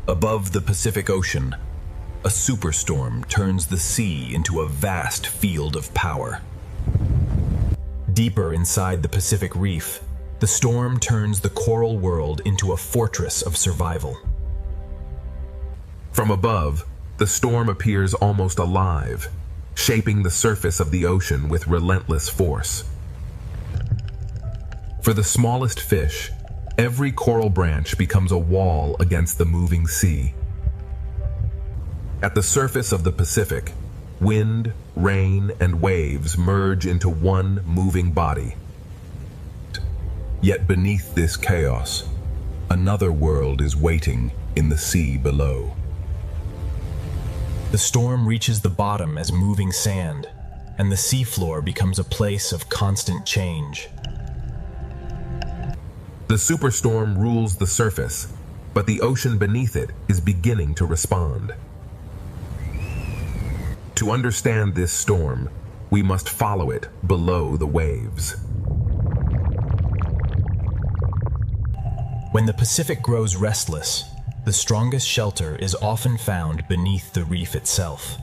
Above the Pacific Ocean, a superstorm turns the sea into a vast field of power. Deeper inside the Pacific Reef, the storm turns the coral world into a fortress of survival. From above, the storm appears almost alive, shaping the surface of the ocean with relentless force. For the smallest fish, every coral branch becomes a wall against the moving sea. At the surface of the Pacific, wind, rain, and waves merge into one moving body. Yet beneath this chaos, another world is waiting in the sea below. The storm reaches the bottom as moving sand, and the seafloor becomes a place of constant change. The superstorm rules the surface, but the ocean beneath it is beginning to respond. To understand this storm, we must follow it below the waves. When the Pacific grows restless, the strongest shelter is often found beneath the reef itself.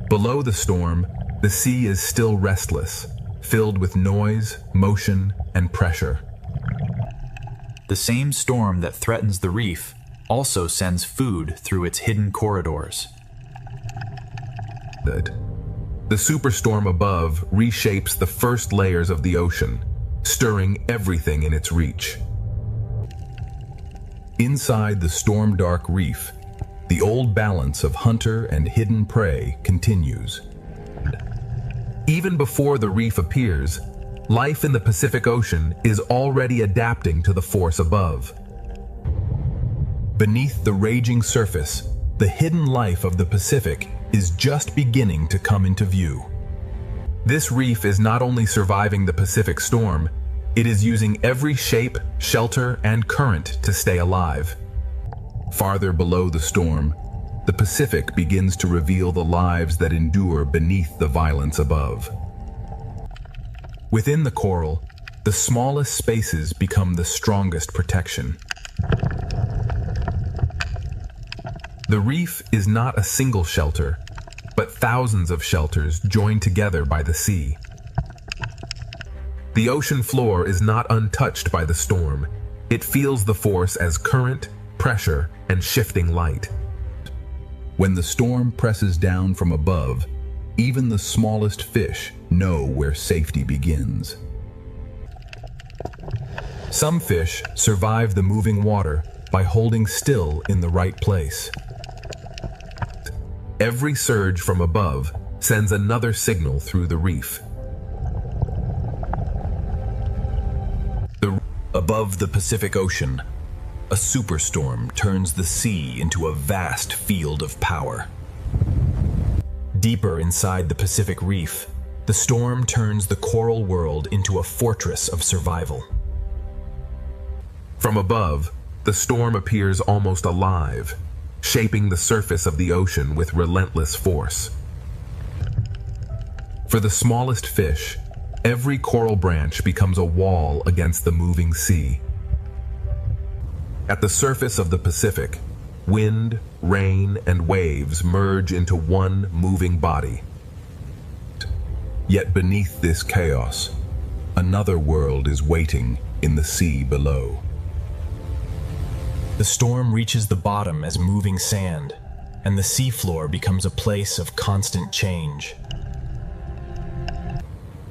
Below the storm, the sea is still restless, filled with noise, motion, and pressure. The same storm that threatens the reef also sends food through its hidden corridors. The superstorm above reshapes the first layers of the ocean, stirring everything in its reach. Inside the storm-dark reef, the old balance of hunter and hidden prey continues. Even before the reef appears, life in the Pacific Ocean is already adapting to the force above. Beneath the raging surface, the hidden life of the Pacific is just beginning to come into view. This reef is not only surviving the Pacific storm, it is using every shape, shelter, and current to stay alive. Farther below the storm, the Pacific begins to reveal the lives that endure beneath the violence above. Within the coral, the smallest spaces become the strongest protection. The reef is not a single shelter, but thousands of shelters joined together by the sea. The ocean floor is not untouched by the storm. It feels the force as current, pressure, and shifting light. When the storm presses down from above, even the smallest fish know where safety begins. Some fish survive the moving water by holding still in the right place. Every surge from above sends another signal through the reef. Above the Pacific Ocean, a superstorm turns the sea into a vast field of power. Deeper inside the Pacific Reef, the storm turns the coral world into a fortress of survival. From above, the storm appears almost alive, shaping the surface of the ocean with relentless force. For the smallest fish, every coral branch becomes a wall against the moving sea. At the surface of the Pacific, wind, rain, and waves merge into one moving body. Yet beneath this chaos, another world is waiting in the sea below. The storm reaches the bottom as moving sand, and the seafloor becomes a place of constant change.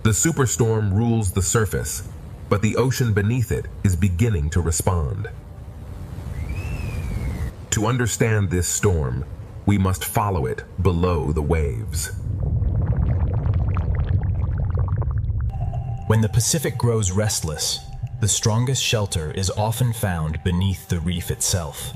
The superstorm rules the surface, but the ocean beneath it is beginning to respond. To understand this storm, we must follow it below the waves. When the Pacific grows restless, the strongest shelter is often found beneath the reef itself.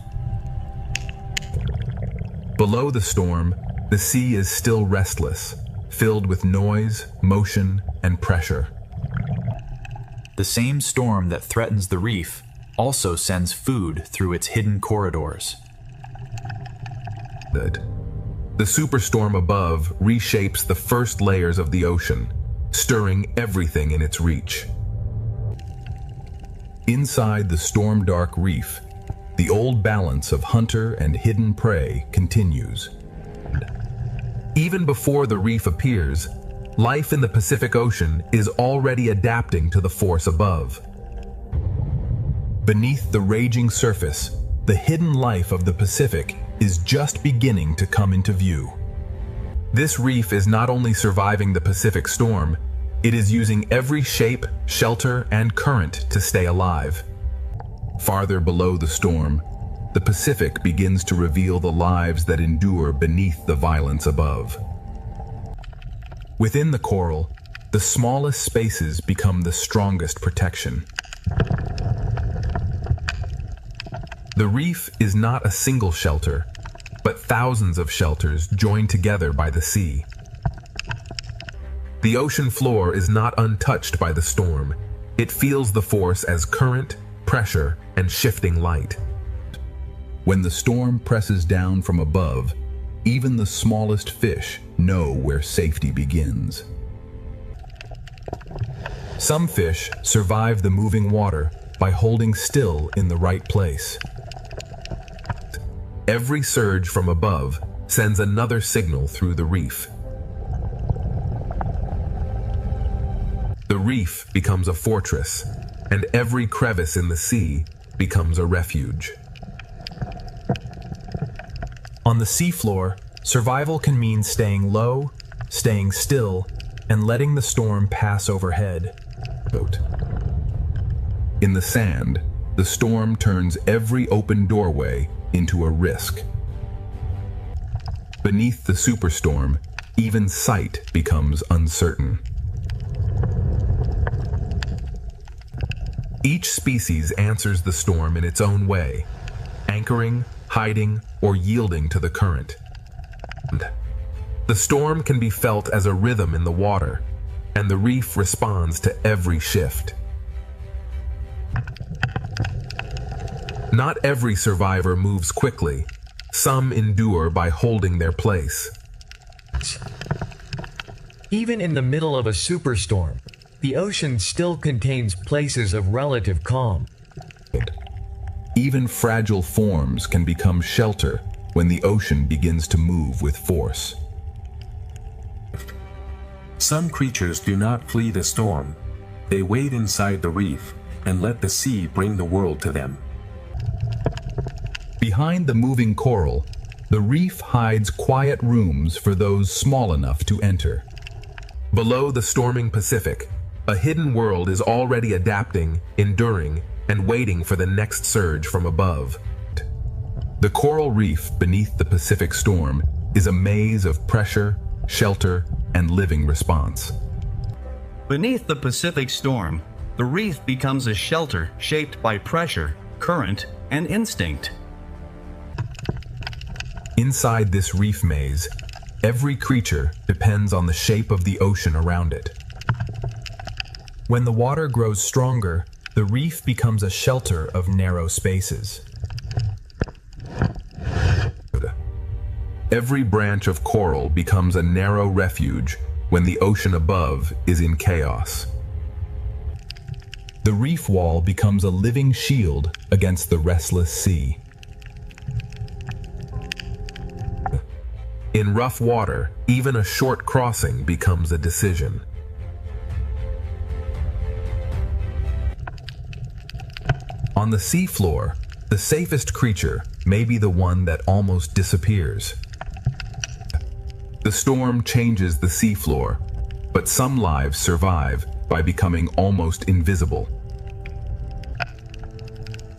Below the storm, the sea is still restless, filled with noise, motion, and pressure. The same storm that threatens the reef also sends food through its hidden corridors. The superstorm above reshapes the first layers of the ocean, stirring everything in its reach. Inside the storm-dark reef, the old balance of hunter and hidden prey continues. Even before the reef appears, life in the Pacific Ocean is already adapting to the force above. Beneath the raging surface, the hidden life of the Pacific is just beginning to come into view. This reef is not only surviving the Pacific storm, it is using every shape, shelter, and current to stay alive. Farther below the storm, the Pacific begins to reveal the lives that endure beneath the violence above. Within the coral, the smallest spaces become the strongest protection. The reef is not a single shelter, but thousands of shelters joined together by the sea. The ocean floor is not untouched by the storm. It feels the force as current, pressure, and shifting light. When the storm presses down from above, even the smallest fish know where safety begins. Some fish survive the moving water by holding still in the right place. Every surge from above sends another signal through the reef. The reef becomes a fortress, and every crevice in the sea becomes a refuge. On the seafloor, survival can mean staying low, staying still, and letting the storm pass overhead. In the sand, the storm turns every open doorway into a risk. Beneath the superstorm, even sight becomes uncertain. Each species answers the storm in its own way, anchoring, hiding, or yielding to the current. The storm can be felt as a rhythm in the water, and the reef responds to every shift. Not every survivor moves quickly. Some endure by holding their place. Even in the middle of a superstorm, the ocean still contains places of relative calm. Even fragile forms can become shelter when the ocean begins to move with force. Some creatures do not flee the storm. They wait inside the reef and let the sea bring the world to them. Behind the moving coral, the reef hides quiet rooms for those small enough to enter. Below the storming Pacific, a hidden world is already adapting, enduring, and waiting for the next surge from above. The coral reef beneath the Pacific storm is a maze of pressure, shelter, and living response. Beneath the Pacific storm, the reef becomes a shelter shaped by pressure, current, and instinct. Inside this reef maze, every creature depends on the shape of the ocean around it. When the water grows stronger, the reef becomes a shelter of narrow spaces. Every branch of coral becomes a narrow refuge when the ocean above is in chaos. The reef wall becomes a living shield against the restless sea. In rough water, even a short crossing becomes a decision. On the seafloor, the safest creature may be the one that almost disappears. The storm changes the seafloor, but some lives survive by becoming almost invisible.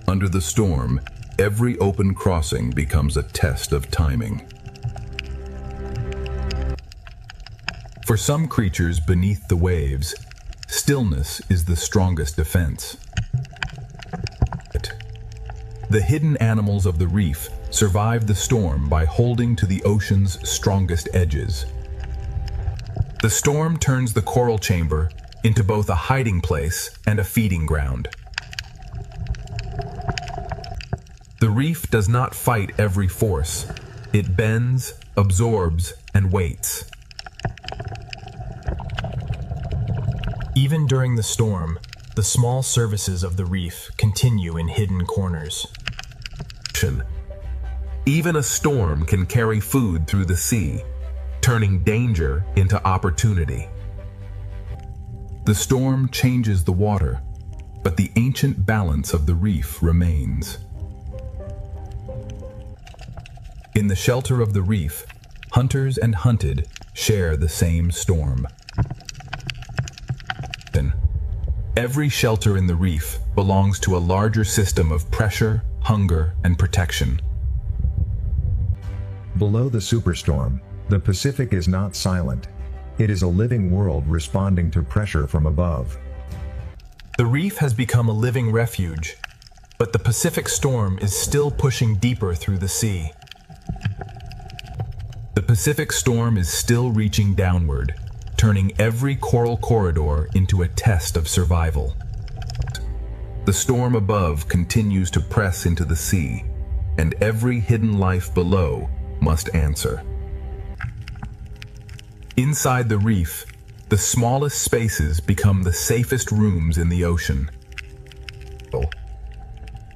Under the storm, every open crossing becomes a test of timing. For some creatures beneath the waves, stillness is the strongest defense. The hidden animals of the reef survive the storm by holding to the ocean's strongest edges. The storm turns the coral chamber into both a hiding place and a feeding ground. The reef does not fight every force. It bends, absorbs, and waits. Even during the storm, the small services of the reef continue in hidden corners. Even a storm can carry food through the sea, turning danger into opportunity. The storm changes the water, but the ancient balance of the reef remains. In the shelter of the reef, hunters and hunted share the same storm. Every shelter in the reef belongs to a larger system of pressure, hunger, and protection. Below the superstorm, the Pacific is not silent. It is a living world responding to pressure from above. The reef has become a living refuge, but the Pacific storm is still pushing deeper through the sea. The Pacific storm is still reaching downward, turning every coral corridor into a test of survival. The storm above continues to press into the sea, and every hidden life below must answer. Inside the reef, the smallest spaces become the safest rooms in the ocean.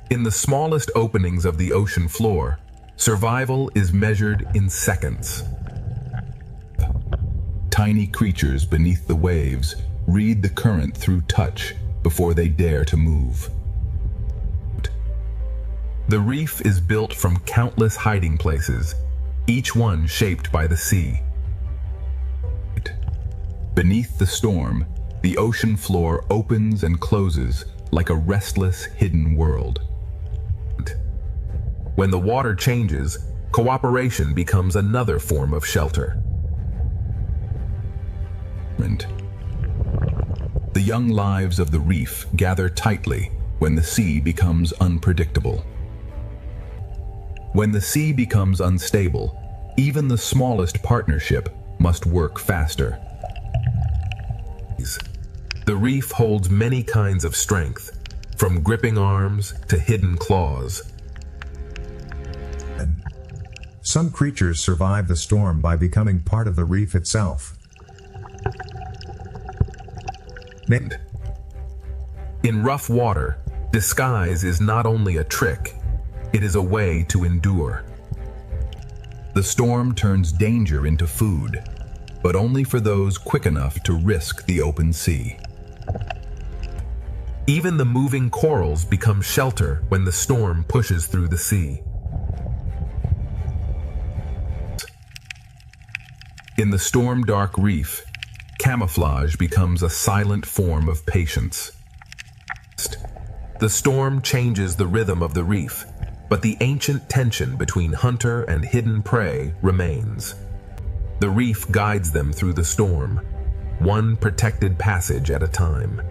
In the smallest openings of the ocean floor, survival is measured in seconds. Tiny creatures beneath the waves read the current through touch before they dare to move. The reef is built from countless hiding places, each one shaped by the sea. Beneath the storm, the ocean floor opens and closes like a restless, hidden world. When the water changes, cooperation becomes another form of shelter. The young lives of the reef gather tightly when the sea becomes unpredictable. When the sea becomes unstable, even the smallest partnership must work faster. The reef holds many kinds of strength, from gripping arms to hidden claws. Some creatures survive the storm by becoming part of the reef itself. In rough water, disguise is not only a trick, it is a way to endure. The storm turns danger into food, but only for those quick enough to risk the open sea. Even the moving corals become shelter when the storm pushes through the sea. In the storm-dark reef, camouflage becomes a silent form of patience. The storm changes the rhythm of the reef, but the ancient tension between hunter and hidden prey remains. The reef guides them through the storm, one protected passage at a time.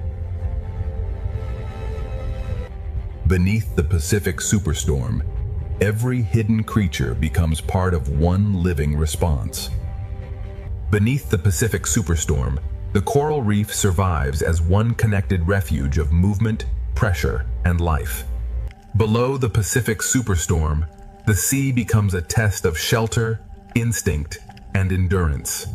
Beneath the Pacific superstorm, every hidden creature becomes part of one living response. Beneath the Pacific superstorm, the coral reef survives as one connected refuge of movement, pressure, and life. Below the Pacific superstorm, the sea becomes a test of shelter, instinct, and endurance.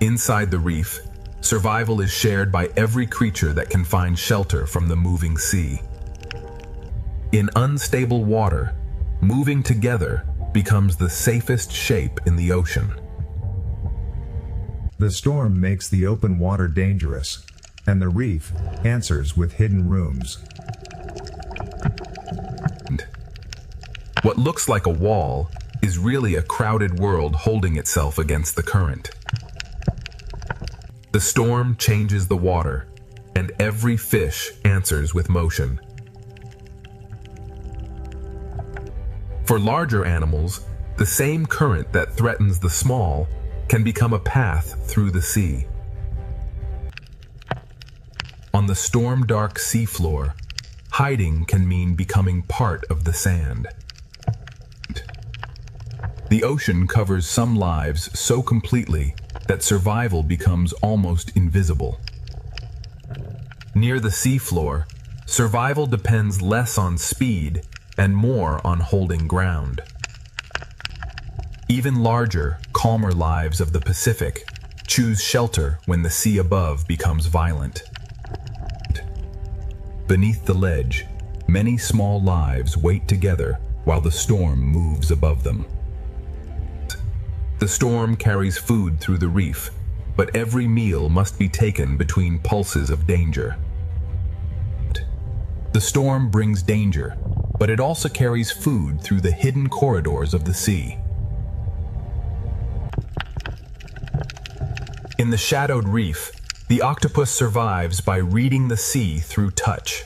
Inside the reef, survival is shared by every creature that can find shelter from the moving sea. In unstable water, moving together becomes the safest shape in the ocean. The storm makes the open water dangerous, and the reef answers with hidden rooms. What looks like a wall is really a crowded world holding itself against the current. The storm changes the water, and every fish answers with motion. For larger animals, the same current that threatens the small can become a path through the sea. On the storm-dark seafloor, hiding can mean becoming part of the sand. The ocean covers some lives so completely that survival becomes almost invisible. Near the seafloor, survival depends less on speed and more on holding ground. Even larger, calmer lives of the Pacific choose shelter when the sea above becomes violent. Beneath the ledge, Many small lives wait together while the storm moves above them. The storm carries food through the reef, but every meal must be taken between pulses of danger. The storm brings danger, but it also carries food through the hidden corridors of the sea. In the shadowed reef, the octopus survives by reading the sea through touch.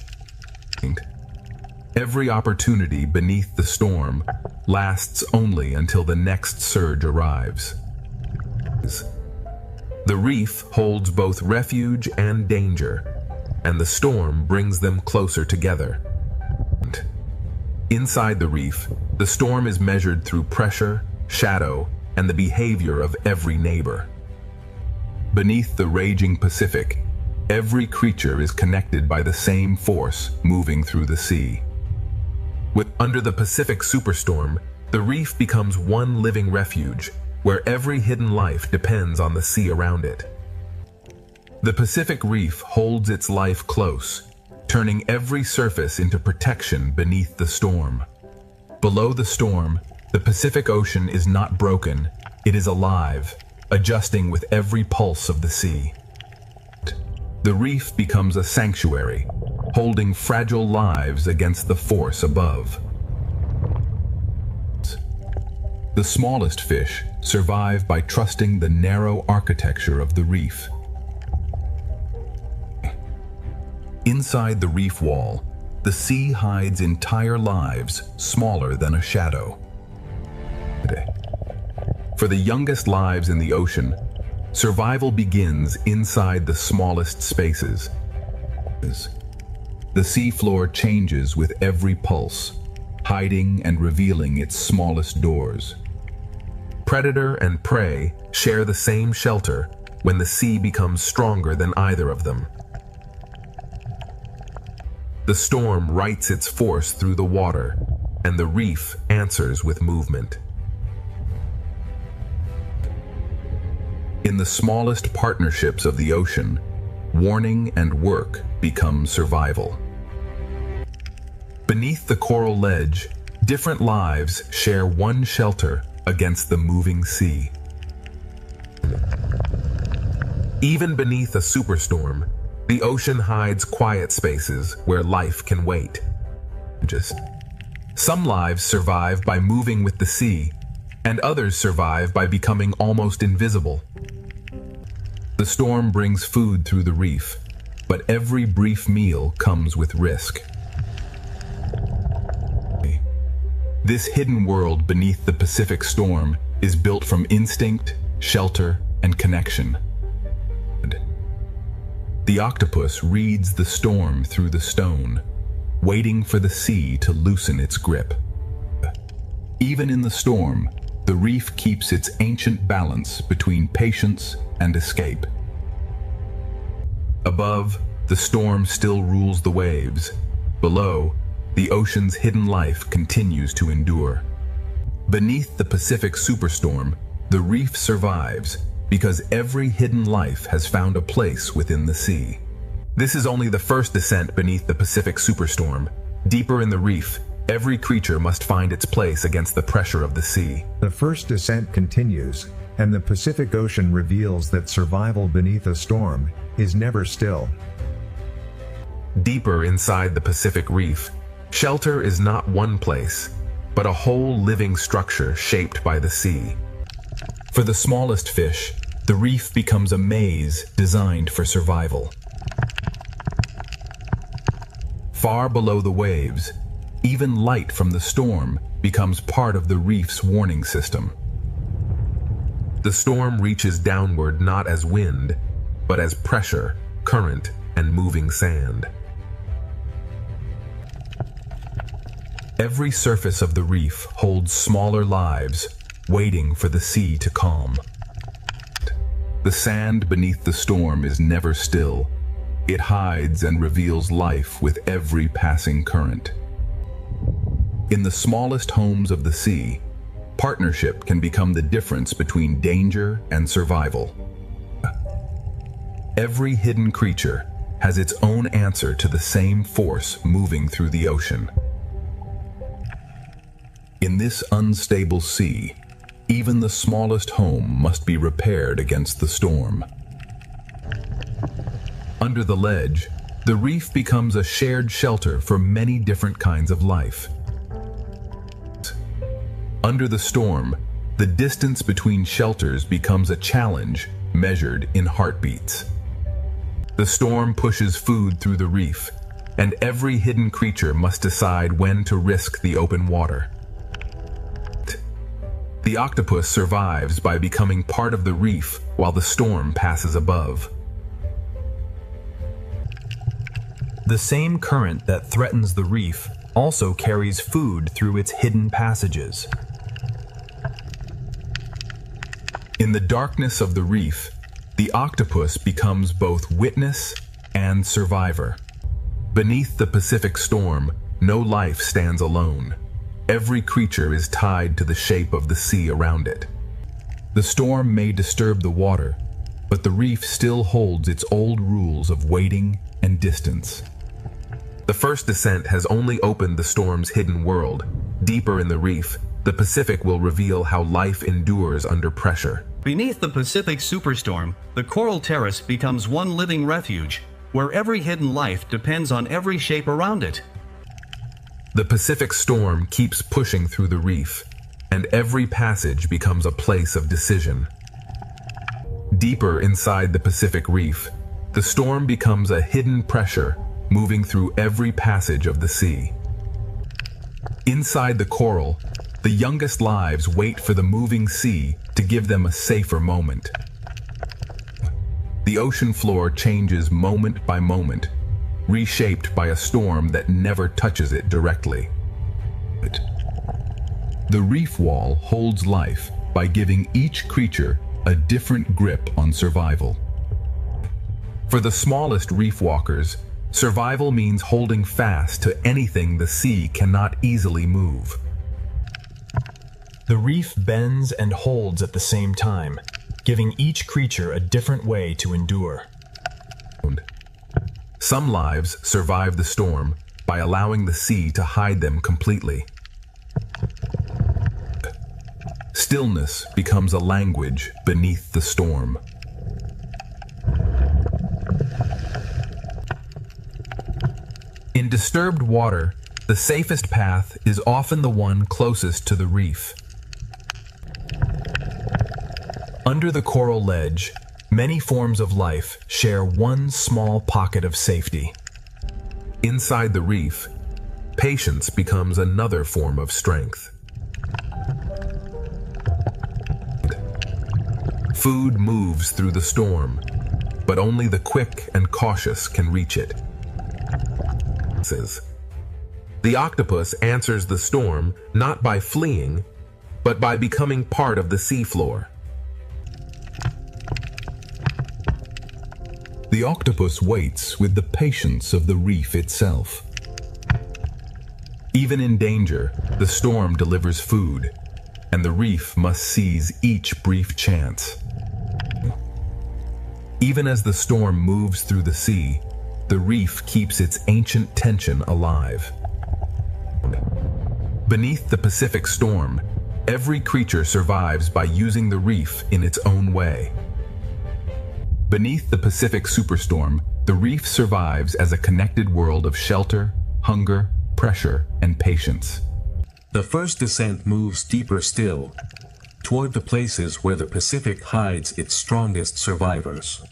Every opportunity beneath the storm lasts only until the next surge arrives. The reef holds both refuge and danger, and the storm brings them closer together. Inside the reef, the storm is measured through pressure, shadow, and the behavior of every neighbor. Beneath the raging Pacific, every creature is connected by the same force moving through the sea. Under the Pacific superstorm, the reef becomes one living refuge, where every hidden life depends on the sea around it. The Pacific Reef holds its life close, turning every surface into protection beneath the storm. Below the storm, the Pacific Ocean is not broken, it is alive, adjusting with every pulse of the sea. The reef becomes a sanctuary, holding fragile lives against the force above. The smallest fish survive by trusting the narrow architecture of the reef. Inside the reef wall, the sea hides entire lives smaller than a shadow. For the youngest lives in the ocean, survival begins inside the smallest spaces. The seafloor changes with every pulse, hiding and revealing its smallest doors. Predator and prey share the same shelter when the sea becomes stronger than either of them. The storm writes its force through the water, and the reef answers with movement. In the smallest partnerships of the ocean, warning and work become survival. Beneath the coral ledge, different lives share one shelter against the moving sea. Even beneath a superstorm, the ocean hides quiet spaces where life can wait. Some lives survive by moving with the sea, and others survive by becoming almost invisible. The storm brings food through the reef, but every brief meal comes with risk. This hidden world beneath the Pacific storm is built from instinct, shelter, and connection. The octopus reads the storm through the stone, waiting for the sea to loosen its grip. Even in the storm, the reef keeps its ancient balance between patience and escape. Above, the storm still rules the waves. Below, the ocean's hidden life continues to endure. Beneath the Pacific superstorm, the reef survives because every hidden life has found a place within the sea. This is only the first descent beneath the Pacific superstorm. Deeper in the reef, every creature must find its place against the pressure of the sea. The first descent continues, and the Pacific Ocean reveals that survival beneath a storm is never still. Deeper inside the Pacific Reef, shelter is not one place, but a whole living structure shaped by the sea. For the smallest fish, the reef becomes a maze designed for survival. Far below the waves, even light from the storm becomes part of the reef's warning system. The storm reaches downward not as wind, but as pressure, current, and moving sand. Every surface of the reef holds smaller lives, waiting for the sea to calm. The sand beneath the storm is never still. It hides and reveals life with every passing current. In the smallest homes of the sea, partnership can become the difference between danger and survival. Every hidden creature, has its own answer to the same force moving through the ocean. In this unstable sea, even the smallest home must be repaired against the storm. Under the ledge, the reef becomes a shared shelter for many different kinds of life. Under the storm, the distance between shelters becomes a challenge measured in heartbeats. The storm pushes food through the reef, and every hidden creature must decide when to risk the open water. The octopus survives by becoming part of the reef while the storm passes above. The same current that threatens the reef also carries food through its hidden passages. In the darkness of the reef, the octopus becomes both witness and survivor. Beneath the Pacific storm, no life stands alone. Every creature is tied to the shape of the sea around it. The storm may disturb the water, but the reef still holds its old rules of waiting and distance. The first descent has only opened the storm's hidden world. Deeper in the reef, the Pacific will reveal how life endures under pressure. Beneath the Pacific superstorm, the coral terrace becomes one living refuge, where every hidden life depends on every shape around it. The Pacific storm keeps pushing through the reef, and every passage becomes a place of decision. Deeper inside the Pacific reef, the storm becomes a hidden pressure moving through every passage of the sea. Inside the coral, the youngest lives wait for the moving sea to give them a safer moment. The ocean floor changes moment by moment, reshaped by a storm that never touches it directly. The reef wall holds life by giving each creature a different grip on survival. For the smallest reef walkers, survival means holding fast to anything the sea cannot easily move. The reef bends and holds at the same time, giving each creature a different way to endure. Some lives survive the storm by allowing the sea to hide them completely. Stillness becomes a language beneath the storm. In disturbed water, the safest path is often the one closest to the reef. Under the coral ledge, many forms of life share one small pocket of safety. Inside the reef, patience becomes another form of strength. Food moves through the storm, but only the quick and cautious can reach it. The octopus answers the storm not by fleeing, but by becoming part of the seafloor. The octopus waits with the patience of the reef itself. Even in danger, the storm delivers food, and the reef must seize each brief chance. Even as the storm moves through the sea, the reef keeps its ancient tension alive. Beneath the Pacific storm, every creature survives by using the reef in its own way. Beneath the Pacific superstorm, the reef survives as a connected world of shelter, hunger, pressure, and patience. The first descent moves deeper still, toward the places where the Pacific hides its strongest survivors.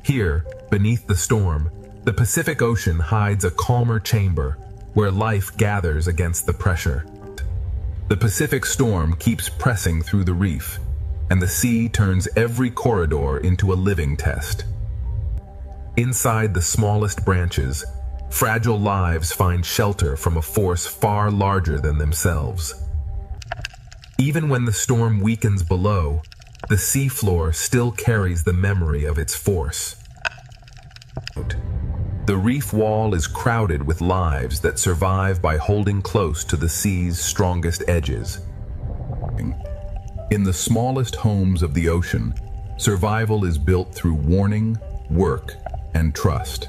Here, beneath the storm, the Pacific Ocean hides a calmer chamber where life gathers against the pressure. The Pacific storm keeps pressing through the reef, and the sea turns every corridor into a living test. Inside the smallest branches, fragile lives find shelter from a force far larger than themselves. Even when the storm weakens below, the seafloor still carries the memory of its force. The reef wall is crowded with lives that survive by holding close to the sea's strongest edges. In the smallest homes of the ocean, survival is built through warning, work, and trust.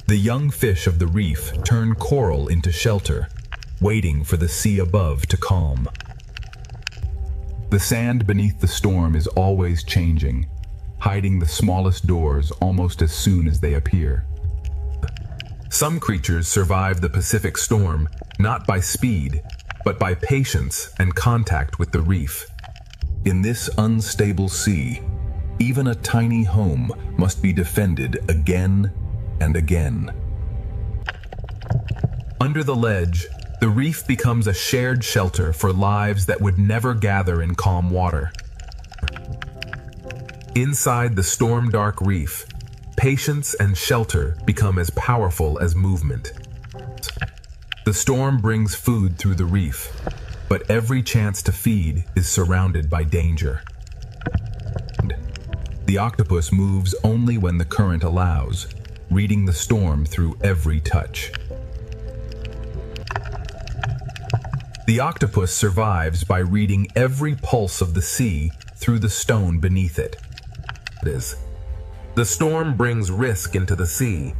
The young fish of the reef turn coral into shelter, waiting for the sea above to calm. The sand beneath the storm is always changing, hiding the smallest doors almost as soon as they appear. Some creatures survive the Pacific storm not by speed, but by patience and contact with the reef. In this unstable sea, even a tiny home must be defended again and again. Under the ledge, the reef becomes a shared shelter for lives that would never gather in calm water. Inside the storm-dark reef, patience and shelter become as powerful as movement. The storm brings food through the reef, but every chance to feed is surrounded by danger. The octopus moves only when the current allows, reading the storm through every touch. The octopus survives by reading every pulse of the sea through the stone beneath it. The storm brings risk into the sea,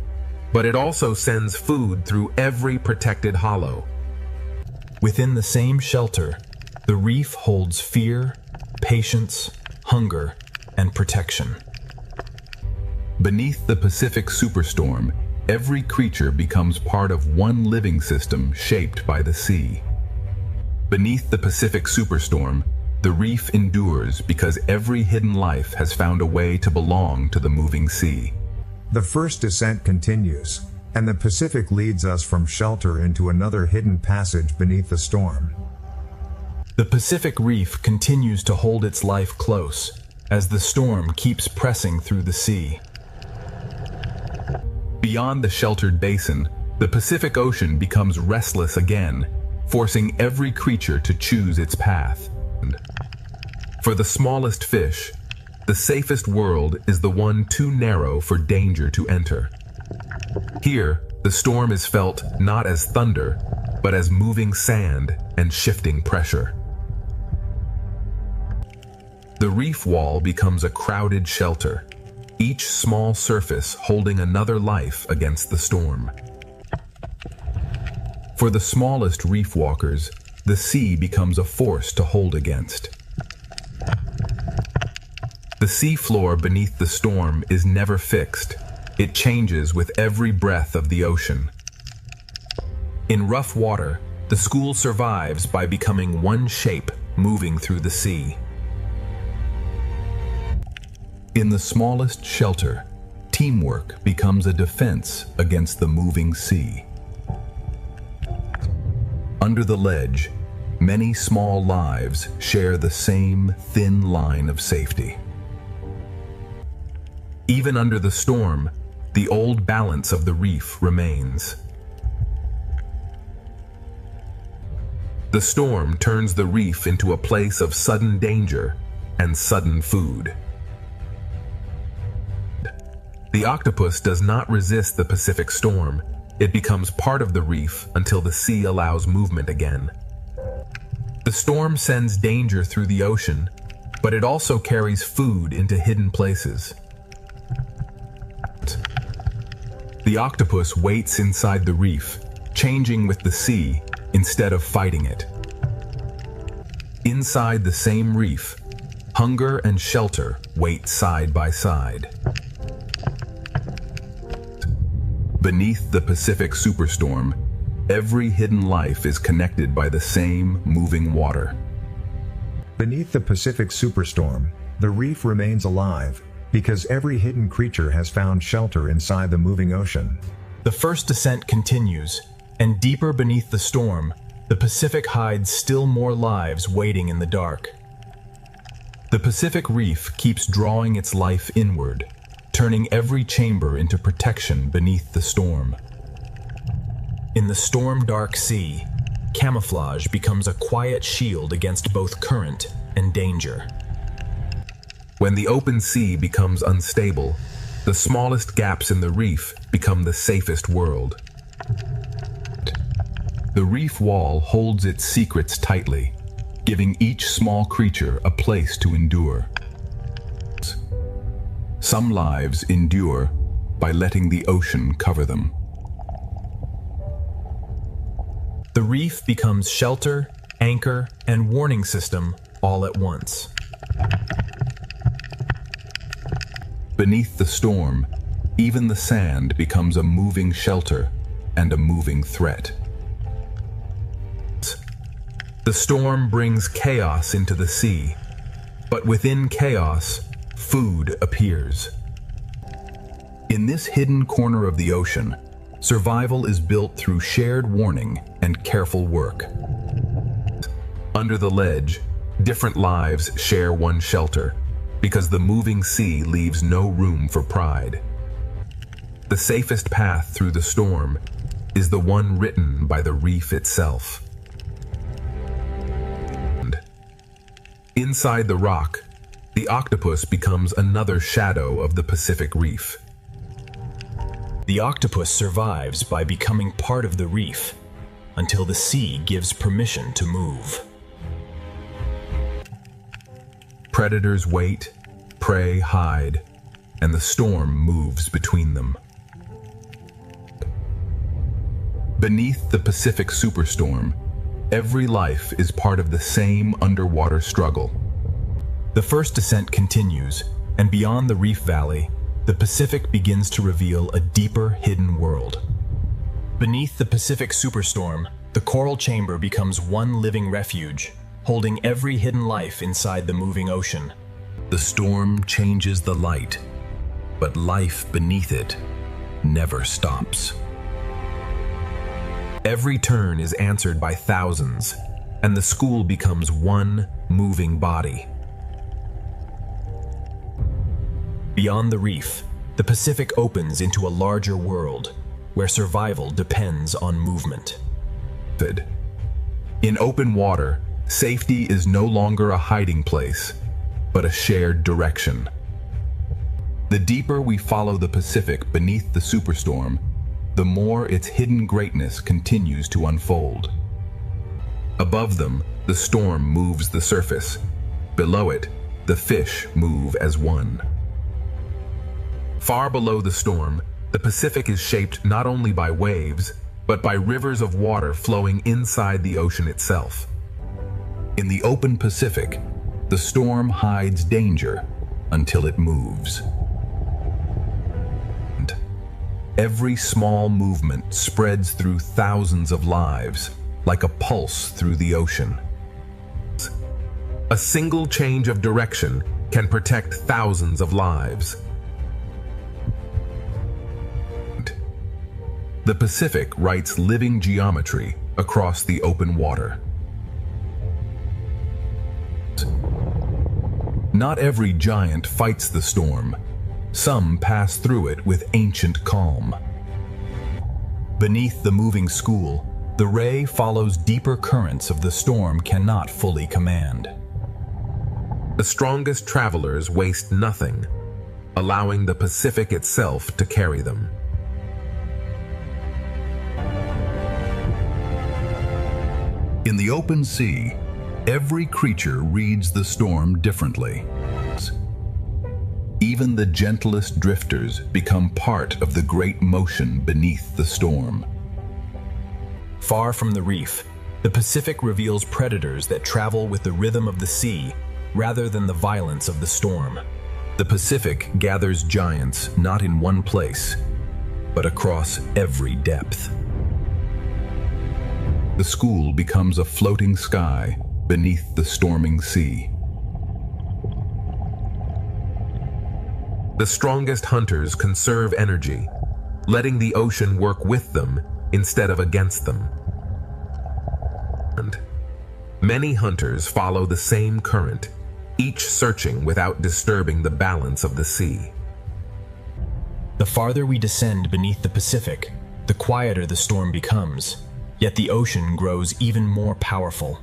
but it also sends food through every protected hollow. Within the same shelter, the reef holds fear, patience, hunger, and protection. Beneath the Pacific superstorm, every creature becomes part of one living system shaped by the sea. Beneath the Pacific superstorm, the reef endures because every hidden life has found a way to belong to the moving sea. The first descent continues, and the Pacific leads us from shelter into another hidden passage beneath the storm. The Pacific reef continues to hold its life close as the storm keeps pressing through the sea. Beyond the sheltered basin, the Pacific Ocean becomes restless again, forcing every creature to choose its path. For the smallest fish, the safest world is the one too narrow for danger to enter. Here, the storm is felt not as thunder, but as moving sand and shifting pressure. The reef wall becomes a crowded shelter, each small surface holding another life against the storm. For the smallest reef walkers, the sea becomes a force to hold against. The sea floor beneath the storm is never fixed. It changes with every breath of the ocean. In rough water, the school survives by becoming one shape moving through the sea. In the smallest shelter, teamwork becomes a defense against the moving sea. Under the ledge, many small lives share the same thin line of safety. Even under the storm, the old balance of the reef remains. The storm turns the reef into a place of sudden danger and sudden food. The octopus does not resist the Pacific storm. It becomes part of the reef until the sea allows movement again. The storm sends danger through the ocean, but it also carries food into hidden places. The octopus waits inside the reef, changing with the sea instead of fighting it. Inside the same reef, hunger and shelter wait side by side. Beneath the Pacific superstorm, every hidden life is connected by the same moving water. Beneath the Pacific superstorm, the reef remains alive, because every hidden creature has found shelter inside the moving ocean. The first descent continues, and deeper beneath the storm, the Pacific hides still more lives waiting in the dark. The Pacific reef keeps drawing its life inward, turning every chamber into protection beneath the storm. In the storm-dark sea, camouflage becomes a quiet shield against both current and danger. When the open sea becomes unstable, the smallest gaps in the reef become the safest world. The reef wall holds its secrets tightly, giving each small creature a place to endure. Some lives endure by letting the ocean cover them. The reef becomes shelter, anchor, and warning system all at once. Beneath the storm, even the sand becomes a moving shelter and a moving threat. The storm brings chaos into the sea, but within chaos, food appears. In this hidden corner of the ocean, survival is built through shared warning and careful work. Under the ledge, different lives share one shelter, because the moving sea leaves no room for pride. The safest path through the storm is the one written by the reef itself. Inside the rock, the octopus becomes another shadow of the Pacific Reef. The octopus survives by becoming part of the reef until the sea gives permission to move. Predators wait, prey hide, and the storm moves between them. Beneath the Pacific Superstorm, every life is part of the same underwater struggle. The first descent continues, and beyond the reef valley, the Pacific begins to reveal a deeper hidden world. Beneath the Pacific Superstorm, the coral chamber becomes one living refuge, holding every hidden life inside the moving ocean. The storm changes the light, but life beneath it never stops. Every turn is answered by thousands, and the school becomes one moving body. Beyond the reef, the Pacific opens into a larger world, where survival depends on movement. In open water, safety is no longer a hiding place, but a shared direction. The deeper we follow the Pacific beneath the superstorm, the more its hidden greatness continues to unfold. Above them, the storm moves the surface. Below it, the fish move as one. Far below the storm, the Pacific is shaped not only by waves, but by rivers of water flowing inside the ocean itself. In the open Pacific, the storm hides danger until it moves. Every small movement spreads through thousands of lives, like a pulse through the ocean. A single change of direction can protect thousands of lives. The Pacific writes living geometry across the open water. Not every giant fights the storm. Some pass through it with ancient calm. Beneath the moving school, the ray follows deeper currents of the storm cannot fully command. The strongest travelers waste nothing, allowing the Pacific itself to carry them. In the open sea, every creature reads the storm differently. Even the gentlest drifters become part of the great motion beneath the storm. Far from the reef, the Pacific reveals predators that travel with the rhythm of the sea rather than the violence of the storm. The Pacific gathers giants not in one place, but across every depth. The school becomes a floating sky beneath the storming sea. The strongest hunters conserve energy, letting the ocean work with them instead of against them. And many hunters follow the same current, each searching without disturbing the balance of the sea. The farther we descend beneath the Pacific, the quieter the storm becomes, yet the ocean grows even more powerful.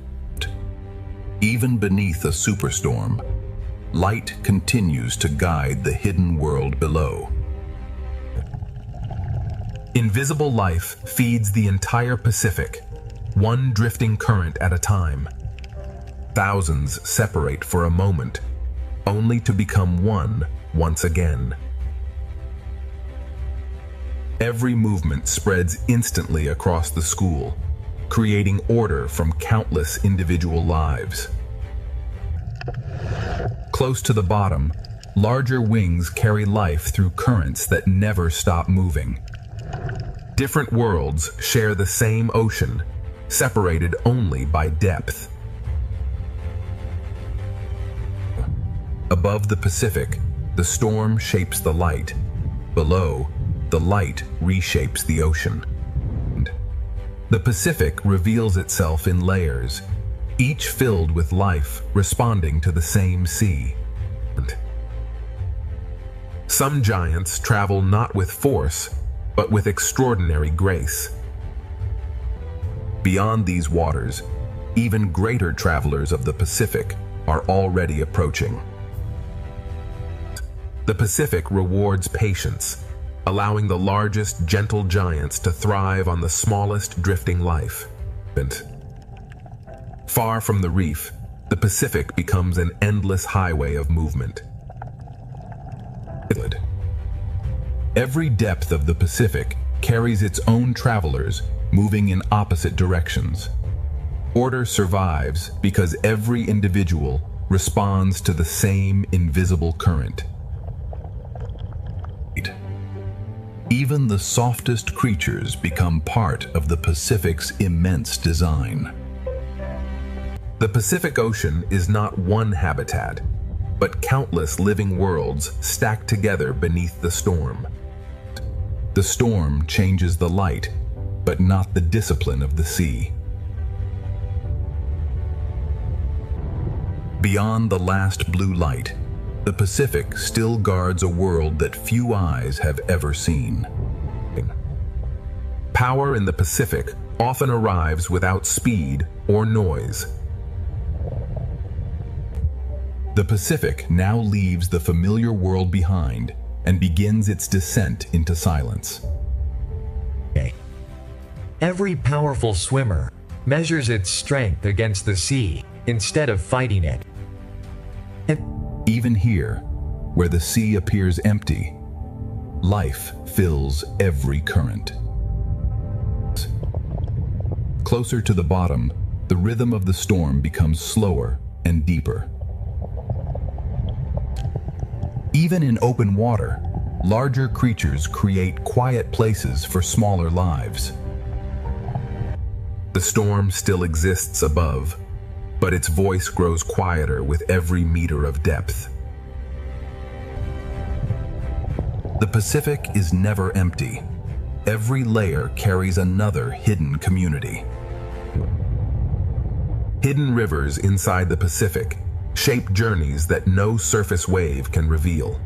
Even beneath a superstorm, light continues to guide the hidden world below. Invisible life feeds the entire Pacific, one drifting current at a time. Thousands separate for a moment, only to become one once again. Every movement spreads instantly across the school, creating order from countless individual lives. Close to the bottom, larger wings carry life through currents that never stop moving. Different worlds share the same ocean, separated only by depth. Above the Pacific, the storm shapes the light. Below, the light reshapes the ocean. The Pacific reveals itself in layers, each filled with life responding to the same sea. Some giants travel not with force, but with extraordinary grace. Beyond these waters, even greater travelers of the Pacific are already approaching. The Pacific rewards patience, allowing the largest gentle giants to thrive on the smallest drifting life. Far from the reef, the Pacific becomes an endless highway of movement. Every depth of the Pacific carries its own travelers moving in opposite directions. Order survives because every individual responds to the same invisible current. Even the softest creatures become part of the Pacific's immense design. The Pacific Ocean is not one habitat, but countless living worlds stacked together beneath the storm. The storm changes the light, but not the discipline of the sea. Beyond the last blue light, the Pacific still guards a world that few eyes have ever seen. Power in the Pacific often arrives without speed or noise. The Pacific now leaves the familiar world behind and begins its descent into silence. Every powerful swimmer measures its strength against the sea instead of fighting it. Even here, where the sea appears empty, life fills every current. Closer to the bottom, the rhythm of the storm becomes slower and deeper. Even in open water, larger creatures create quiet places for smaller lives. The storm still exists above, but its voice grows quieter with every meter of depth. The Pacific is never empty. Every layer carries another hidden community. Hidden rivers inside the Pacific shape journeys that no surface wave can reveal.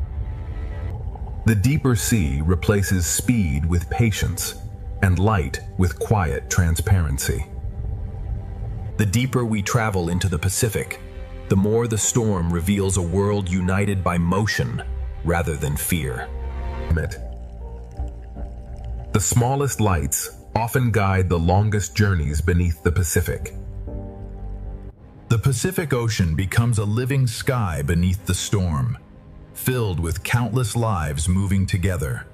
The deeper sea replaces speed with patience and light with quiet transparency. The deeper we travel into the Pacific, the more the storm reveals a world united by motion rather than fear. The smallest lights often guide the longest journeys beneath the Pacific. The Pacific Ocean becomes a living sky beneath the storm, filled with countless lives moving together.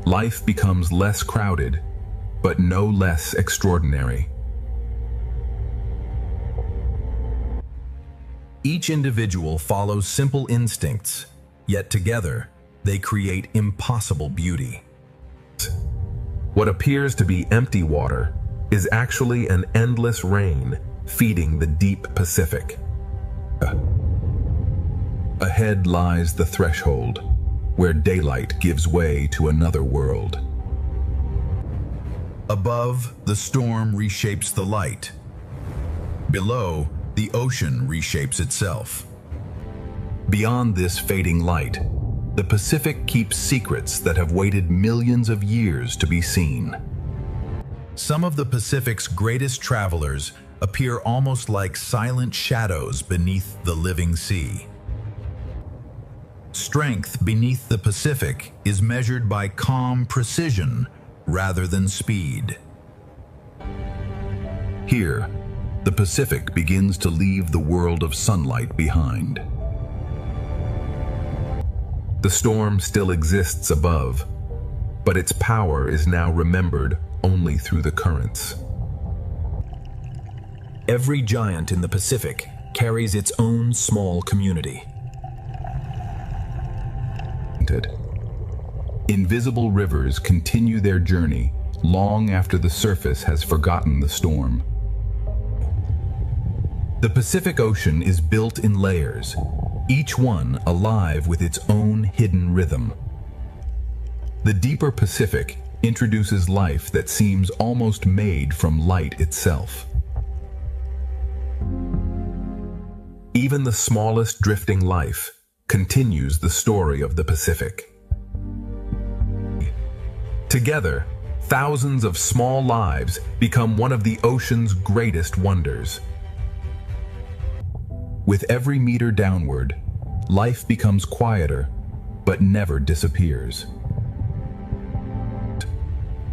Life becomes less crowded, but no less extraordinary. Each individual follows simple instincts, yet together they create impossible beauty. What appears to be empty water is actually an endless rain feeding the deep Pacific. Ahead lies the threshold, where daylight gives way to another world. Above, the storm reshapes the light. Below, the ocean reshapes itself. Beyond this fading light, the Pacific keeps secrets that have waited millions of years to be seen. Some of the Pacific's greatest travelers appear almost like silent shadows beneath the living sea. Strength beneath the Pacific is measured by calm precision rather than speed. Here, the Pacific begins to leave the world of sunlight behind. The storm still exists above, but its power is now remembered only through the currents. Every giant in the Pacific carries its own small community. Invisible rivers continue their journey long after the surface has forgotten the storm. The Pacific Ocean is built in layers, each one alive with its own hidden rhythm. The deeper Pacific introduces life that seems almost made from light itself. Even the smallest drifting life continues the story of the Pacific. Together, thousands of small lives become one of the ocean's greatest wonders. With every meter downward, life becomes quieter, but never disappears.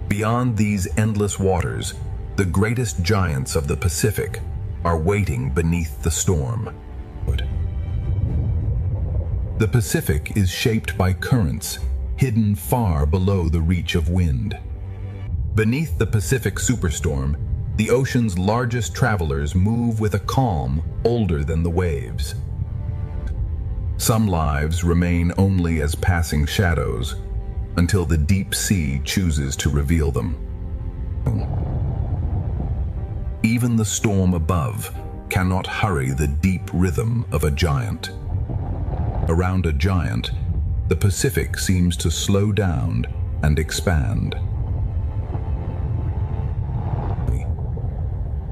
Beyond these endless waters, the greatest giants of the Pacific are waiting beneath the storm. The Pacific is shaped by currents hidden far below the reach of wind. Beneath the Pacific superstorm, the ocean's largest travelers move with a calm older than the waves. Some lives remain only as passing shadows until the deep sea chooses to reveal them. Even the storm above cannot hurry the deep rhythm of a giant. Around a giant, the Pacific seems to slow down and expand.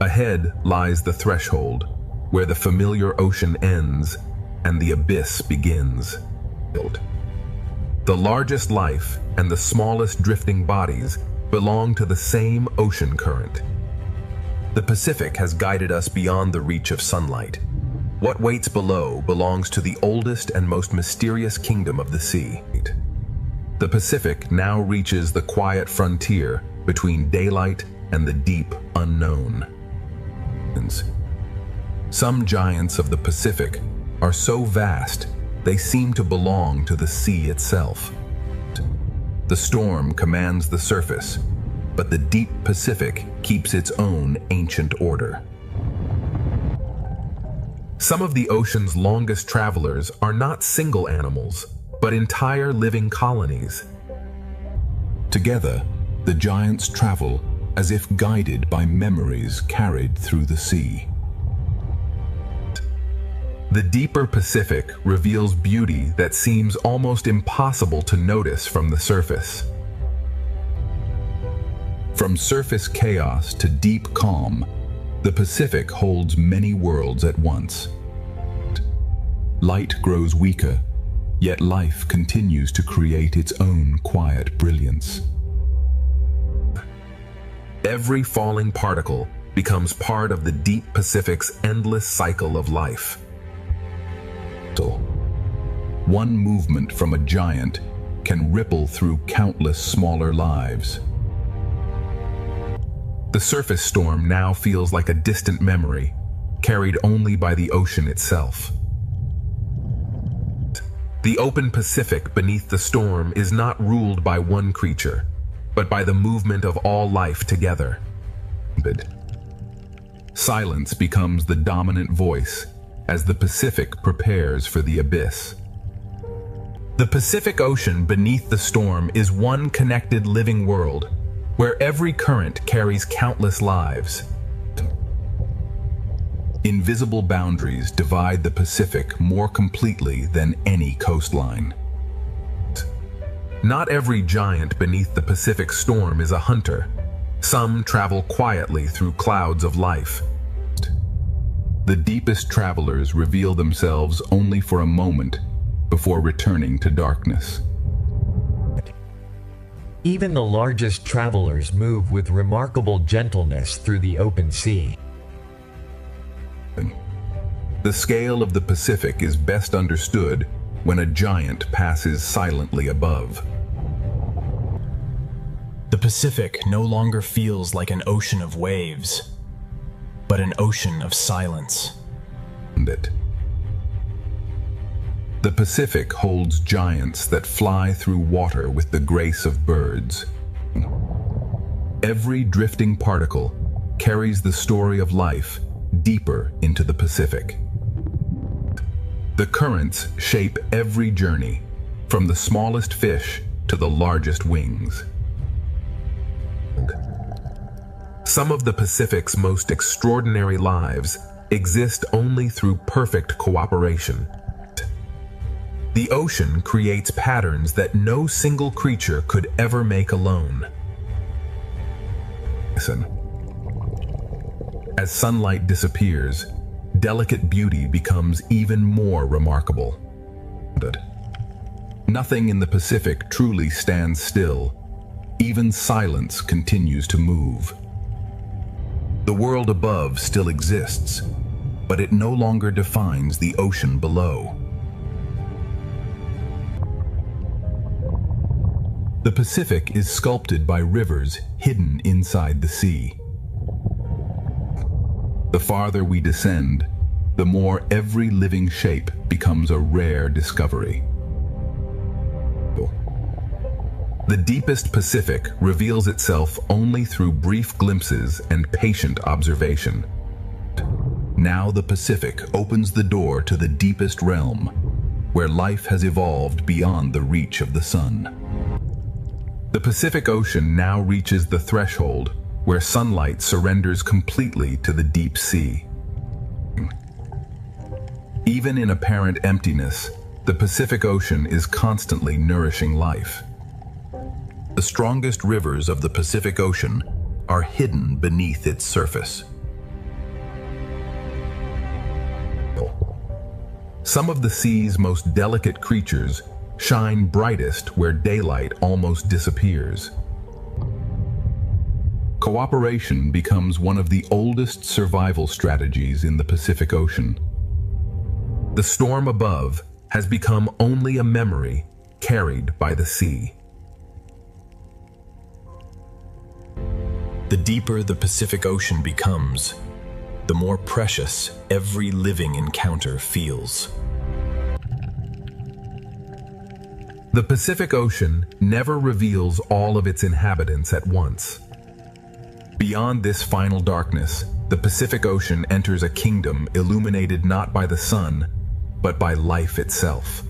Ahead lies the threshold, where the familiar ocean ends and the abyss begins. The largest life and the smallest drifting bodies belong to the same ocean current. The Pacific has guided us beyond the reach of sunlight. What waits below belongs to the oldest and most mysterious kingdom of the sea. The Pacific now reaches the quiet frontier between daylight and the deep unknown. Some giants of the Pacific are so vast they seem to belong to the sea itself. The storm commands the surface, but the deep Pacific keeps its own ancient order. Some of the ocean's longest travelers are not single animals, but entire living colonies. Together, the giants travel as if guided by memories carried through the sea. The deeper Pacific reveals beauty that seems almost impossible to notice from the surface. From surface chaos to deep calm, the Pacific holds many worlds at once. Light grows weaker, yet life continues to create its own quiet brilliance. Every falling particle becomes part of the deep Pacific's endless cycle of life. One movement from a giant can ripple through countless smaller lives. The surface storm now feels like a distant memory, carried only by the ocean itself. The open Pacific beneath the storm is not ruled by one creature, but by the movement of all life together. Silence becomes the dominant voice as the Pacific prepares for the abyss. The Pacific Ocean beneath the storm is one connected living world, where every current carries countless lives. Invisible boundaries divide the Pacific more completely than any coastline. Not every giant beneath the Pacific storm is a hunter. Some travel quietly through clouds of life. The deepest travelers reveal themselves only for a moment before returning to darkness. Even the largest travelers move with remarkable gentleness through the open sea. The scale of the Pacific is best understood when a giant passes silently above. The Pacific no longer feels like an ocean of waves, but an ocean of silence. The Pacific holds giants that fly through water with the grace of birds. Every drifting particle carries the story of life deeper into the Pacific. The currents shape every journey, from the smallest fish to the largest wings. Some of the Pacific's most extraordinary lives exist only through perfect cooperation. The ocean creates patterns that no single creature could ever make alone. Listen. As sunlight disappears, delicate beauty becomes even more remarkable. Nothing in the Pacific truly stands still. Even silence continues to move. The world above still exists, but it no longer defines the ocean below. The Pacific is sculpted by rivers hidden inside the sea. The farther we descend, the more every living shape becomes a rare discovery. The deepest Pacific reveals itself only through brief glimpses and patient observation. Now the Pacific opens the door to the deepest realm, where life has evolved beyond the reach of the sun. The Pacific Ocean now reaches the threshold where sunlight surrenders completely to the deep sea. Even in apparent emptiness, the Pacific Ocean is constantly nourishing life. The strongest rivers of the Pacific Ocean are hidden beneath its surface. Some of the sea's most delicate creatures shine brightest where daylight almost disappears. Cooperation becomes one of the oldest survival strategies in the Pacific Ocean. The storm above has become only a memory carried by the sea. The deeper the Pacific Ocean becomes, the more precious every living encounter feels. The Pacific Ocean never reveals all of its inhabitants at once. Beyond this final darkness, the Pacific Ocean enters a kingdom illuminated not by the sun, but by life itself.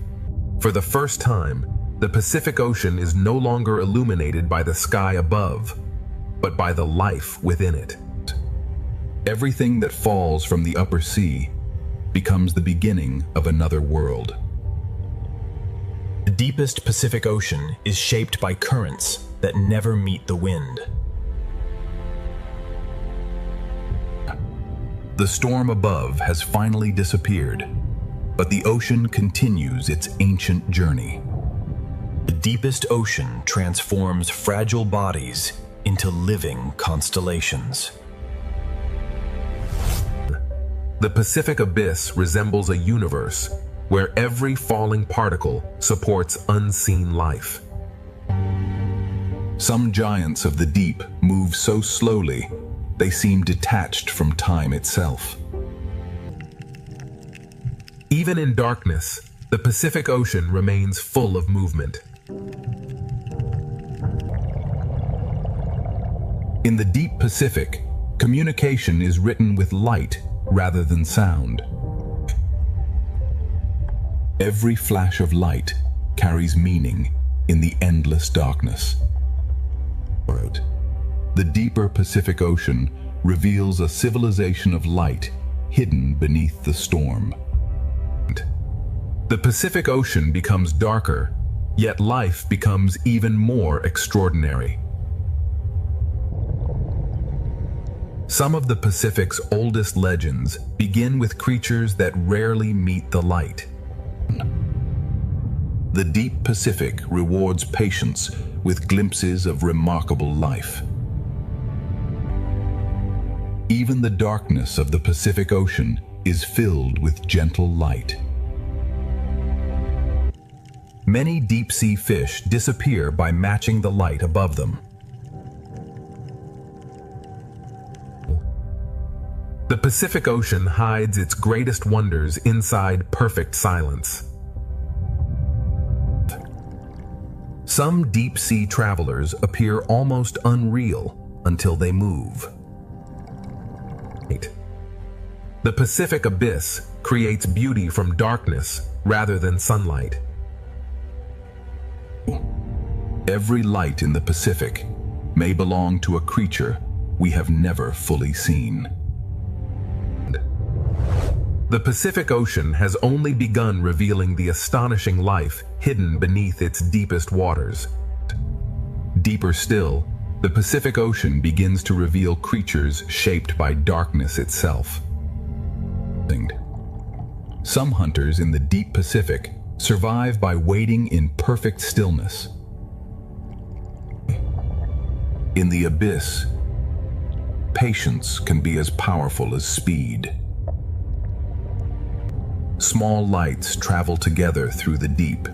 For the first time, the Pacific Ocean is no longer illuminated by the sky above, but by the life within it. Everything that falls from the upper sea becomes the beginning of another world. The deepest Pacific Ocean is shaped by currents that never meet the wind. The storm above has finally disappeared, but the ocean continues its ancient journey. The deepest ocean transforms fragile bodies into living constellations. The Pacific Abyss resembles a universe where every falling particle supports unseen life. Some giants of the deep move so slowly, they seem detached from time itself. Even in darkness, the Pacific Ocean remains full of movement. In the deep Pacific, communication is written with light rather than sound. Every flash of light carries meaning in the endless darkness. The deeper Pacific Ocean reveals a civilization of light hidden beneath the storm. The Pacific Ocean becomes darker, yet life becomes even more extraordinary. Some of the Pacific's oldest legends begin with creatures that rarely meet the light. The deep Pacific rewards patience with glimpses of remarkable life. Even the darkness of the Pacific Ocean is filled with gentle light. Many deep-sea fish disappear by matching the light above them. The Pacific Ocean hides its greatest wonders inside perfect silence. Some deep-sea travelers appear almost unreal until they move. The Pacific Abyss creates beauty from darkness rather than sunlight. Every light in the Pacific may belong to a creature we have never fully seen. The Pacific Ocean has only begun revealing the astonishing life hidden beneath its deepest waters. Deeper still, the Pacific Ocean begins to reveal creatures shaped by darkness itself. Some hunters in the deep Pacific survive by waiting in perfect stillness. In the abyss, patience can be as powerful as speed. Small lights travel together through the deep,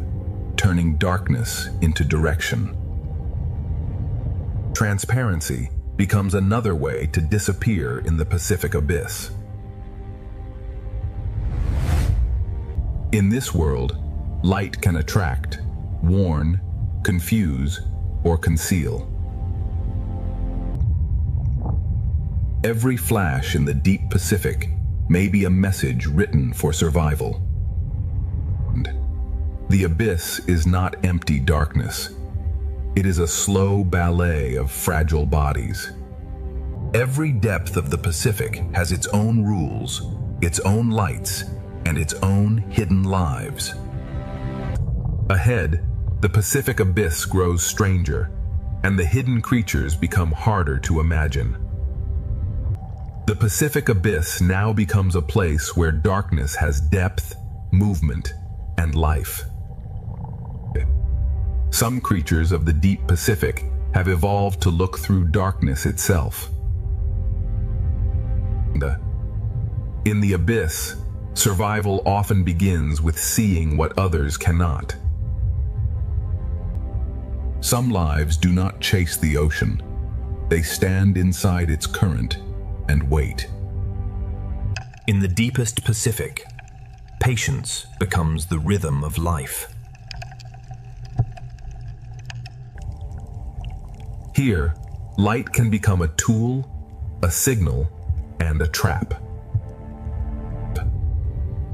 turning darkness into direction. Transparency becomes another way to disappear in the Pacific Abyss. In this world, light can attract, warn, confuse, or conceal. Every flash in the deep Pacific may be a message written for survival. The abyss is not empty darkness. It is a slow ballet of fragile bodies. Every depth of the Pacific has its own rules, its own lights, and its own hidden lives. Ahead, the Pacific Abyss grows stranger, and the hidden creatures become harder to imagine. The Pacific Abyss now becomes a place where darkness has depth, movement, and life. Some creatures of the deep Pacific have evolved to look through darkness itself. In the abyss, survival often begins with seeing what others cannot. Some lives do not chase the ocean. They stand inside its current and wait. In the deepest Pacific, patience becomes the rhythm of life. Here, light can become a tool, a signal, and a trap.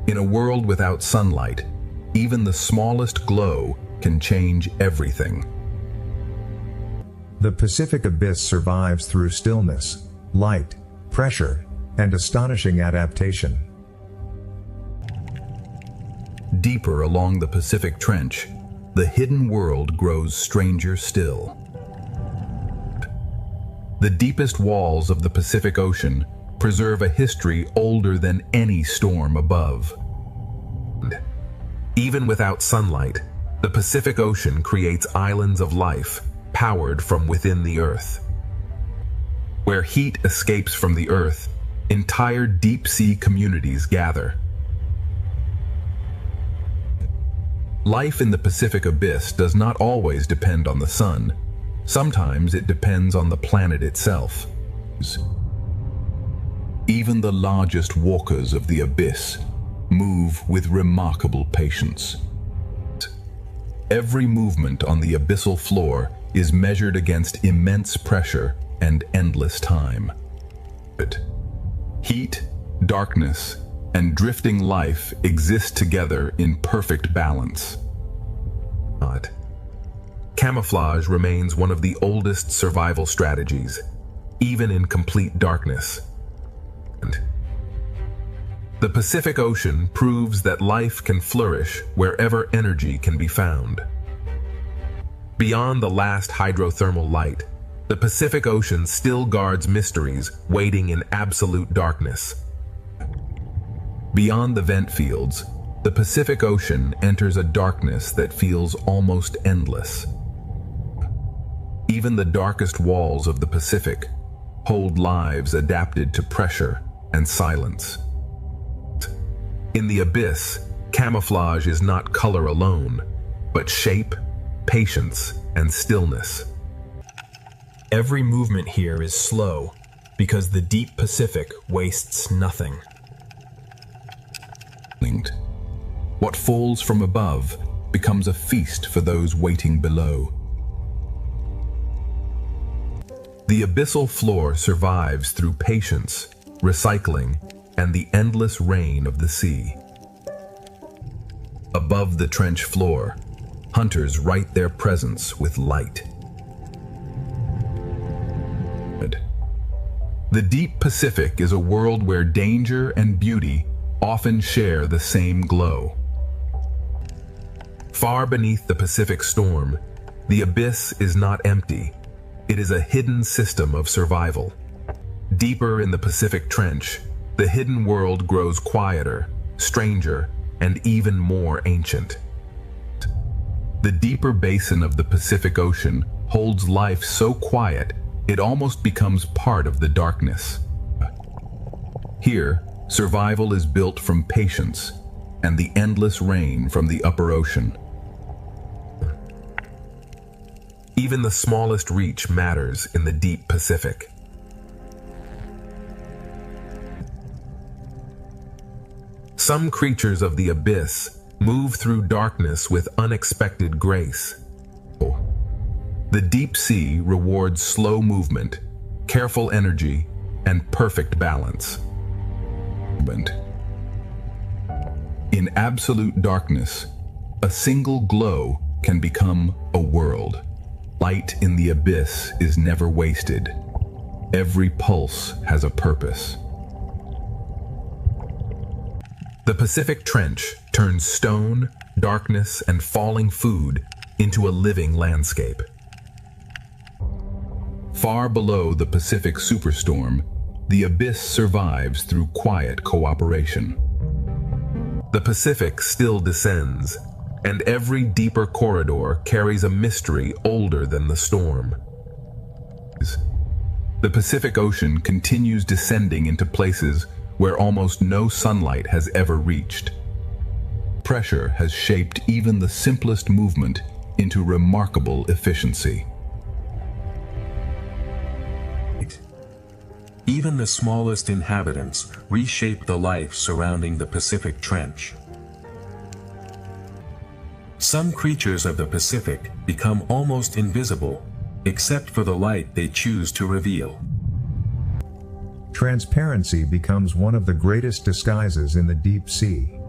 In a world without sunlight, even the smallest glow can change everything. The Pacific Abyss survives through stillness, light, pressure, and astonishing adaptation. Deeper along the Pacific Trench, the hidden world grows stranger still. The deepest walls of the Pacific Ocean preserve a history older than any storm above. Even without sunlight, the Pacific Ocean creates islands of life powered from within the earth. Where heat escapes from the earth, entire deep-sea communities gather. Life in the Pacific Abyss does not always depend on the sun. Sometimes it depends on the planet itself. Even the largest walkers of the abyss move with remarkable patience. Every movement on the abyssal floor is measured against immense pressure and endless time. Heat, darkness, and drifting life exist together in perfect balance. Camouflage remains one of the oldest survival strategies, even in complete darkness. The Pacific Ocean proves that life can flourish wherever energy can be found. Beyond the last hydrothermal light, the Pacific Ocean still guards mysteries waiting in absolute darkness. Beyond the vent fields, the Pacific Ocean enters a darkness that feels almost endless. Even the darkest walls of the Pacific hold lives adapted to pressure and silence. In the abyss, camouflage is not color alone, but shape, patience, and stillness. Every movement here is slow because the deep Pacific wastes nothing. What falls from above becomes a feast for those waiting below. The abyssal floor survives through patience, recycling, and the endless rain of the sea. Above the trench floor, hunters write their presence with light. The deep Pacific is a world where danger and beauty often share the same glow. Far beneath the Pacific storm, the abyss is not empty. It is a hidden system of survival. Deeper in the Pacific Trench, the hidden world grows quieter, stranger, and even more ancient. The deeper basin of the Pacific Ocean holds life so quiet it almost becomes part of the darkness. Here, survival is built from patience and the endless rain from the upper ocean. Even the smallest reach matters in the deep Pacific. Some creatures of the abyss move through darkness with unexpected grace. The deep sea rewards slow movement, careful energy, and perfect balance. In absolute darkness, a single glow can become a world. Light in the abyss is never wasted. Every pulse has a purpose. The Pacific Trench turns stone, darkness, and falling food into a living landscape. Far below the Pacific Superstorm, the abyss survives through quiet cooperation. The Pacific still descends, and every deeper corridor carries a mystery older than the storm. The Pacific Ocean continues descending into places where almost no sunlight has ever reached. Pressure has shaped even the simplest movement into remarkable efficiency. Even the smallest inhabitants reshape the life surrounding the Pacific Trench. Some creatures of the Pacific become almost invisible, except for the light they choose to reveal. Transparency becomes one of the greatest disguises in the deep sea.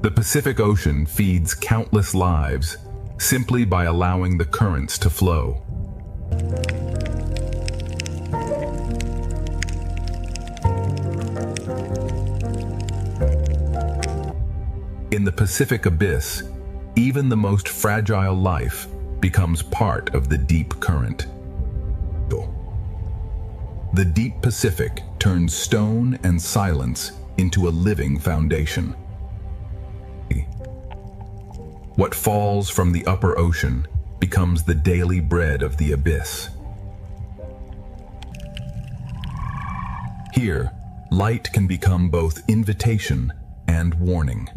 The Pacific Ocean feeds countless lives simply by allowing the currents to flow. In the Pacific Abyss, even the most fragile life becomes part of the deep current. The deep Pacific turns stone and silence into a living foundation. What falls from the upper ocean becomes the daily bread of the abyss. Here, light can become both invitation and warning.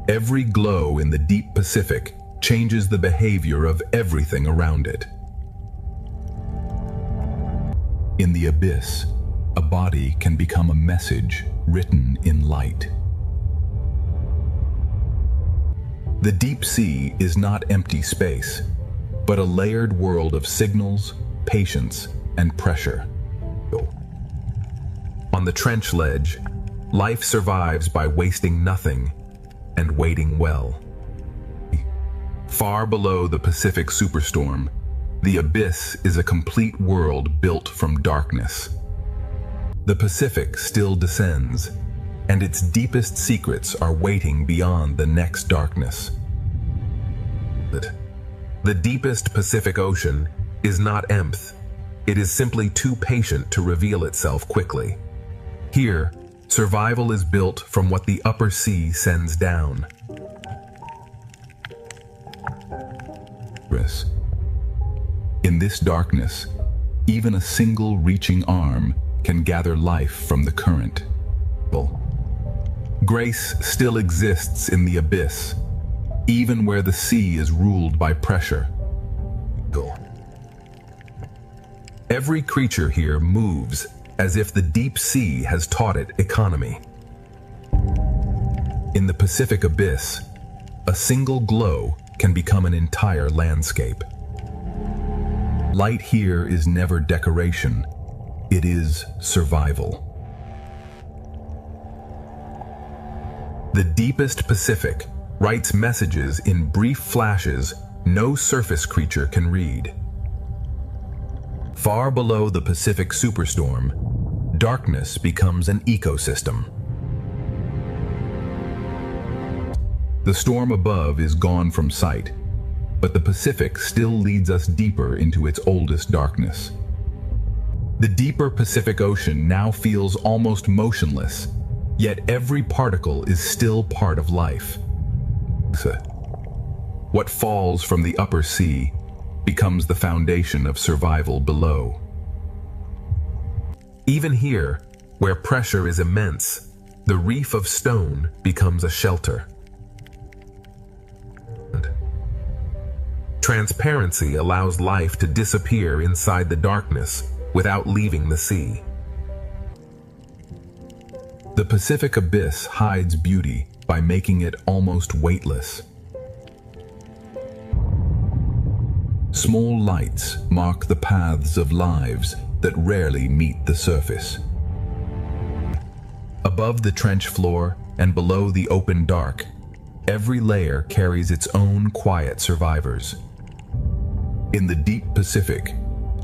Every glow in the deep Pacific changes the behavior of everything around it. In the abyss, a body can become a message written in light. The deep sea is not empty space, but a layered world of signals, patience, and pressure. On the trench ledge, life survives by wasting nothing and waiting well. Far below the Pacific Superstorm, the abyss is a complete world built from darkness. The Pacific still descends, and its deepest secrets are waiting beyond the next darkness. The deepest Pacific Ocean is not empty. It is simply too patient to reveal itself quickly. Here, survival is built from what the upper sea sends down. In this darkness, even a single reaching arm can gather life from the current. Grace still exists in the abyss, even where the sea is ruled by pressure. Every creature here moves as if the deep sea has taught it economy. In the Pacific Abyss, a single glow can become an entire landscape. Light here is never decoration, it is survival. The deepest Pacific writes messages in brief flashes no surface creature can read. Far below the Pacific superstorm, darkness becomes an ecosystem. The storm above is gone from sight, but the Pacific still leads us deeper into its oldest darkness. The deeper Pacific Ocean now feels almost motionless, yet every particle is still part of life. What falls from the upper sea becomes the foundation of survival below. Even here, where pressure is immense, the reef of stone becomes a shelter. Transparency allows life to disappear inside the darkness without leaving the sea. The Pacific Abyss hides beauty by making it almost weightless. Small lights mark the paths of lives that rarely meet the surface. Above the trench floor and below the open dark, every layer carries its own quiet survivors. In the deep Pacific,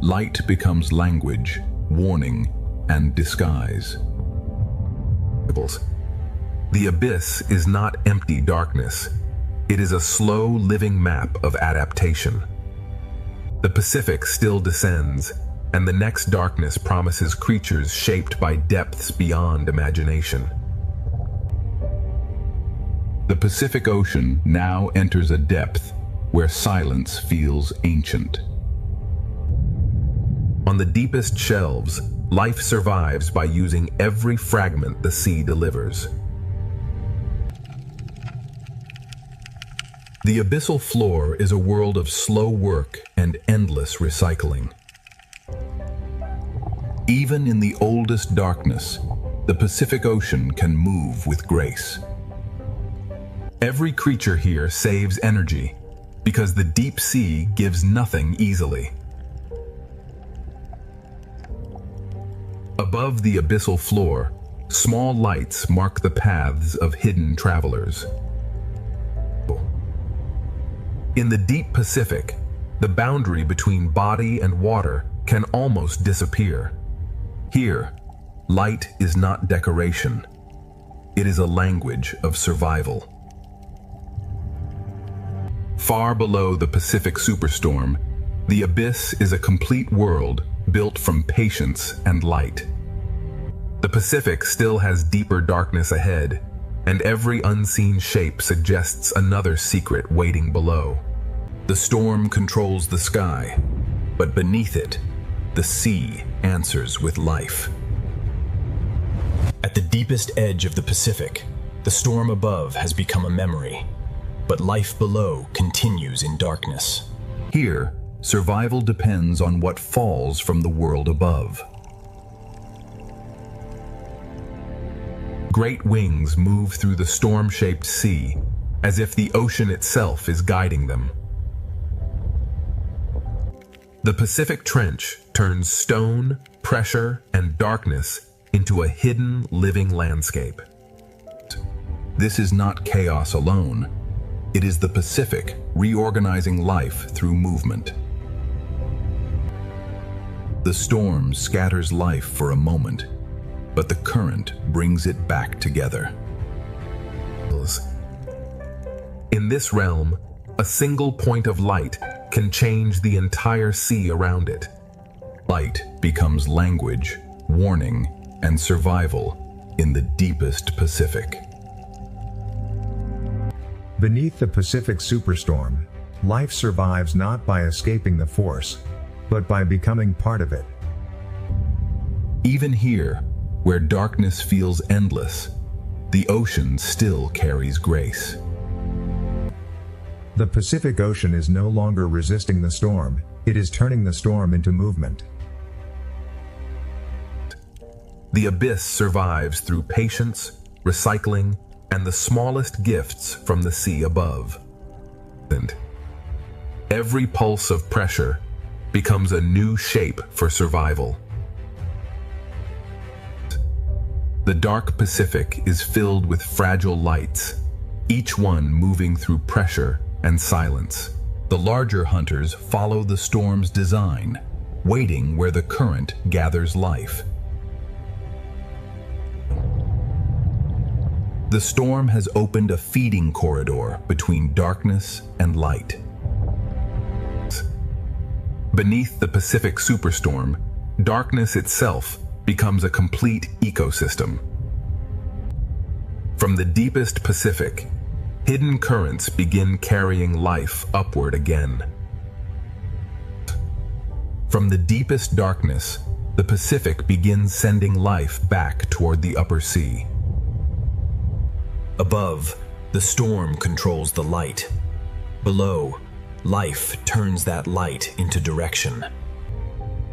light becomes language, warning, and disguise. The abyss is not empty darkness. It is a slow living map of adaptation. The Pacific still descends, and the next darkness promises creatures shaped by depths beyond imagination. The Pacific Ocean now enters a depth where silence feels ancient. On the deepest shelves, life survives by using every fragment the sea delivers. The abyssal floor is a world of slow work and endless recycling. Even in the oldest darkness, the Pacific Ocean can move with grace. Every creature here saves energy because the deep sea gives nothing easily. Above the abyssal floor, small lights mark the paths of hidden travelers. In the deep Pacific, the boundary between body and water can almost disappear. Here, light is not decoration. It is a language of survival. Far below the Pacific superstorm, the abyss is a complete world built from patience and light. The Pacific still has deeper darkness ahead, and every unseen shape suggests another secret waiting below. The storm controls the sky, but beneath it, the sea answers with life. At the deepest edge of the Pacific, the storm above has become a memory, but life below continues in darkness. Here, survival depends on what falls from the world above. Great wings move through the storm-shaped sea, as if the ocean itself is guiding them. The Pacific Trench turns stone, pressure, and darkness into a hidden, living landscape. This is not chaos alone. It is the Pacific reorganizing life through movement. The storm scatters life for a moment, but the current brings it back together. In this realm, a single point of light can change the entire sea around it. Light becomes language, warning, and survival in the deepest Pacific. Beneath the Pacific superstorm, life survives not by escaping the force, but by becoming part of it. Even here, where darkness feels endless, the ocean still carries grace. The Pacific Ocean is no longer resisting the storm, it is turning the storm into movement. The abyss survives through patience, recycling, and the smallest gifts from the sea above. And Every pulse of pressure becomes a new shape for survival. The dark Pacific is filled with fragile lights, each one moving through pressure and silence. The larger hunters follow the storm's design, waiting where the current gathers life. The storm has opened a feeding corridor between darkness and light. Beneath the Pacific superstorm, darkness itself becomes a complete ecosystem. From the deepest Pacific, hidden currents begin carrying life upward again. From the deepest darkness, the Pacific begins sending life back toward the upper sea. Above, the storm controls the light. Below, life turns that light into direction.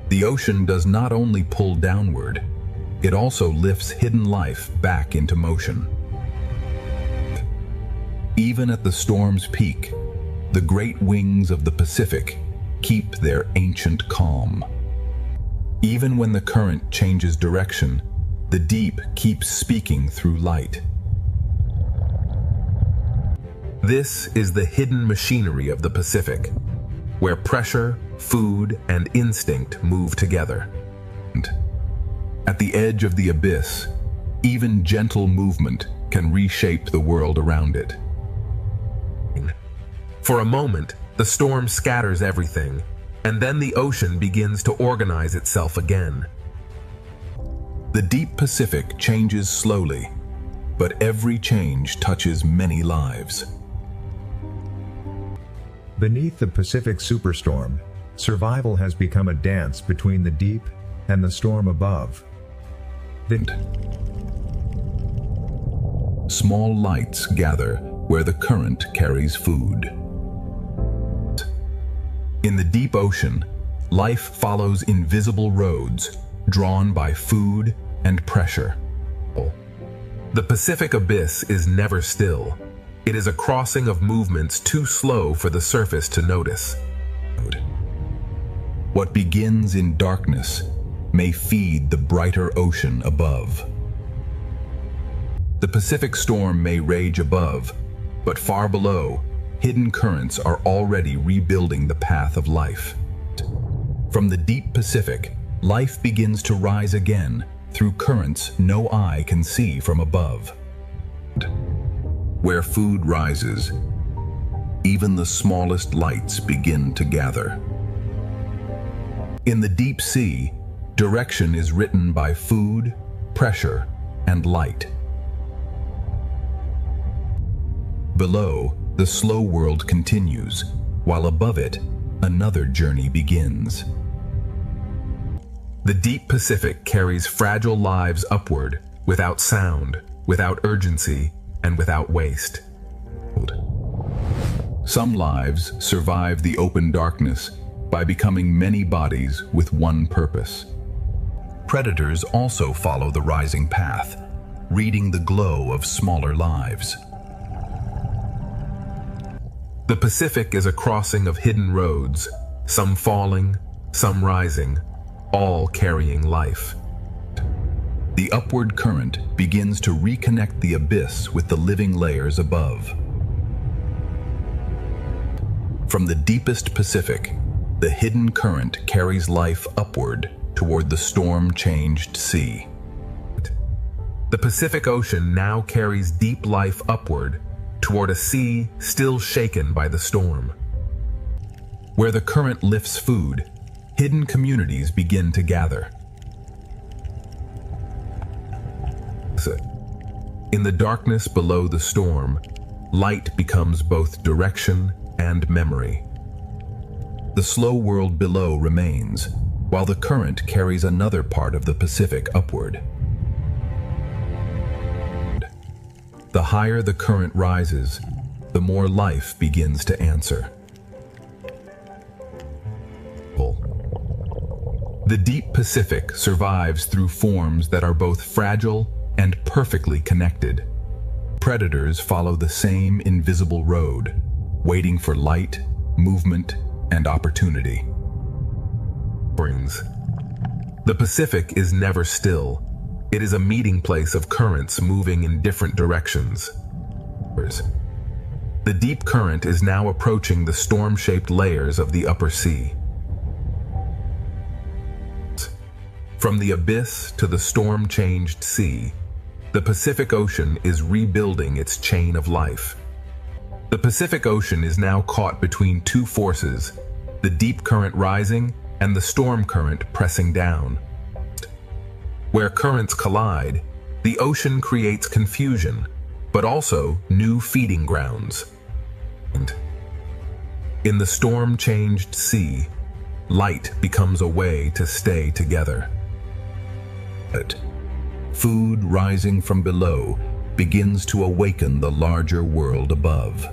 The ocean does not only pull downward, it also lifts hidden life back into motion. Even at the storm's peak, the great wings of the Pacific keep their ancient calm. Even when the current changes direction, the deep keeps speaking through light. This is the hidden machinery of the Pacific, where pressure, food, and instinct move together. At the edge of the abyss, even gentle movement can reshape the world around it. For a moment, the storm scatters everything, and then the ocean begins to organize itself again. The deep Pacific changes slowly, but every change touches many lives. Beneath the Pacific superstorm, survival has become a dance between the deep and the storm above. Small lights gather where the current carries food. In the deep ocean, life follows invisible roads drawn by food and pressure. The Pacific abyss is never still. It is a crossing of movements too slow for the surface to notice. What begins in darkness may feed the brighter ocean above. The Pacific storm may rage above, but far below, hidden currents are already rebuilding the path of life. From the deep Pacific, life begins to rise again through currents no eye can see from above. Where food rises, even the smallest lights begin to gather. In the deep sea, direction is written by food, pressure, and light. Below, the slow world continues, while above it, another journey begins. The deep Pacific carries fragile lives upward, without sound, without urgency, and without waste. Some lives survive the open darkness by becoming many bodies with one purpose. Predators also follow the rising path, reading the glow of smaller lives. The Pacific is a crossing of hidden roads, some falling, some rising, all carrying life. The upward current begins to reconnect the abyss with the living layers above. From the deepest Pacific, the hidden current carries life upward toward the storm-changed sea. The Pacific Ocean now carries deep life upward toward a sea still shaken by the storm. Where the current lifts food, hidden communities begin to gather. In the darkness below the storm, light becomes both direction and memory. The slow world below remains, while the current carries another part of the Pacific upward. The higher the current rises, the more life begins to answer. The deep Pacific survives through forms that are both fragile and perfectly connected. Predators follow the same invisible road, waiting for light movement, and opportunity. Brings. The Pacific is never still. It is a meeting place of currents moving in different directions. The deep current is now approaching the storm-shaped layers of the upper sea. From the abyss to the storm-changed sea, the Pacific Ocean is rebuilding its chain of life. The Pacific Ocean is now caught between two forces, the deep current rising and the storm current pressing down. Where currents collide, the ocean creates confusion, but also new feeding grounds. In the storm-changed sea, light becomes a way to stay together. Food rising from below begins to awaken the larger world above.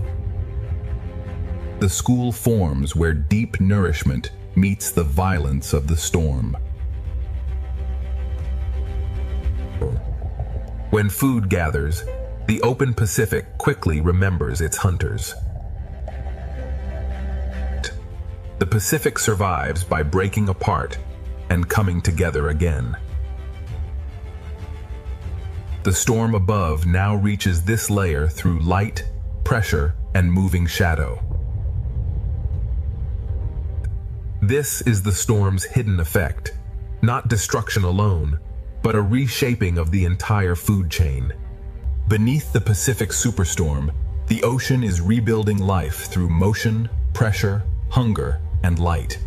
The school forms where deep nourishment meets the violence of the storm. When food gathers, the open Pacific quickly remembers its hunters. The Pacific survives by breaking apart and coming together again. The storm above now reaches this layer through light, pressure, and moving shadow. This is the storm's hidden effect, not destruction alone, but a reshaping of the entire food chain. Beneath the Pacific superstorm, the ocean is rebuilding life through motion, pressure, hunger, and light.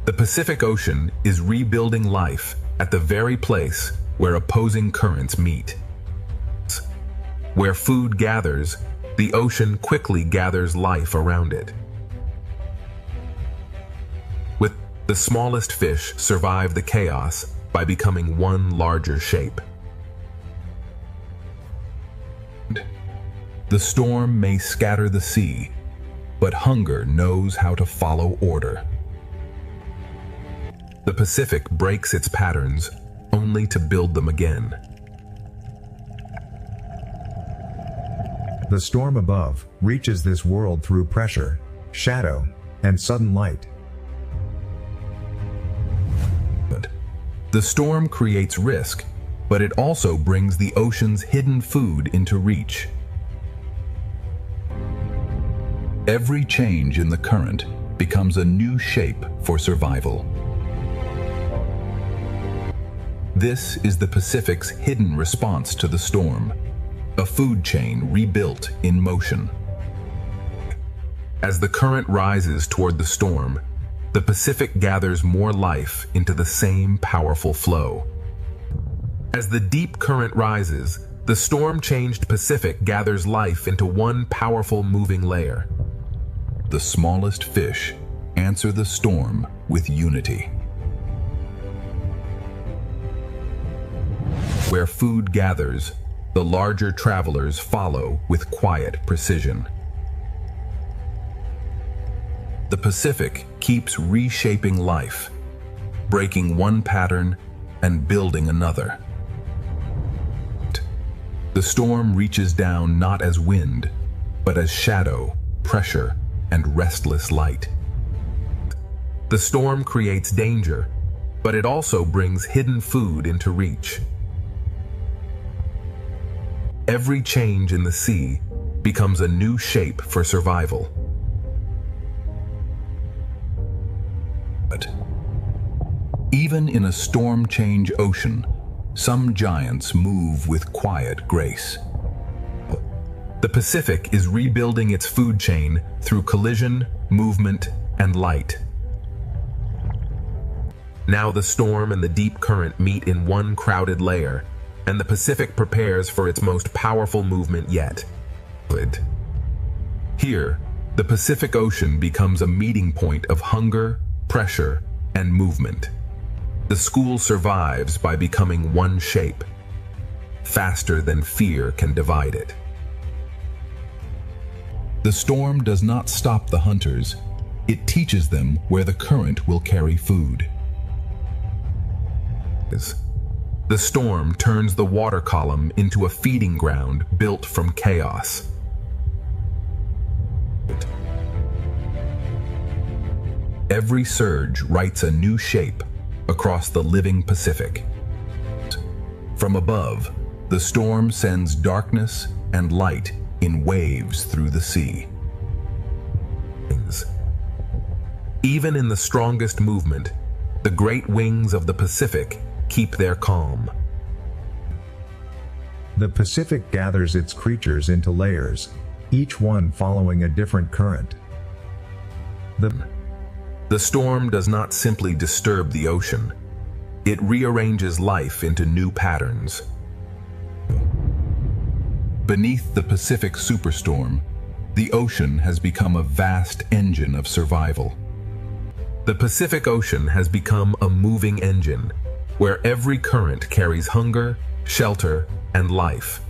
The Pacific Ocean is rebuilding life at the very place where opposing currents meet. Where food gathers, the ocean quickly gathers life around it. With the smallest fish survive the chaos by becoming one larger shape. The storm may scatter the sea, but hunger knows how to follow order. The Pacific breaks its patterns only to build them again. The storm above reaches this world through pressure, shadow, and sudden light. The storm creates risk, but it also brings the ocean's hidden food into reach. Every change in the current becomes a new shape for survival. This is the Pacific's hidden response to the storm, a food chain rebuilt in motion. As the current rises toward the storm, the Pacific gathers more life into the same powerful flow. As the deep current rises, the storm-changed Pacific gathers life into one powerful moving layer. The smallest fish answer the storm with unity. Where food gathers, the larger travelers follow with quiet precision. The Pacific keeps reshaping life, breaking one pattern and building another. The storm reaches down not as wind, but as shadow, pressure, and restless light. The storm creates danger, but it also brings hidden food into reach. Every change in the sea becomes a new shape for survival. But even in a storm-change ocean, some giants move with quiet grace. The Pacific is rebuilding its food chain through collision, movement, and light. Now the storm and the deep current meet in one crowded layer, and the Pacific prepares for its most powerful movement yet. Here, the Pacific Ocean becomes a meeting point of hunger, pressure, and movement. The school survives by becoming one shape, faster than fear can divide it. The storm does not stop the hunters. It teaches them where the current will carry food. The storm turns the water column into a feeding ground built from chaos. Every surge writes a new shape across the living Pacific. From above, the storm sends darkness and light in waves through the sea. Even in the strongest movement, the great wings of the Pacific keep their calm. The Pacific gathers its creatures into layers, each one following a different current. The storm does not simply disturb the ocean, it rearranges life into new patterns. Beneath the Pacific superstorm, the ocean has become a vast engine of survival. The Pacific Ocean has become a moving engine, where every current carries hunger, shelter, and life.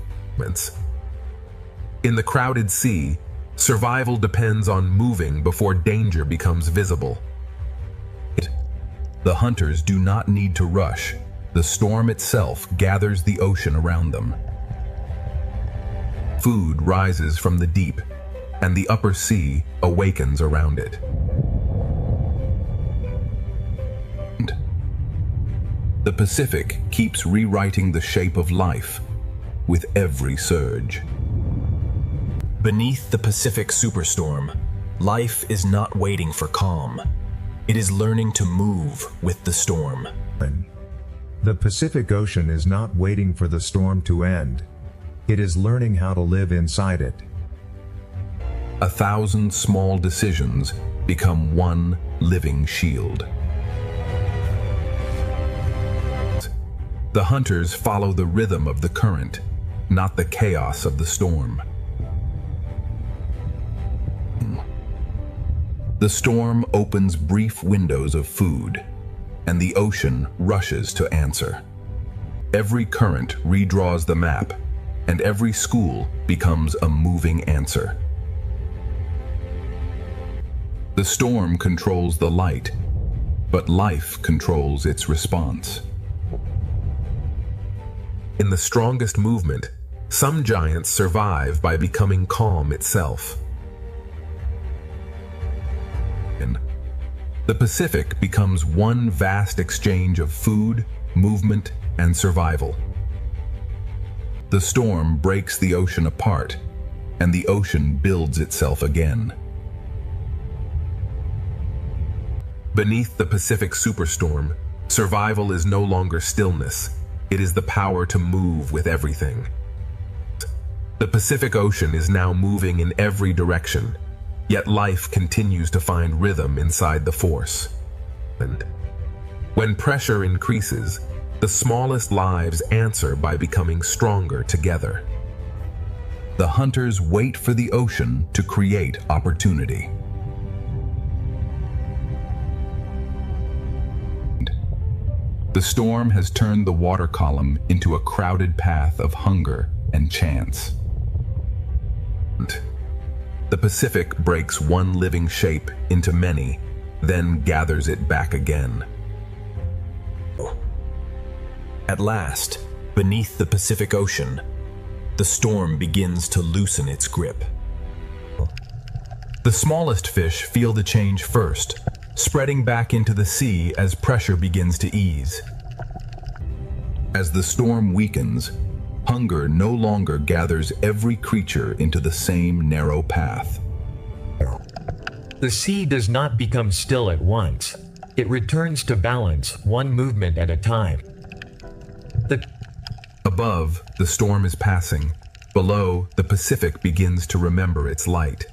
In the crowded sea, survival depends on moving before danger becomes visible. The hunters do not need to rush. The storm itself gathers the ocean around them. Food rises from the deep, and the upper sea awakens around it. The Pacific keeps rewriting the shape of life with every surge. Beneath the Pacific superstorm, life is not waiting for calm. It is learning to move with the storm. The Pacific Ocean is not waiting for the storm to end. It is learning how to live inside it. 1,000 small decisions become one living shield. The hunters follow the rhythm of the current, not the chaos of the storm. The storm opens brief windows of food, and the ocean rushes to answer. Every current redraws the map, and every school becomes a moving answer. The storm controls the light, but life controls its response. In the strongest movement, some giants survive by becoming calm itself. The Pacific becomes one vast exchange of food, movement, and survival. The storm breaks the ocean apart, and the ocean builds itself again. Beneath the Pacific superstorm, survival is no longer stillness. It is the power to move with everything. The Pacific Ocean is now moving in every direction, yet life continues to find rhythm inside the force. And when pressure increases, the smallest lives answer by becoming stronger together. The hunters wait for the ocean to create opportunity. The storm has turned the water column into a crowded path of hunger and chance. The Pacific breaks one living shape into many, then gathers it back again. At last, beneath the Pacific Ocean, the storm begins to loosen its grip. The smallest fish feel the change first, spreading back into the sea as pressure begins to ease. As the storm weakens, hunger no longer gathers every creature into the same narrow path. The sea does not become still at once. It returns to balance, one movement at a time. Above, the storm is passing. Below, the Pacific begins to remember its light.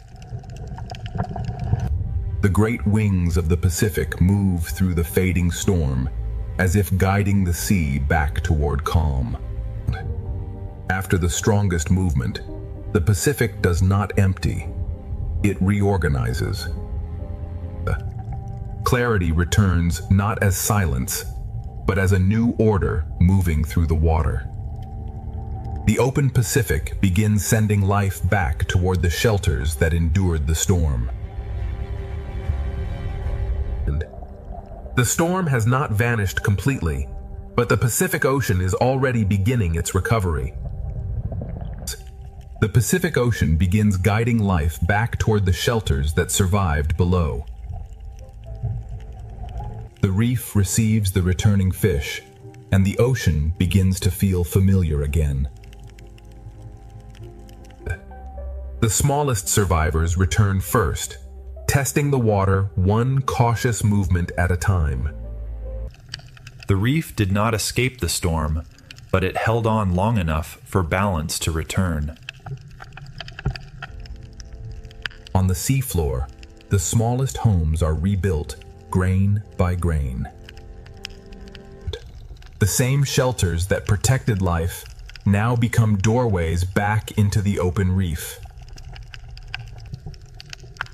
The great wings of the Pacific move through the fading storm, as if guiding the sea back toward calm. After the strongest movement, the Pacific does not empty. It reorganizes. Clarity returns not as silence, but as a new order moving through the water. The open Pacific begins sending life back toward the shelters that endured the storm. The storm has not vanished completely, but the Pacific Ocean is already beginning its recovery. The Pacific Ocean begins guiding life back toward the shelters that survived below. The reef receives the returning fish, and the ocean begins to feel familiar again. The smallest survivors return first, testing the water one cautious movement at a time. The reef did not escape the storm, but it held on long enough for balance to return. On the seafloor, the smallest homes are rebuilt, grain by grain. The same shelters that protected life now become doorways back into the open reef.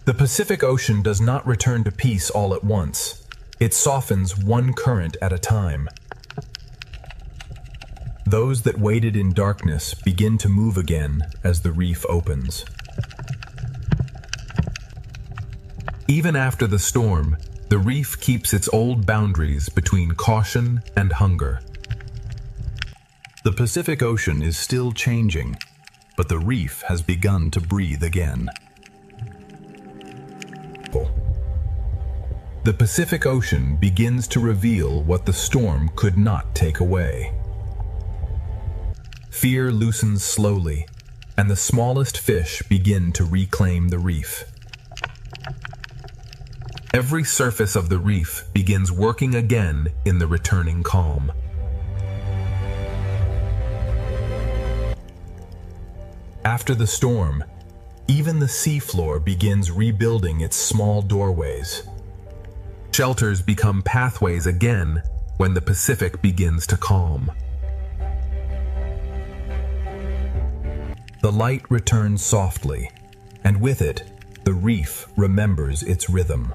The Pacific Ocean does not return to peace all at once. It softens one current at a time. Those that waited in darkness begin to move again as the reef opens. Even after the storm, the reef keeps its old boundaries between caution and hunger. The Pacific Ocean is still changing, but the reef has begun to breathe again. The Pacific Ocean begins to reveal what the storm could not take away. Fear loosens slowly, and the smallest fish begin to reclaim the reef. Every surface of the reef begins working again in the returning calm. After the storm, even the seafloor begins rebuilding its small doorways. Shelters become pathways again when the Pacific begins to calm. The light returns softly, and with it, the reef remembers its rhythm.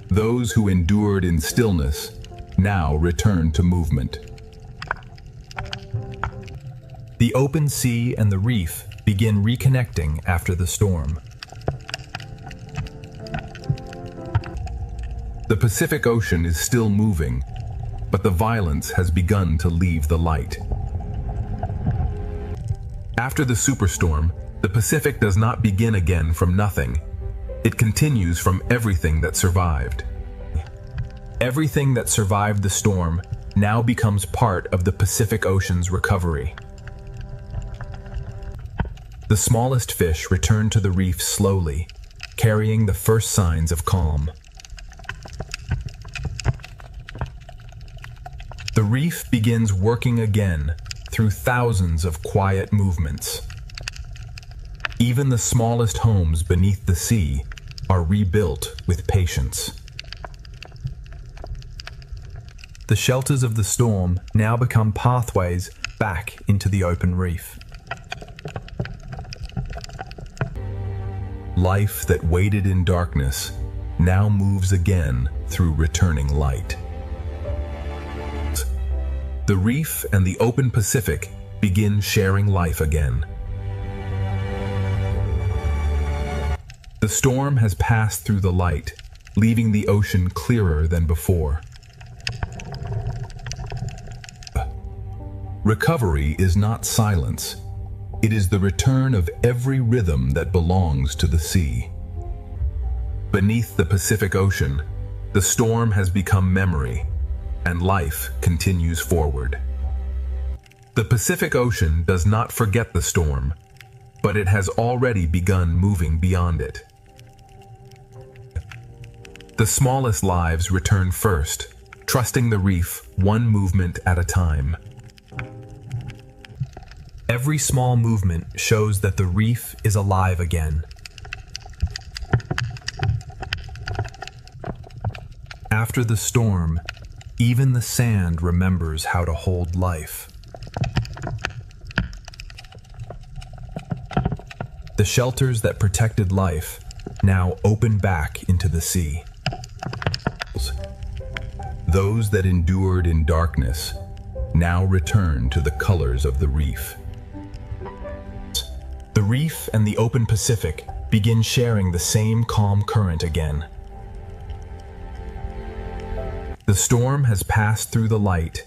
Those who endured in stillness now return to movement. The open sea and the reef begin reconnecting after the storm. The Pacific Ocean is still moving, but the violence has begun to leave the light. After the superstorm, the Pacific does not begin again from nothing. It continues from everything that survived. Everything that survived the storm now becomes part of the Pacific Ocean's recovery. The smallest fish return to the reef slowly, carrying the first signs of calm. The reef begins working again through thousands of quiet movements. Even the smallest homes beneath the sea are rebuilt with patience. The shelters of the storm now become pathways back into the open reef. Life that waited in darkness now moves again through returning light. The reef and the open Pacific begin sharing life again. The storm has passed through the light, leaving the ocean clearer than before. Recovery is not silence. It is the return of every rhythm that belongs to the sea. Beneath the Pacific Ocean, the storm has become memory, and life continues forward. The Pacific Ocean does not forget the storm, but it has already begun moving beyond it. The smallest lives return first, trusting the reef one movement at a time. Every small movement shows that the reef is alive again. After the storm, even the sand remembers how to hold life. The shelters that protected life now open back into the sea. Those that endured in darkness now return to the colors of the reef. The reef and the open Pacific begin sharing the same calm current again. The storm has passed through the light,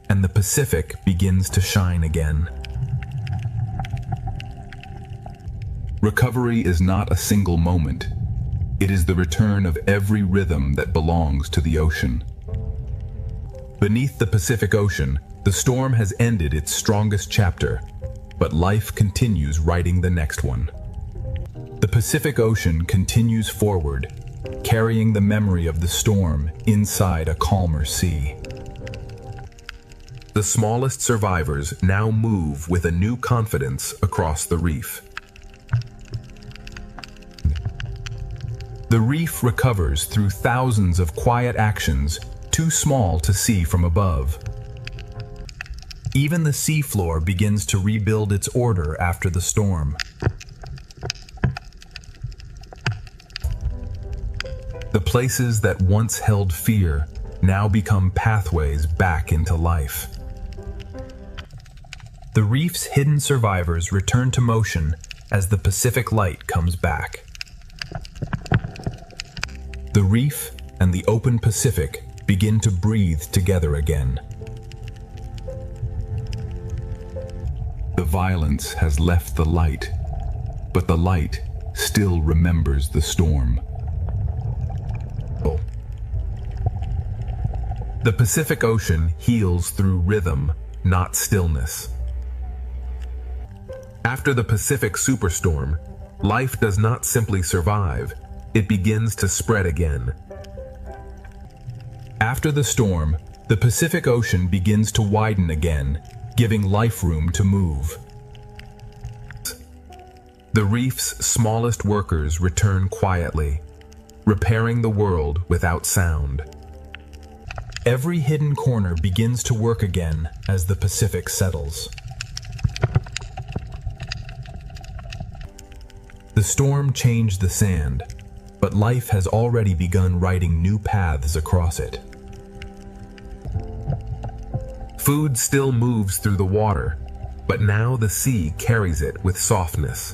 and the Pacific begins to shine again. Recovery is not a single moment. It is the return of every rhythm that belongs to the ocean. Beneath the Pacific Ocean, the storm has ended its strongest chapter, but life continues writing the next one. The Pacific Ocean continues forward, carrying the memory of the storm inside a calmer sea. The smallest survivors now move with a new confidence across the reef. The reef recovers through thousands of quiet actions too small to see from above. Even the seafloor begins to rebuild its order after the storm. The places that once held fear now become pathways back into life. The reef's hidden survivors return to motion as the Pacific light comes back. The reef and the open Pacific begin to breathe together again. The violence has left the light, but the light still remembers the storm. The Pacific Ocean heals through rhythm, not stillness. After the Pacific superstorm, life does not simply survive, it begins to spread again. After the storm, the Pacific Ocean begins to widen again, giving life room to move. The reef's smallest workers return quietly, repairing the world without sound. Every hidden corner begins to work again as the Pacific settles. The storm changed the sand, but life has already begun writing new paths across it. Food still moves through the water, but now the sea carries it with softness.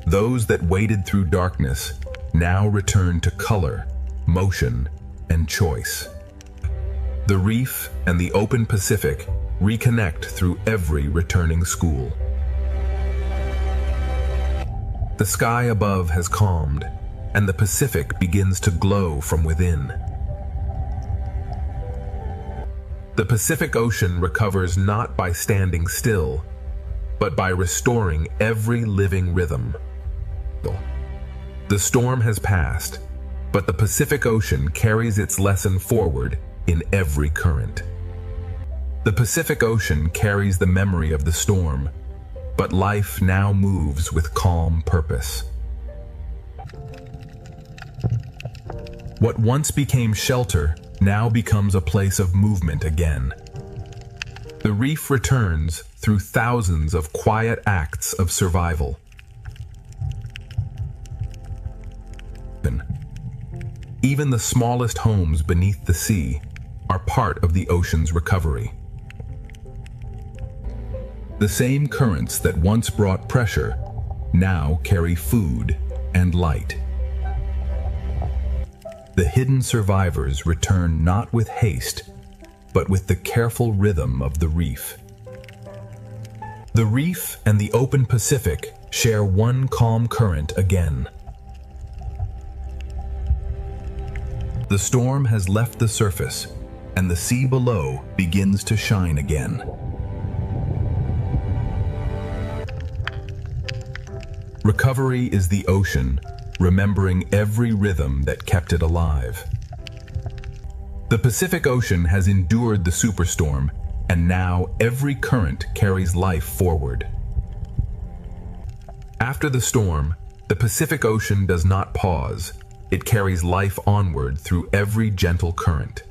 Those that waded through darkness now return to color, motion, and choice. The reef and the open Pacific reconnect through every returning school. The sky above has calmed, and the Pacific begins to glow from within. The Pacific Ocean recovers not by standing still, but by restoring every living rhythm. The storm has passed, but the Pacific Ocean carries its lesson forward in every current. The Pacific Ocean carries the memory of the storm, but life now moves with calm purpose. What once became shelter now becomes a place of movement again. The reef returns through thousands of quiet acts of survival. Even the smallest homes beneath the sea are part of the ocean's recovery. The same currents that once brought pressure now carry food and light. The hidden survivors return not with haste, but with the careful rhythm of the reef. The reef and the open Pacific share one calm current again. The storm has left the surface, and the sea below begins to shine again. Recovery is the ocean, remembering every rhythm that kept it alive. The Pacific Ocean has endured the superstorm, and now every current carries life forward. After the storm, the Pacific Ocean does not pause. It carries life onward through every gentle current.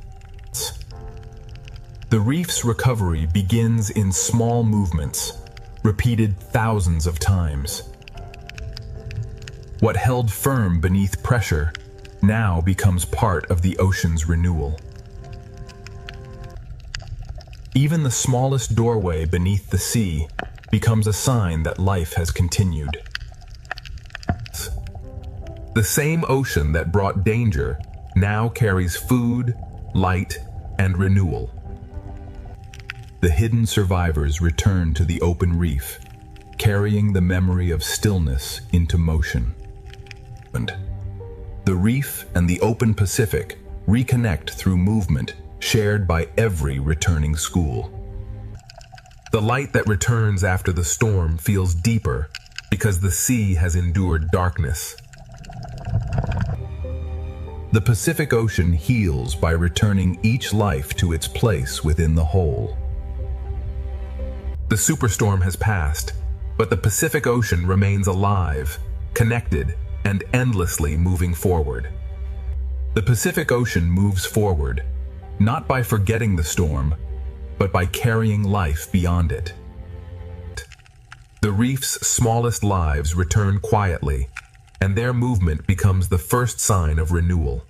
The reef's recovery begins in small movements, repeated thousands of times. What held firm beneath pressure now becomes part of the ocean's renewal. Even the smallest doorway beneath the sea becomes a sign that life has continued. The same ocean that brought danger now carries food, light, and renewal. The hidden survivors return to the open reef, carrying the memory of stillness into motion. happened. The reef and the open Pacific reconnect through movement shared by every returning school. The light that returns after the storm feels deeper because the sea has endured darkness. The Pacific Ocean heals by returning each life to its place within the whole. The superstorm has passed, but the Pacific Ocean remains alive, connected, and endlessly moving forward. The Pacific Ocean moves forward, not by forgetting the storm, but by carrying life beyond it. The reef's smallest lives return quietly, and their movement becomes the first sign of renewal.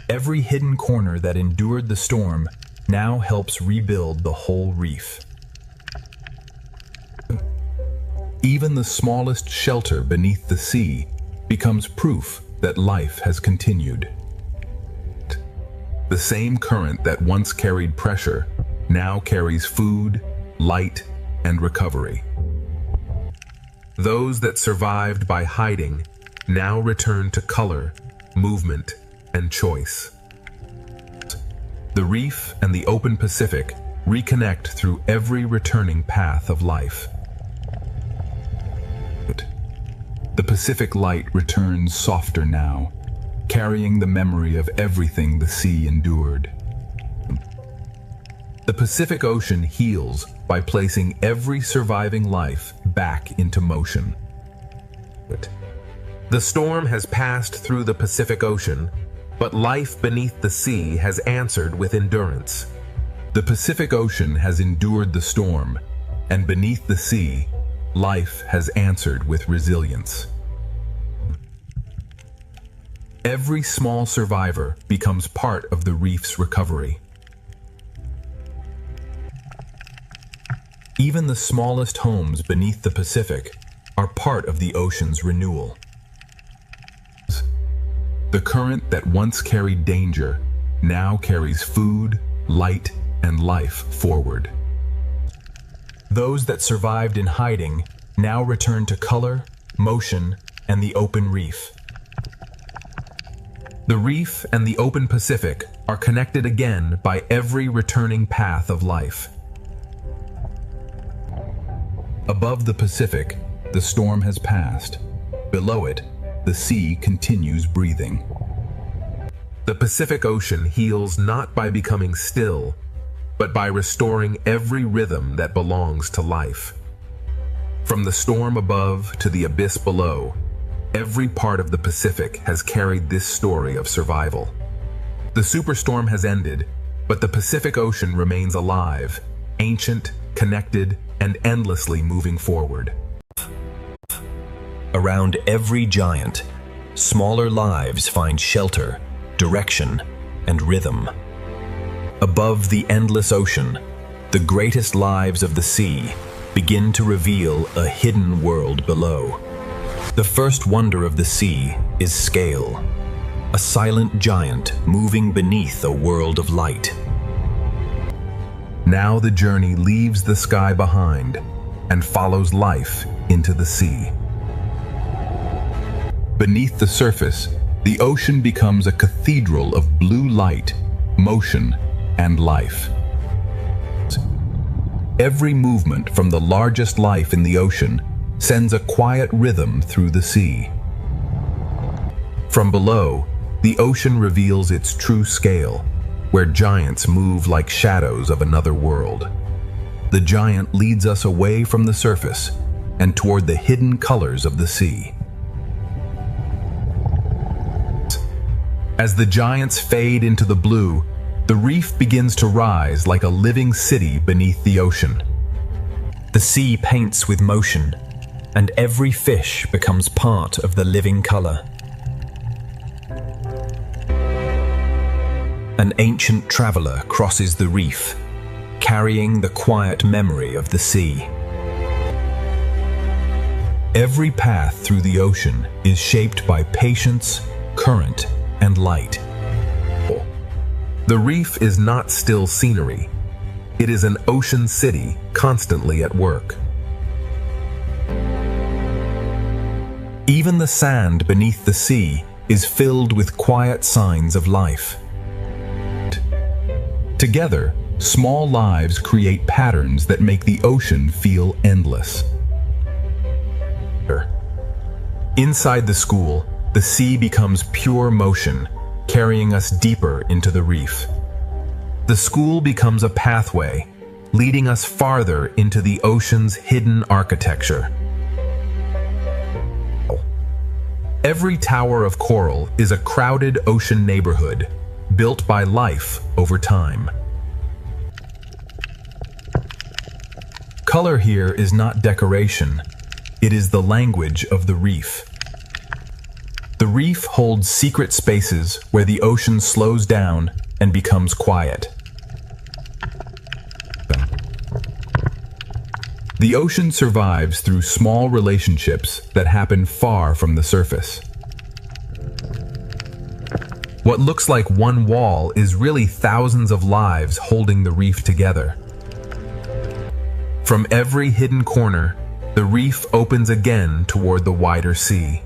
Every hidden corner that endured the storm now helps rebuild the whole reef. Even the smallest shelter beneath the sea becomes proof that life has continued. The same current that once carried pressure now carries food, light, and recovery. Those that survived by hiding now return to color, movement, and choice. The reef and the open Pacific reconnect through every returning path of life. The Pacific light returns softer now, carrying the memory of everything the sea endured. The Pacific Ocean heals by placing every surviving life back into motion. The storm has passed through the Pacific Ocean, but life beneath the sea has answered with endurance. The Pacific Ocean has endured the storm, and beneath the sea, life has answered with resilience. Every small survivor becomes part of the reef's recovery. Even the smallest homes beneath the Pacific are part of the ocean's renewal. The current that once carried danger now carries food, light, and life forward. Those that survived in hiding now return to color, motion, and the open reef. The reef and the open Pacific are connected again by every returning path of life. Above the Pacific, the storm has passed. Below it, the sea continues breathing. The Pacific Ocean heals not by becoming still, but by restoring every rhythm that belongs to life. From the storm above to the abyss below, every part of the Pacific has carried this story of survival. The superstorm has ended, but the Pacific Ocean remains alive, ancient, connected, and endlessly moving forward. Around every giant, smaller lives find shelter, direction, and rhythm. Above the endless ocean, the greatest lives of the sea begin to reveal a hidden world below. The first wonder of the sea is scale, a silent giant moving beneath a world of light. Now the journey leaves the sky behind and follows life into the sea. Beneath the surface, the ocean becomes a cathedral of blue light, motion, and life. Every movement from the largest life in the ocean sends a quiet rhythm through the sea. From below, the ocean reveals its true scale, where giants move like shadows of another world. The giant leads us away from the surface and toward the hidden colors of the sea. As the giants fade into the blue, the reef begins to rise like a living city beneath the ocean. The sea paints with motion, and every fish becomes part of the living color. An ancient traveler crosses the reef, carrying the quiet memory of the sea. Every path through the ocean is shaped by patience, current, and light. The reef is not still scenery. It is an ocean city constantly at work. Even the sand beneath the sea is filled with quiet signs of life. Together, small lives create patterns that make the ocean feel endless. Inside the school, the sea becomes pure motion, carrying us deeper into the reef. The school becomes a pathway, leading us farther into the ocean's hidden architecture. Every tower of coral is a crowded ocean neighborhood, built by life over time. Color here is not decoration, it is the language of the reef. The reef holds secret spaces where the ocean slows down and becomes quiet. The ocean survives through small relationships that happen far from the surface. What looks like one wall is really thousands of lives holding the reef together. From every hidden corner, the reef opens again toward the wider sea.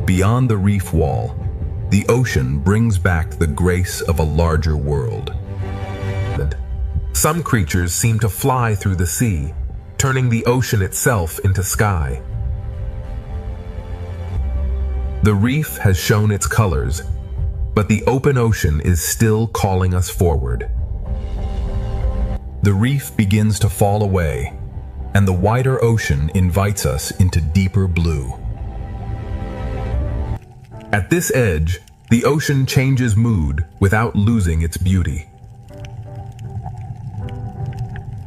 Beyond the reef wall, the ocean brings back the grace of a larger world. Some creatures seem to fly through the sea, turning the ocean itself into sky. The reef has shown its colors, but the open ocean is still calling us forward. The reef begins to fall away, and the wider ocean invites us into deeper blue. At this edge, the ocean changes mood without losing its beauty.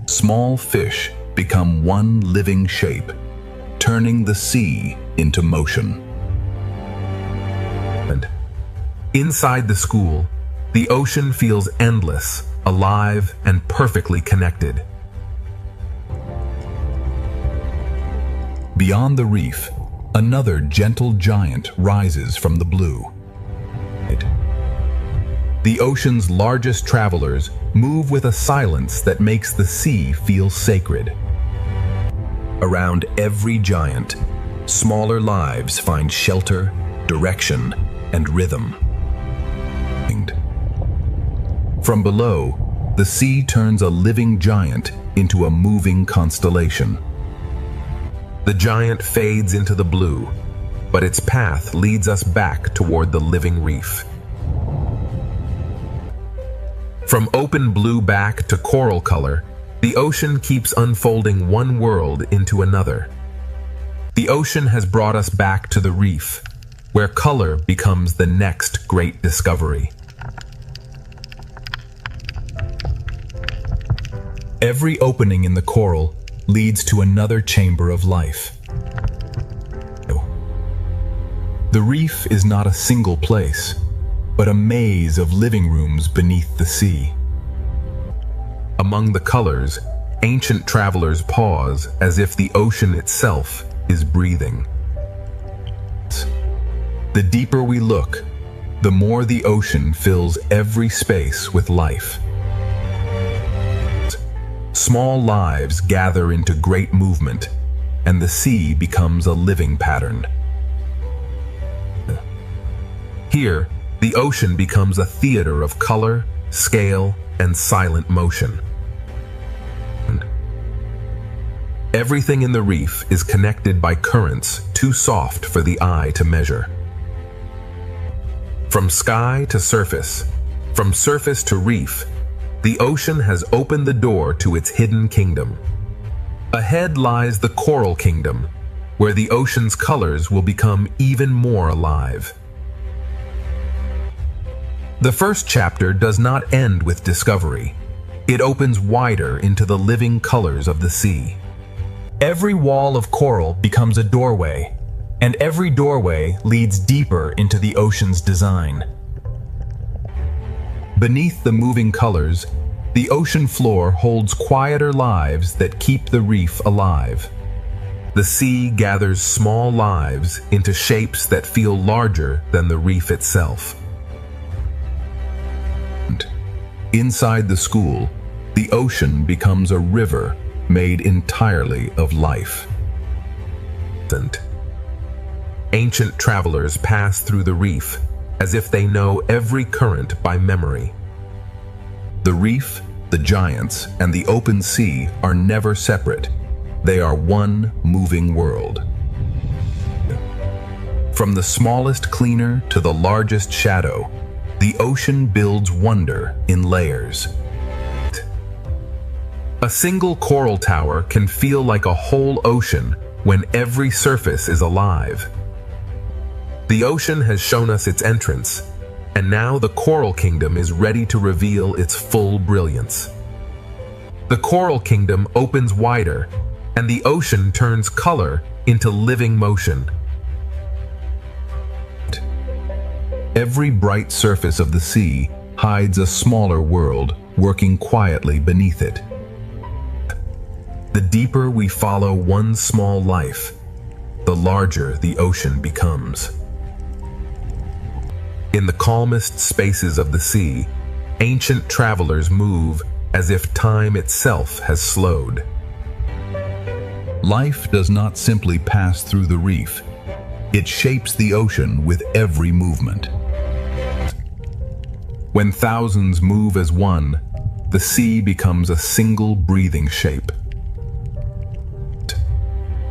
Small fish become one living shape, turning the sea into motion. And inside the school, the ocean feels endless, alive, and perfectly connected. Beyond the reef, another gentle giant rises from the blue. The ocean's largest travelers move with a silence that makes the sea feel sacred. Around every giant, smaller lives find shelter, direction, and rhythm. From below, the sea turns a living giant into a moving constellation. The giant fades into the blue, but its path leads us back toward the living reef. From open blue back to coral color, the ocean keeps unfolding one world into another. The ocean has brought us back to the reef, where color becomes the next great discovery. Every opening in the coral leads to another chamber of life. The reef is not a single place, but a maze of living rooms beneath the sea. Among the colors, ancient travelers pause as if the ocean itself is breathing. The deeper we look, the more the ocean fills every space with life. Small lives gather into great movement, and the sea becomes a living pattern. Here, the ocean becomes a theater of color, scale, and silent motion. Everything in the reef is connected by currents too soft for the eye to measure. From sky to surface, from surface to reef, the ocean has opened the door to its hidden kingdom. Ahead lies the coral kingdom, where the ocean's colors will become even more alive. The first chapter does not end with discovery. It opens wider into the living colors of the sea. Every wall of coral becomes a doorway, and every doorway leads deeper into the ocean's design. Beneath the moving colors, the ocean floor holds quieter lives that keep the reef alive. The sea gathers small lives into shapes that feel larger than the reef itself. Inside the school, the ocean becomes a river made entirely of life. Ancient travelers pass through the reef as if they know every current by memory. The reef, the giants, and the open sea are never separate. They are one moving world. From the smallest cleaner to the largest shadow, the ocean builds wonder in layers. A single coral tower can feel like a whole ocean when every surface is alive. The ocean has shown us its entrance, and now the Coral Kingdom is ready to reveal its full brilliance. The Coral Kingdom opens wider, and the ocean turns color into living motion. Every bright surface of the sea hides a smaller world working quietly beneath it. The deeper we follow one small life, the larger the ocean becomes. In the calmest spaces of the sea, ancient travelers move as if time itself has slowed. Life does not simply pass through the reef. It shapes the ocean with every movement. When thousands move as one, the sea becomes a single breathing shape.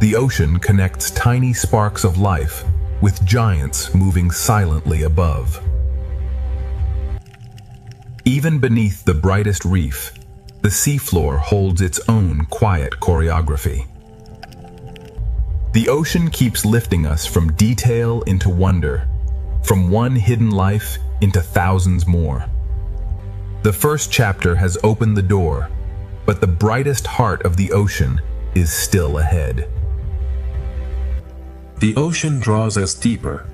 The ocean connects tiny sparks of life with giants moving silently above. Even beneath the brightest reef, the seafloor holds its own quiet choreography. The ocean keeps lifting us from detail into wonder, from one hidden life into thousands more. The first chapter has opened the door, but the brightest heart of the ocean is still ahead. The ocean draws us deeper,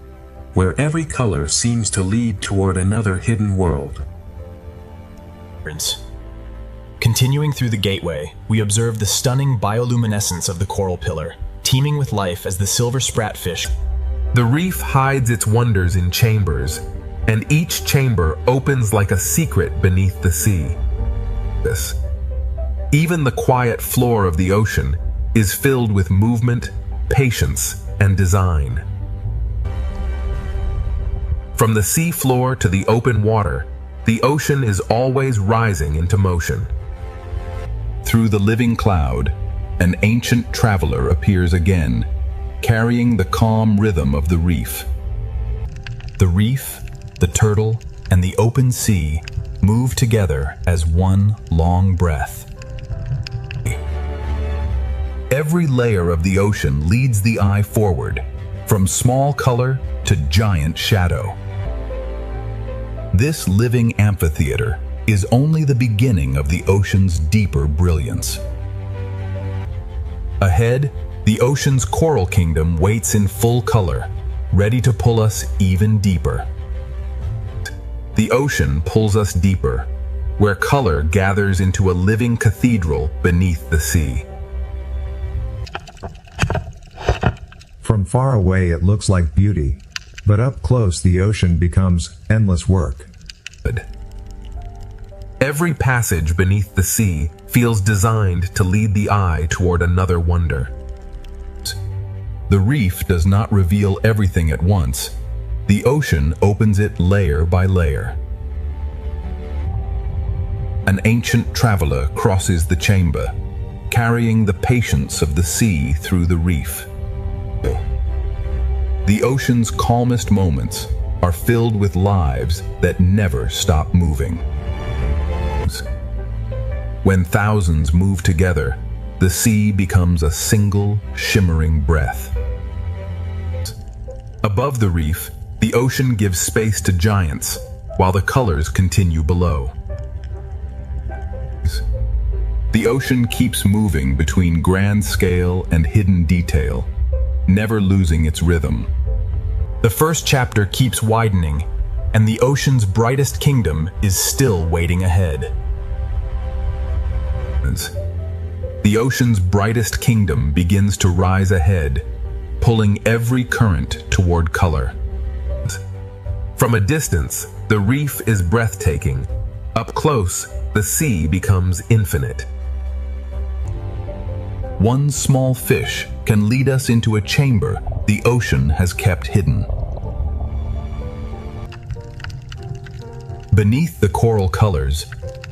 where every color seems to lead toward another hidden world. Continuing through the gateway, we observe the stunning bioluminescence of the coral pillar, teeming with life as the silver spratfish. The reef hides its wonders in chambers, and each chamber opens like a secret beneath the sea. Even the quiet floor of the ocean is filled with movement, patience, and design. From the sea floor to the open water, the ocean is always rising into motion. Through the living cloud, an ancient traveler appears again, carrying the calm rhythm of the reef. The reef, the turtle, and the open sea move together as one long breath. Every layer of the ocean leads the eye forward, from small color to giant shadow. This living amphitheater is only the beginning of the ocean's deeper brilliance. Ahead, the ocean's coral kingdom waits in full color, ready to pull us even deeper. The ocean pulls us deeper, where color gathers into a living cathedral beneath the sea. From far away it looks like beauty, but up close the ocean becomes endless work. Every passage beneath the sea feels designed to lead the eye toward another wonder. The reef does not reveal everything at once. The ocean opens it layer by layer. An ancient traveler crosses the chamber, carrying the patience of the sea through the reef. The ocean's calmest moments are filled with lives that never stop moving. When thousands move together, the sea becomes a single, shimmering breath. Above the reef, the ocean gives space to giants, while the colors continue below. The ocean keeps moving between grand scale and hidden detail, never losing its rhythm. The first chapter keeps widening, and the ocean's brightest kingdom is still waiting ahead. The ocean's brightest kingdom begins to rise ahead, pulling every current toward color. From a distance, the reef is breathtaking. Up close, the sea becomes infinite. One small fish can lead us into a chamber the ocean has kept hidden. Beneath the coral colors,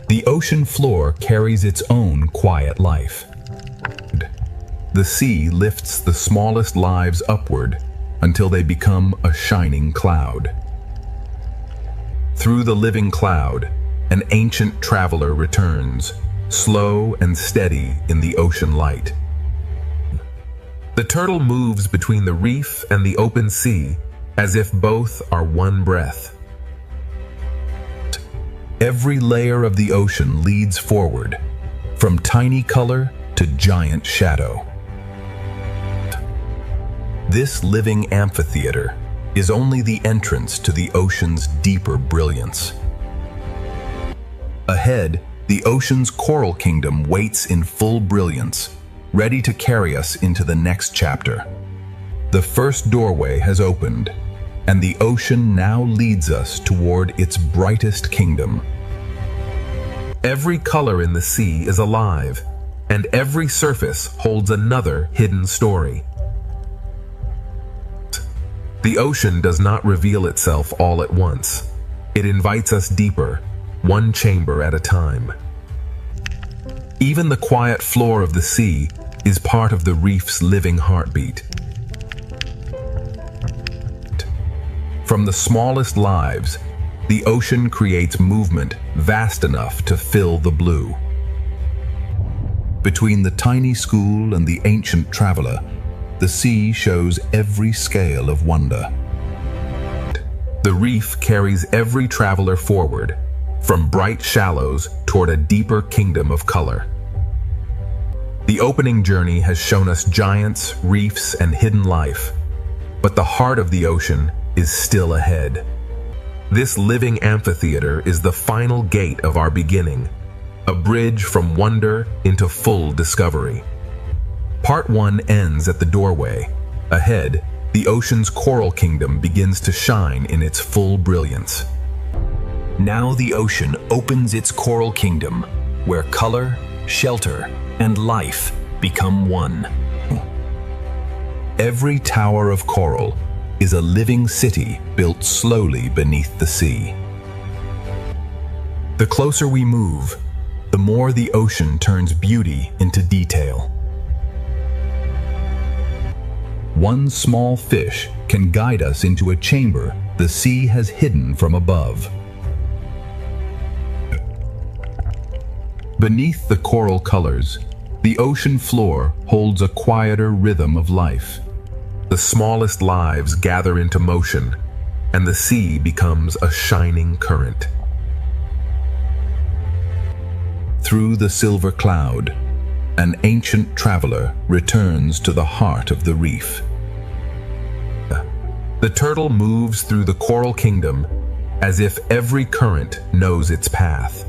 the ocean floor carries its own quiet life. The sea lifts the smallest lives upward until they become a shining cloud. Through the living cloud, an ancient traveler returns, slow and steady in the ocean light. The turtle moves between the reef and the open sea as if both are one breath. Every layer of the ocean leads forward, from tiny color to giant shadow. This living amphitheater is only the entrance to the ocean's deeper brilliance. Ahead, the ocean's coral kingdom waits in full brilliance, ready to carry us into the next chapter. The first doorway has opened, and the ocean now leads us toward its brightest kingdom. Every color in the sea is alive, and every surface holds another hidden story. The ocean does not reveal itself all at once. It invites us deeper, one chamber at a time. Even the quiet floor of the sea is part of the reef's living heartbeat. From the smallest lives, the ocean creates movement vast enough to fill the blue. Between the tiny school and the ancient traveler, the sea shows every scale of wonder. The reef carries every traveler forward, from bright shallows toward a deeper kingdom of color. The opening journey has shown us giants, reefs, and hidden life, but the heart of the ocean is still ahead. This living amphitheater is the final gate of our beginning, a bridge from wonder into full discovery. Part 1 ends at the doorway. Ahead, the ocean's coral kingdom begins to shine in its full brilliance. Now the ocean opens its coral kingdom, where color, shelter, and life become one. Every tower of coral is a living city built slowly beneath the sea. The closer we move, the more the ocean turns beauty into detail. One small fish can guide us into a chamber the sea has hidden from above. Beneath the coral colors, the ocean floor holds a quieter rhythm of life. The smallest lives gather into motion, and the sea becomes a shining current. Through the silver cloud, an ancient traveler returns to the heart of the reef. The turtle moves through the coral kingdom as if every current knows its path.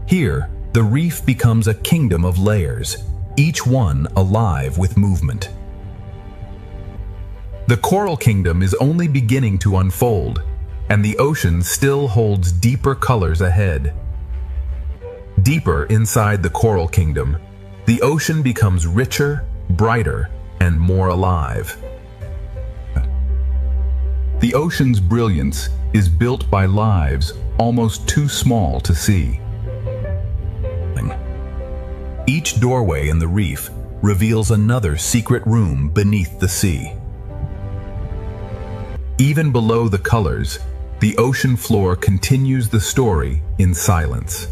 Here, the reef becomes a kingdom of layers, each one alive with movement. The coral kingdom is only beginning to unfold, and the ocean still holds deeper colors ahead. Deeper inside the coral kingdom, the ocean becomes richer, brighter, and more alive. The ocean's brilliance is built by lives almost too small to see. Each doorway in the reef reveals another secret room beneath the sea. Even below the colors, the ocean floor continues the story in silence.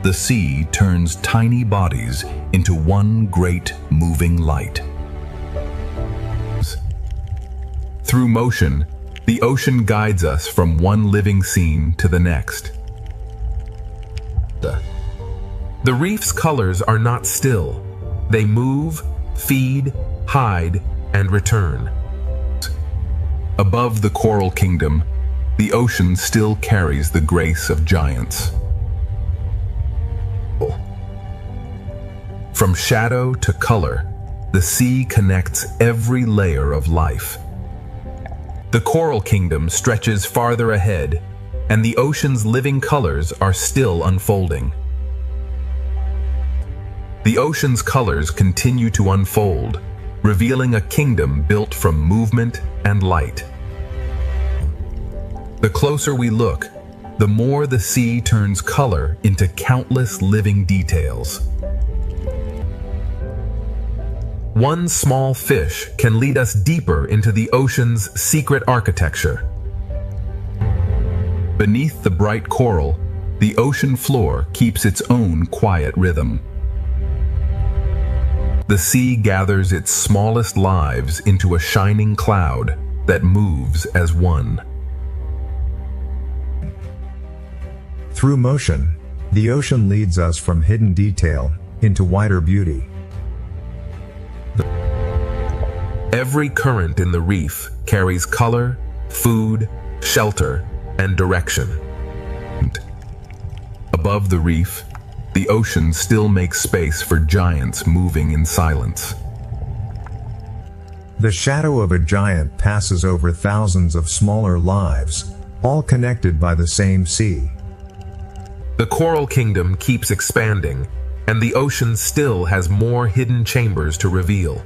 The sea turns tiny bodies into one great moving light. Through motion, the ocean guides us from one living scene to the next. The reef's colors are not still. They move, feed, hide, and return. Above the coral kingdom, the ocean still carries the grace of giants. From shadow to color, the sea connects every layer of life. The coral kingdom stretches farther ahead, and the ocean's living colors are still unfolding. The ocean's colors continue to unfold, revealing a kingdom built from movement and light. The closer we look, the more the sea turns color into countless living details. One small fish can lead us deeper into the ocean's secret architecture. Beneath the bright coral, the ocean floor keeps its own quiet rhythm. The sea gathers its smallest lives into a shining cloud that moves as one. Through motion, the ocean leads us from hidden detail into wider beauty. Every current in the reef carries color, food, shelter, and direction. Above the reef, the ocean still makes space for giants moving in silence. The shadow of a giant passes over thousands of smaller lives, all connected by the same sea. The coral kingdom keeps expanding, and the ocean still has more hidden chambers to reveal.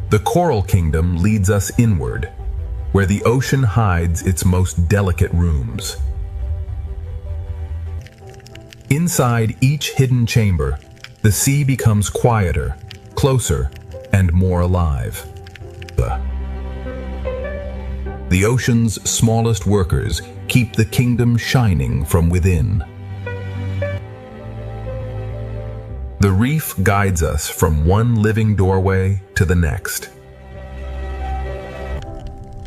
The coral kingdom leads us inward, where the ocean hides its most delicate rooms. Inside each hidden chamber, the sea becomes quieter, closer, and more alive. The ocean's smallest workers keep the kingdom shining from within. The reef guides us from one living doorway to the next.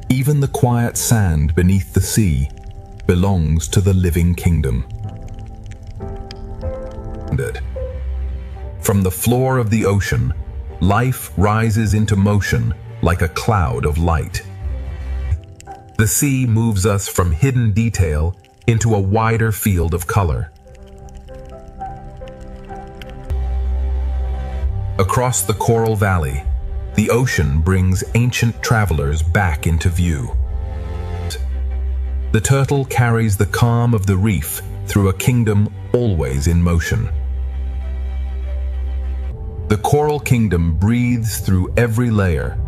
Even the quiet sand beneath the sea belongs to the living kingdom. From the floor of the ocean, life rises into motion like a cloud of light. The sea moves us from hidden detail into a wider field of color. Across the Coral Valley, the ocean brings ancient travelers back into view. The turtle carries the calm of the reef through a kingdom always in motion. The coral kingdom breathes through every layer,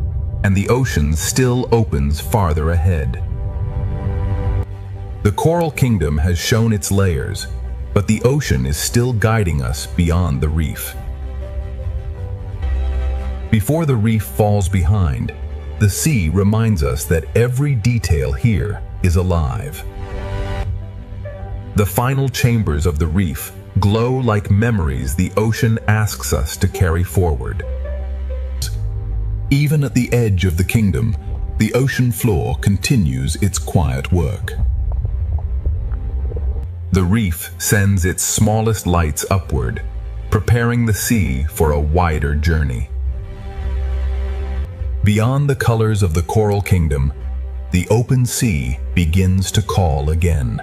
and the ocean still opens farther ahead. The coral kingdom has shown its layers, but the ocean is still guiding us beyond the reef. Before the reef falls behind, the sea reminds us that every detail here is alive. The final chambers of the reef glow like memories the ocean asks us to carry forward. Even at the edge of the kingdom, the ocean floor continues its quiet work. The reef sends its smallest lights upward, preparing the sea for a wider journey. Beyond the colors of the coral kingdom, the open sea begins to call again.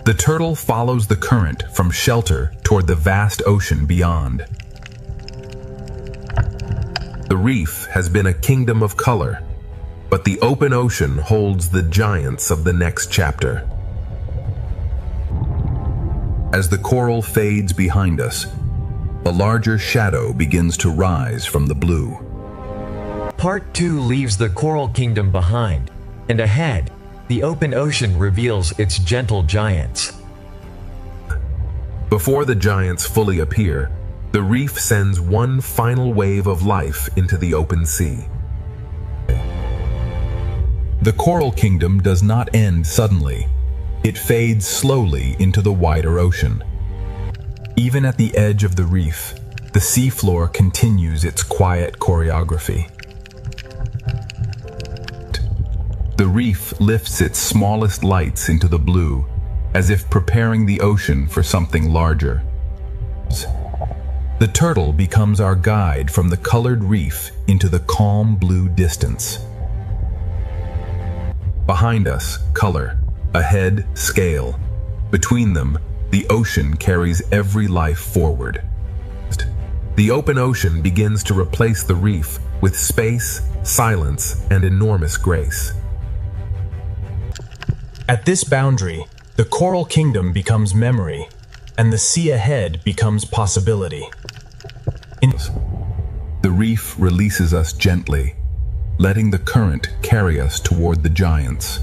The turtle follows the current from shelter toward the vast ocean beyond. The reef has been a kingdom of color, but the open ocean holds the giants of the next chapter. As the coral fades behind us, a larger shadow begins to rise from the blue. Part 2 leaves the coral kingdom behind, and ahead, the open ocean reveals its gentle giants. Before the giants fully appear, the reef sends one final wave of life into the open sea. The coral kingdom does not end suddenly. It fades slowly into the wider ocean. Even at the edge of the reef, the seafloor continues its quiet choreography. The reef lifts its smallest lights into the blue, as if preparing the ocean for something larger. The turtle becomes our guide from the colored reef into the calm blue distance. Behind us, color. Ahead, scale. Between them, the ocean carries every life forward. The open ocean begins to replace the reef with space, silence, and enormous grace. At this boundary, the coral kingdom becomes memory, and the sea ahead becomes possibility. The reef releases us gently, letting the current carry us toward the giants.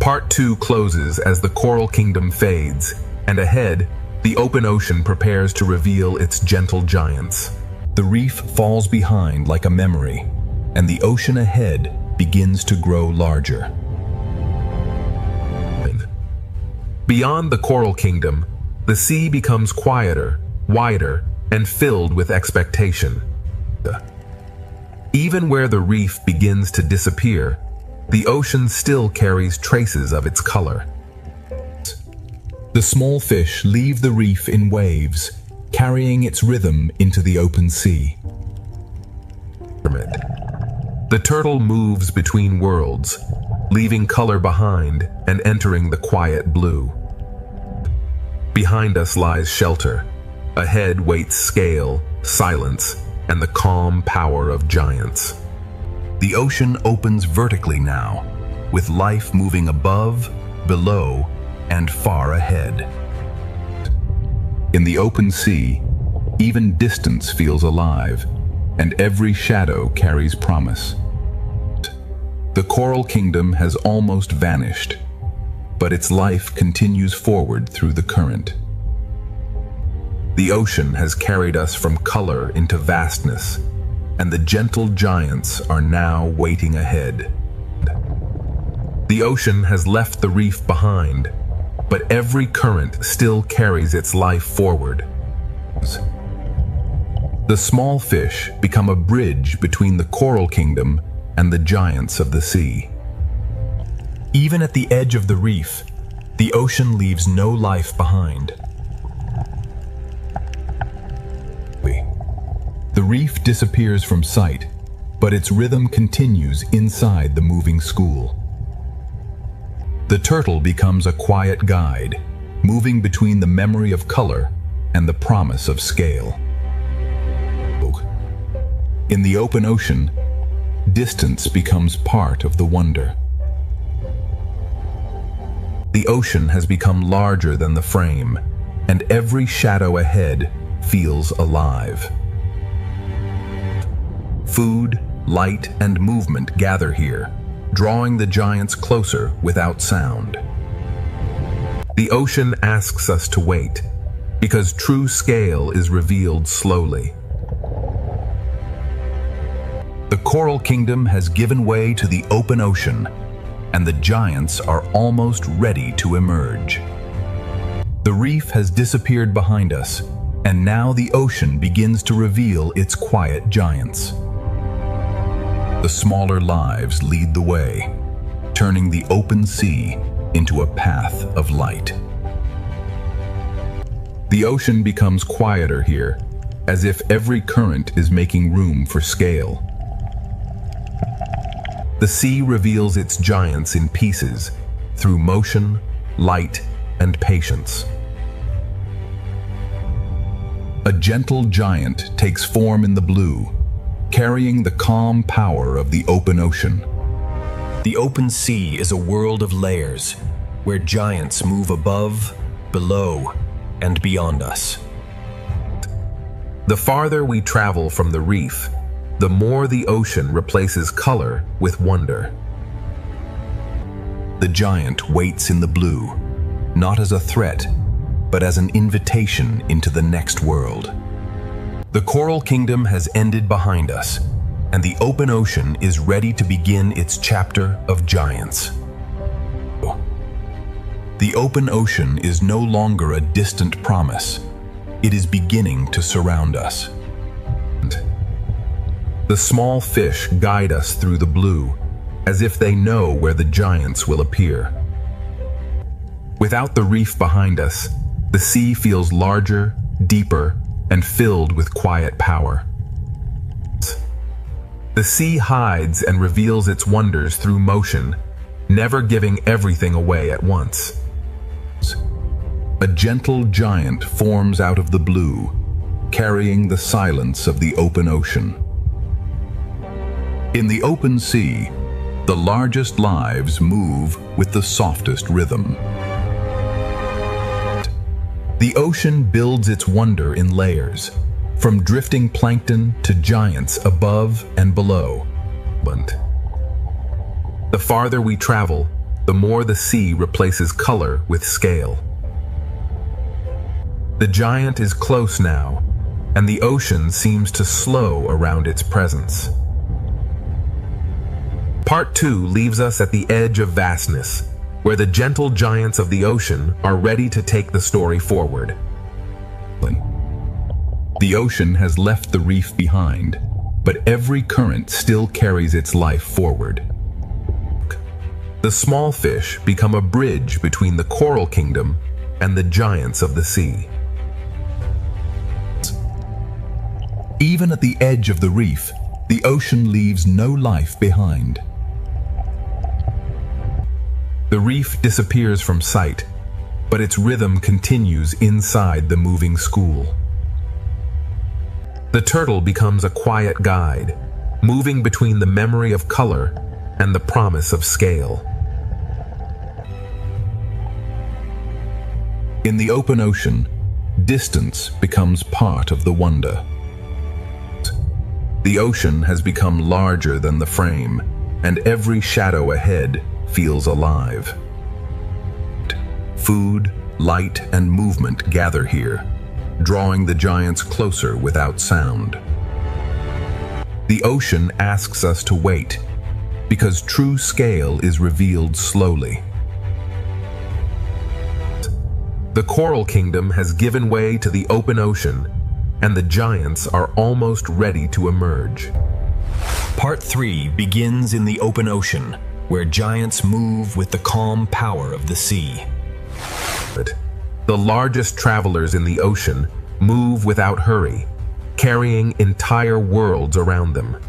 Part 2 closes as the coral kingdom fades, and ahead, the open ocean prepares to reveal its gentle giants. The reef falls behind like a memory, and the ocean ahead begins to grow larger. Beyond the coral kingdom, the sea becomes quieter, wider, and filled with expectation. Even where the reef begins to disappear, the ocean still carries traces of its color. The small fish leave the reef in waves, carrying its rhythm into the open sea. The turtle moves between worlds, leaving color behind and entering the quiet blue. Behind us lies shelter. Ahead waits scale, silence, and the calm power of giants. The ocean opens vertically now, with life moving above, below, and far ahead. In the open sea, even distance feels alive, and every shadow carries promise. The coral kingdom has almost vanished, but its life continues forward through the current. The ocean has carried us from color into vastness, and the gentle giants are now waiting ahead. The ocean has left the reef behind, but every current still carries its life forward. The small fish become a bridge between the coral kingdom and the giants of the sea. Even at the edge of the reef, the ocean leaves no life behind. The reef disappears from sight, but its rhythm continues inside the moving school. The turtle becomes a quiet guide, moving between the memory of color and the promise of scale. In the open ocean, distance becomes part of the wonder. The ocean has become larger than the frame, and every shadow ahead feels alive. Food, light, and movement gather here, drawing the giants closer without sound. The ocean asks us to wait, because true scale is revealed slowly. The coral kingdom has given way to the open ocean, and the giants are almost ready to emerge. The reef has disappeared behind us, and now the ocean begins to reveal its quiet giants. The smaller lives lead the way, turning the open sea into a path of light. The ocean becomes quieter here, as if every current is making room for scale. The sea reveals its giants in pieces through motion, light, and patience. A gentle giant takes form in the blue, carrying the calm power of the open ocean. The open sea is a world of layers, where giants move above, below, and beyond us. The farther we travel from the reef, the more the ocean replaces color with wonder. The giant waits in the blue, not as a threat, but as an invitation into the next world. The coral kingdom has ended behind us, and the open ocean is ready to begin its chapter of giants. The open ocean is no longer a distant promise. It is beginning to surround us. The small fish guide us through the blue, as if they know where the giants will appear. Without the reef behind us, the sea feels larger, deeper, and filled with quiet power. The sea hides and reveals its wonders through motion, never giving everything away at once. A gentle giant forms out of the blue, carrying the silence of the open ocean. In the open sea, The largest lives move with the softest rhythm. The ocean builds its wonder in layers, from drifting plankton to giants above and below. The farther we travel, the more the sea replaces color with scale. The giant is close now, and the ocean seems to slow around its presence. Part 2 leaves us at the edge of vastness, where the gentle giants of the ocean are ready to take the story forward. The ocean has left the reef behind, but every current still carries its life forward. The small fish become a bridge between the coral kingdom and the giants of the sea. Even at the edge of the reef, the ocean leaves no life behind. The reef disappears from sight, but its rhythm continues inside the moving school. The turtle becomes a quiet guide, moving between the memory of color and the promise of scale. In the open ocean, distance becomes part of the wonder. The ocean has become larger than the frame, and every shadow ahead feels alive. Food, light, and movement gather here, drawing the giants closer without sound. The ocean asks us to wait, because true scale is revealed slowly. The coral kingdom has given way to the open ocean, and the giants are almost ready to emerge. Part 3 begins in the open ocean, where giants move with the calm power of the sea. The largest travelers in the ocean move without hurry, carrying entire worlds around them.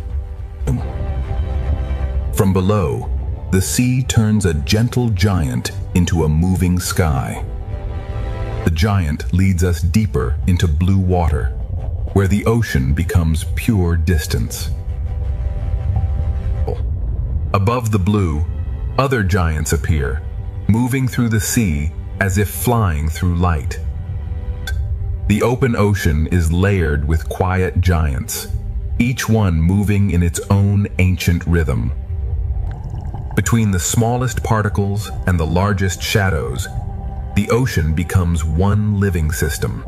From below, the sea turns a gentle giant into a moving sky. The giant leads us deeper into blue water, where the ocean becomes pure distance. Above the blue, other giants appear, moving through the sea as if flying through light. The open ocean is layered with quiet giants, each one moving in its own ancient rhythm. Between the smallest particles and the largest shadows, the ocean becomes one living system.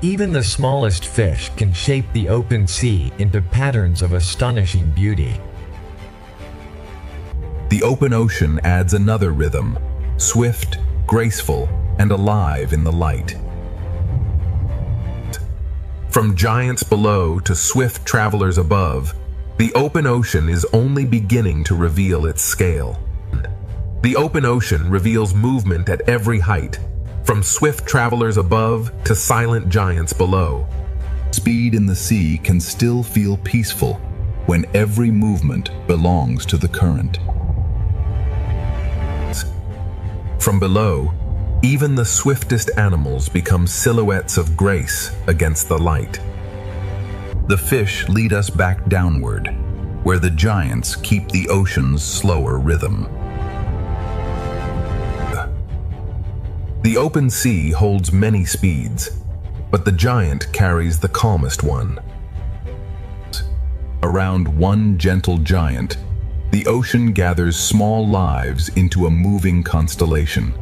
Even the smallest fish can shape the open sea into patterns of astonishing beauty. The open ocean adds another rhythm, swift, graceful, and alive in the light. From giants below to swift travelers above, the open ocean is only beginning to reveal its scale. The open ocean reveals movement at every height, from swift travelers above to silent giants below. Speed in the sea can still feel peaceful when every movement belongs to the current. From below, even the swiftest animals become silhouettes of grace against the light. The fish lead us back downward, where the giants keep the ocean's slower rhythm. The open sea holds many speeds, but the giant carries the calmest one. Around one gentle giant, the ocean gathers small lives into a moving constellation.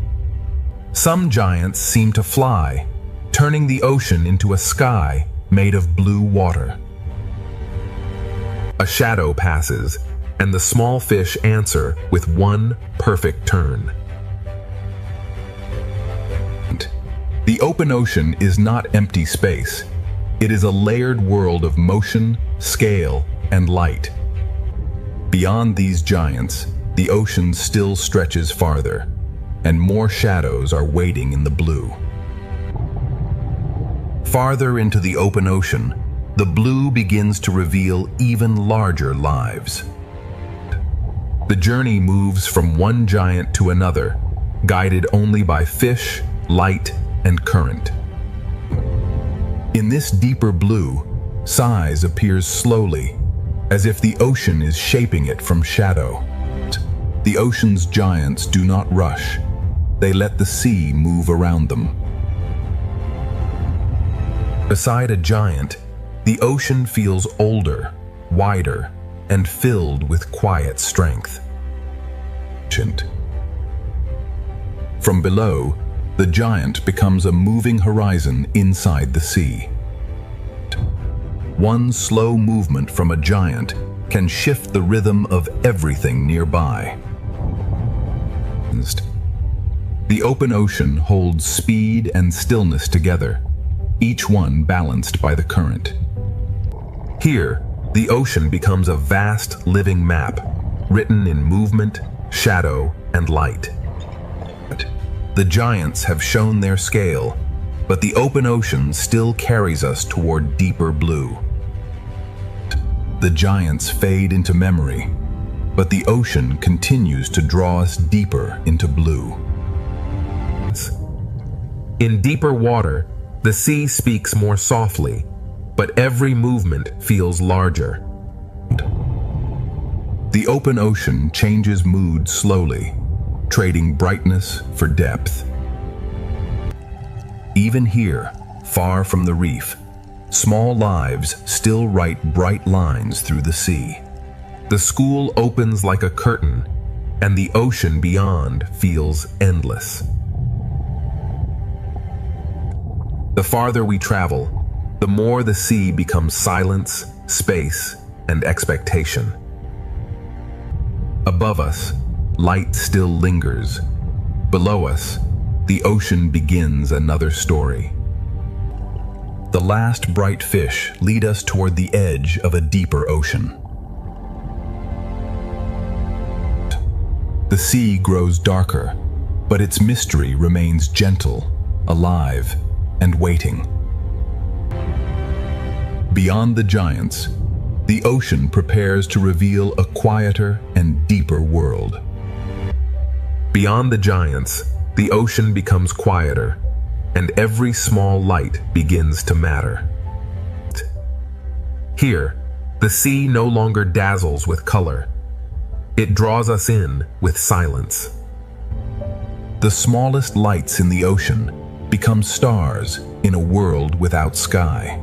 Some giants seem to fly, turning the ocean into a sky made of blue water. A shadow passes, and the small fish answer with one perfect turn. The open ocean is not empty space. It is a layered world of motion, scale, and light. Beyond these giants, the ocean still stretches farther, and more shadows are waiting in the blue. Farther into the open ocean, the blue begins to reveal even larger lives. The journey moves from one giant to another, guided only by fish, light, and current. In this deeper blue, size appears slowly, as if the ocean is shaping it from shadow. The ocean's giants do not rush. They let the sea move around them. Beside a giant, the ocean feels older, wider, and filled with quiet strength. From below, the giant becomes a moving horizon inside the sea. One slow movement from a giant can shift the rhythm of everything nearby. The open ocean holds speed and stillness together, each one balanced by the current. Here, the ocean becomes a vast living map, written in movement, shadow, and light. The giants have shown their scale, but the open ocean still carries us toward deeper blue. The giants fade into memory, but the ocean continues to draw us deeper into blue. In deeper water, the sea speaks more softly, but every movement feels larger. The open ocean changes mood slowly, trading brightness for depth. Even here, far from the reef, small lives still write bright lines through the sea. The school opens like a curtain, and the ocean beyond feels endless. The farther we travel, the more the sea becomes silence, space, and expectation. Above us, light still lingers. Below us, the ocean begins another story. The last bright fish lead us toward the edge of a deeper ocean. The sea grows darker, but its mystery remains gentle, alive, and waiting. Beyond the giants, the ocean prepares to reveal a quieter and deeper world. Beyond the giants, the ocean becomes quieter, and every small light begins to matter. Here, the sea no longer dazzles with color. It draws us in with silence. The smallest lights in the ocean become stars in a world without sky.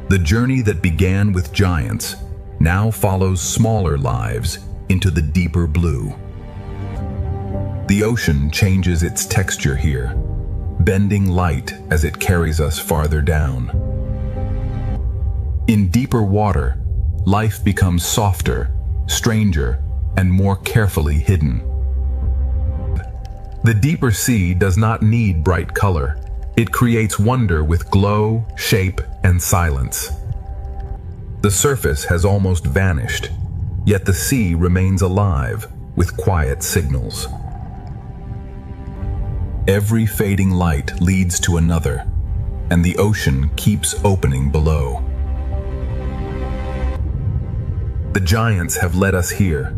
The journey that began with giants now follows smaller lives into the deeper blue. The ocean changes its texture here, bending light as it carries us farther down. In deeper water, life becomes softer, stranger, and more carefully hidden. The deeper sea does not need bright color. It creates wonder with glow, shape, and silence. The surface has almost vanished, yet the sea remains alive with quiet signals. Every fading light leads to another, and the ocean keeps opening below. The giants have led us here,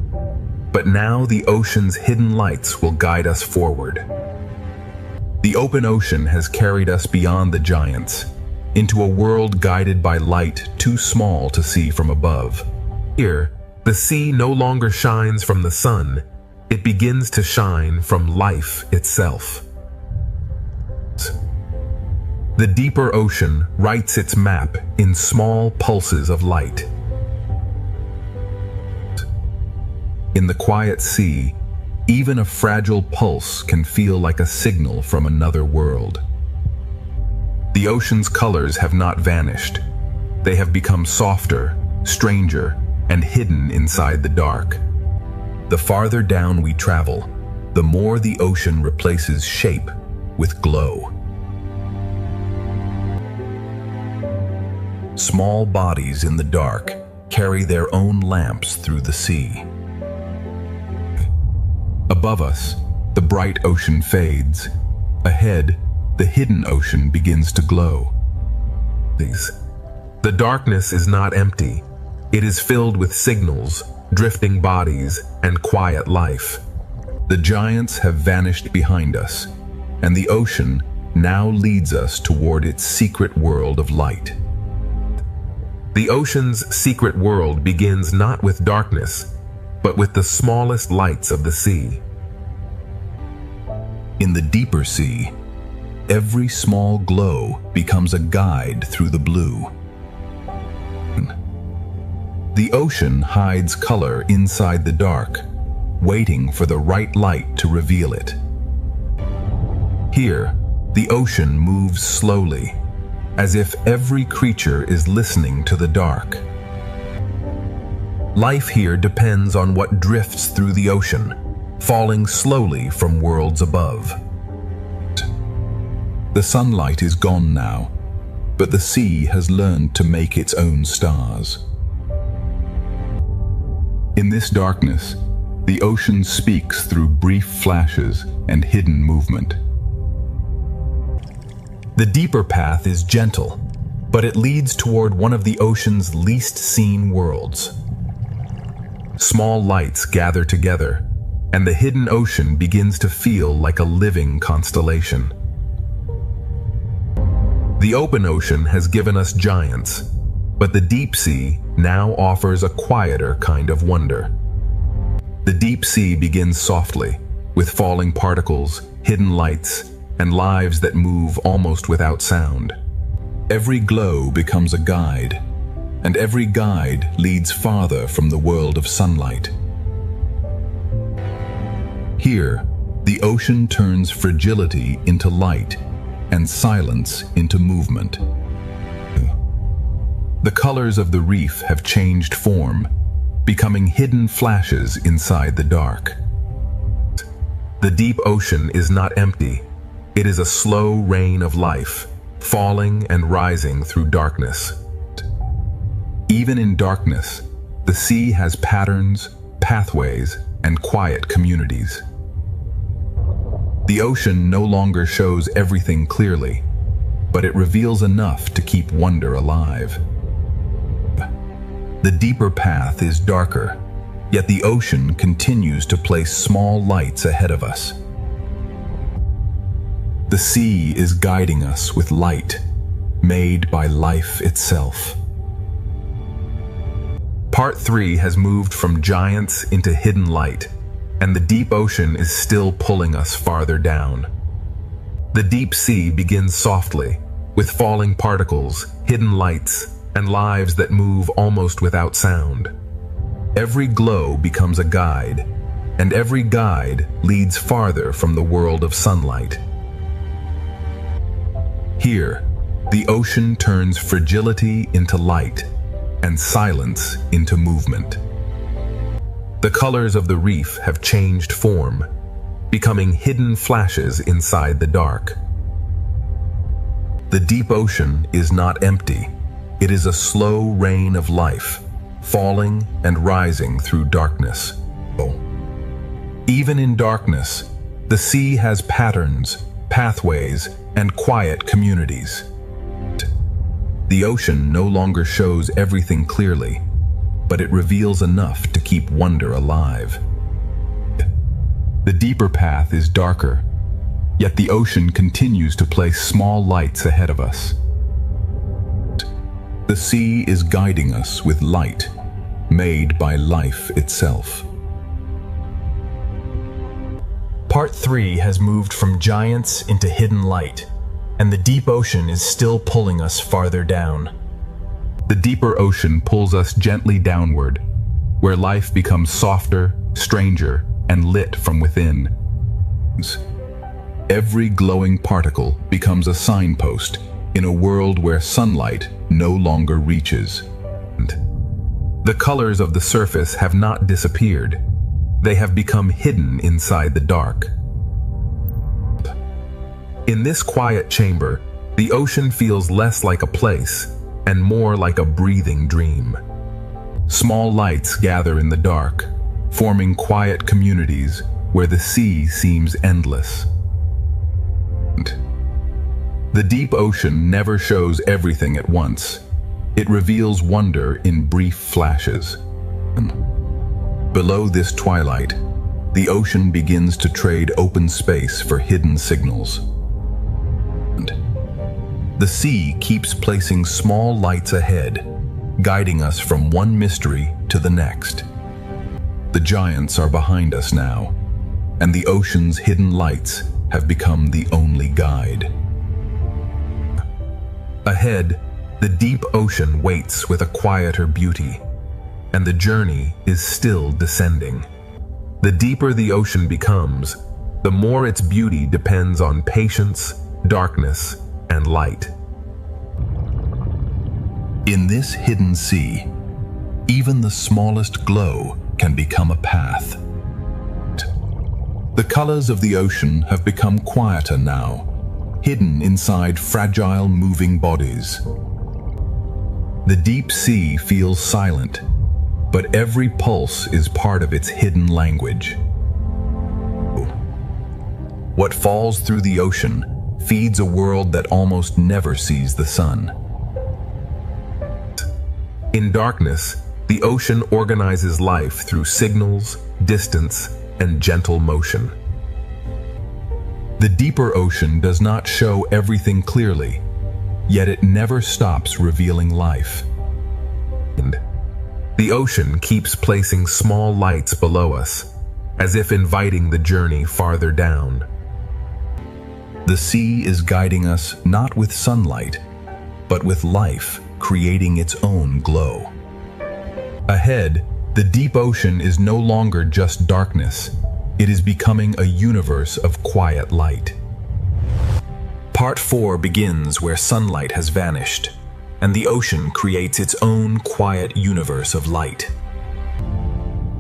but now the ocean's hidden lights will guide us forward. The open ocean has carried us beyond the giants, into a world guided by light too small to see from above. Here, the sea no longer shines from the sun, it begins to shine from life itself. The deeper ocean writes its map in small pulses of light. In the quiet sea, even a fragile pulse can feel like a signal from another world. The ocean's colors have not vanished. They have become softer, stranger, and hidden inside the dark. The farther down we travel, the more the ocean replaces shape with glow. Small bodies in the dark carry their own lamps through the sea. Above us, the bright ocean fades. Ahead, the hidden ocean begins to glow. The darkness is not empty. It is filled with signals, drifting bodies, and quiet life. The giants have vanished behind us, and the ocean now leads us toward its secret world of light. The ocean's secret world begins not with darkness, but with the smallest lights of the sea. In the deeper sea, every small glow becomes a guide through the blue. The ocean hides color inside the dark, waiting for the right light to reveal it. Here, the ocean moves slowly, as if every creature is listening to the dark. Life here depends on what drifts through the ocean, falling slowly from worlds above. The sunlight is gone now, but the sea has learned to make its own stars. In this darkness, the ocean speaks through brief flashes and hidden movement. The deeper path is gentle, but it leads toward one of the ocean's least seen worlds. Small lights gather together, and the hidden ocean begins to feel like a living constellation. The open ocean has given us giants, but the deep sea now offers a quieter kind of wonder. The deep sea begins softly, with falling particles, hidden lights, and lives that move almost without sound. Every glow becomes a guide, and every guide leads farther from the world of sunlight. Here, the ocean turns fragility into light and silence into movement. The colors of the reef have changed form, becoming hidden flashes inside the dark. The deep ocean is not empty. It is a slow rain of life, falling and rising through darkness. Even in darkness, the sea has patterns, pathways, and quiet communities. The ocean no longer shows everything clearly, but it reveals enough to keep wonder alive. The deeper path is darker, yet the ocean continues to place small lights ahead of us. The sea is guiding us with light, made by life itself. Part 3 has moved from giants into hidden light, and the deep ocean is still pulling us farther down. The deep sea begins softly, with falling particles, hidden lights, and lives that move almost without sound. Every glow becomes a guide, and every guide leads farther from the world of sunlight. Here, the ocean turns fragility into light, and silence into movement. The colors of the reef have changed form, becoming hidden flashes inside the dark. The deep ocean is not empty. It is a slow rain of life, falling and rising through darkness. Even in darkness, the sea has patterns, pathways, and quiet communities. The ocean no longer shows everything clearly, but it reveals enough to keep wonder alive. The deeper path is darker, yet the ocean continues to place small lights ahead of us. The sea is guiding us with light, made by life itself. Part 3 has moved from giants into hidden light, and the deep ocean is still pulling us farther down. The deeper ocean pulls us gently downward, where life becomes softer, stranger, and lit from within. Every glowing particle becomes a signpost in a world where sunlight no longer reaches. The colors of the surface have not disappeared. They have become hidden inside the dark. In this quiet chamber, the ocean feels less like a place and more like a breathing dream. Small lights gather in the dark, forming quiet communities where the sea seems endless. The deep ocean never shows everything at once. It reveals wonder in brief flashes. Below this twilight, the ocean begins to trade open space for hidden signals. The sea keeps placing small lights ahead, guiding us from one mystery to the next. The giants are behind us now, and the ocean's hidden lights have become the only guide. Ahead, the deep ocean waits with a quieter beauty, and the journey is still descending. The deeper the ocean becomes, the more its beauty depends on patience, darkness, and light. In this hidden sea, even the smallest glow can become a path. The colors of the ocean have become quieter now, hidden inside fragile moving bodies. The deep sea feels silent, but every pulse is part of its hidden language. What falls through the ocean feeds a world that almost never sees the sun. In darkness, the ocean organizes life through signals, distance, and gentle motion. The deeper ocean does not show everything clearly, yet it never stops revealing life. And the ocean keeps placing small lights below us, as if inviting the journey farther down. The sea is guiding us not with sunlight, but with life creating its own glow. Ahead, the deep ocean is no longer just darkness. It is becoming a universe of quiet light. Part 4 begins where sunlight has vanished, and the ocean creates its own quiet universe of light.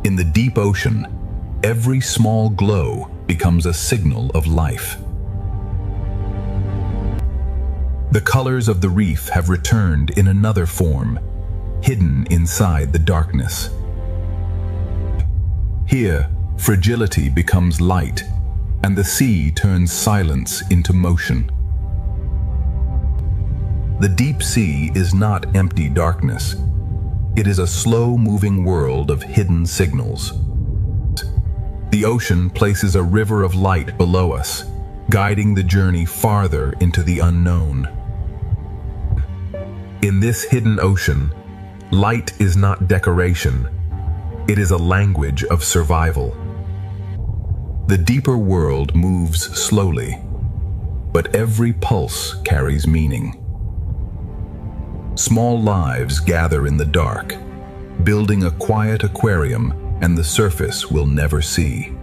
In the deep ocean, every small glow becomes a signal of life. The colors of the reef have returned in another form, hidden inside the darkness. Here, fragility becomes light, and the sea turns silence into motion. The deep sea is not empty darkness. It is a slow-moving world of hidden signals. The ocean places a river of light below us, guiding the journey farther into the unknown. In this hidden ocean, light is not decoration. It is a language of survival. The deeper world moves slowly, but every pulse carries meaning. Small lives gather in the dark, building a quiet aquarium and the surface we'll never see.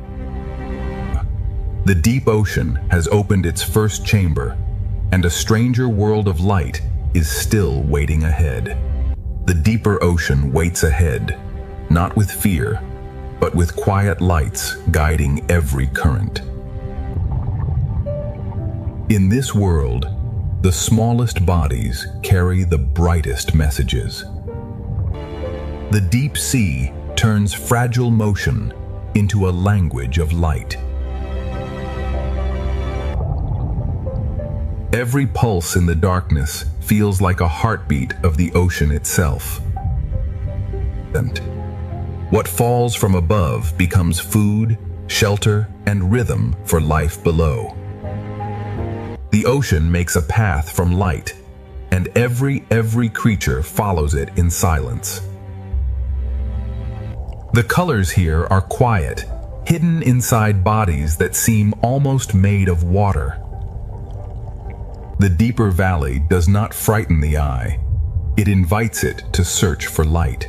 The deep ocean has opened its first chamber, and a stranger world of light is still waiting ahead. The deeper ocean waits ahead, not with fear, but with quiet lights guiding every current. In this world, the smallest bodies carry the brightest messages. The deep sea turns fragile motion into a language of light. Every pulse in the darkness feels like a heartbeat of the ocean itself. And what falls from above becomes food, shelter, and rhythm for life below. The ocean makes a path from light, and every creature follows it in silence. The colors here are quiet, hidden inside bodies that seem almost made of water. The deeper valley does not frighten the eye. It invites it to search for light.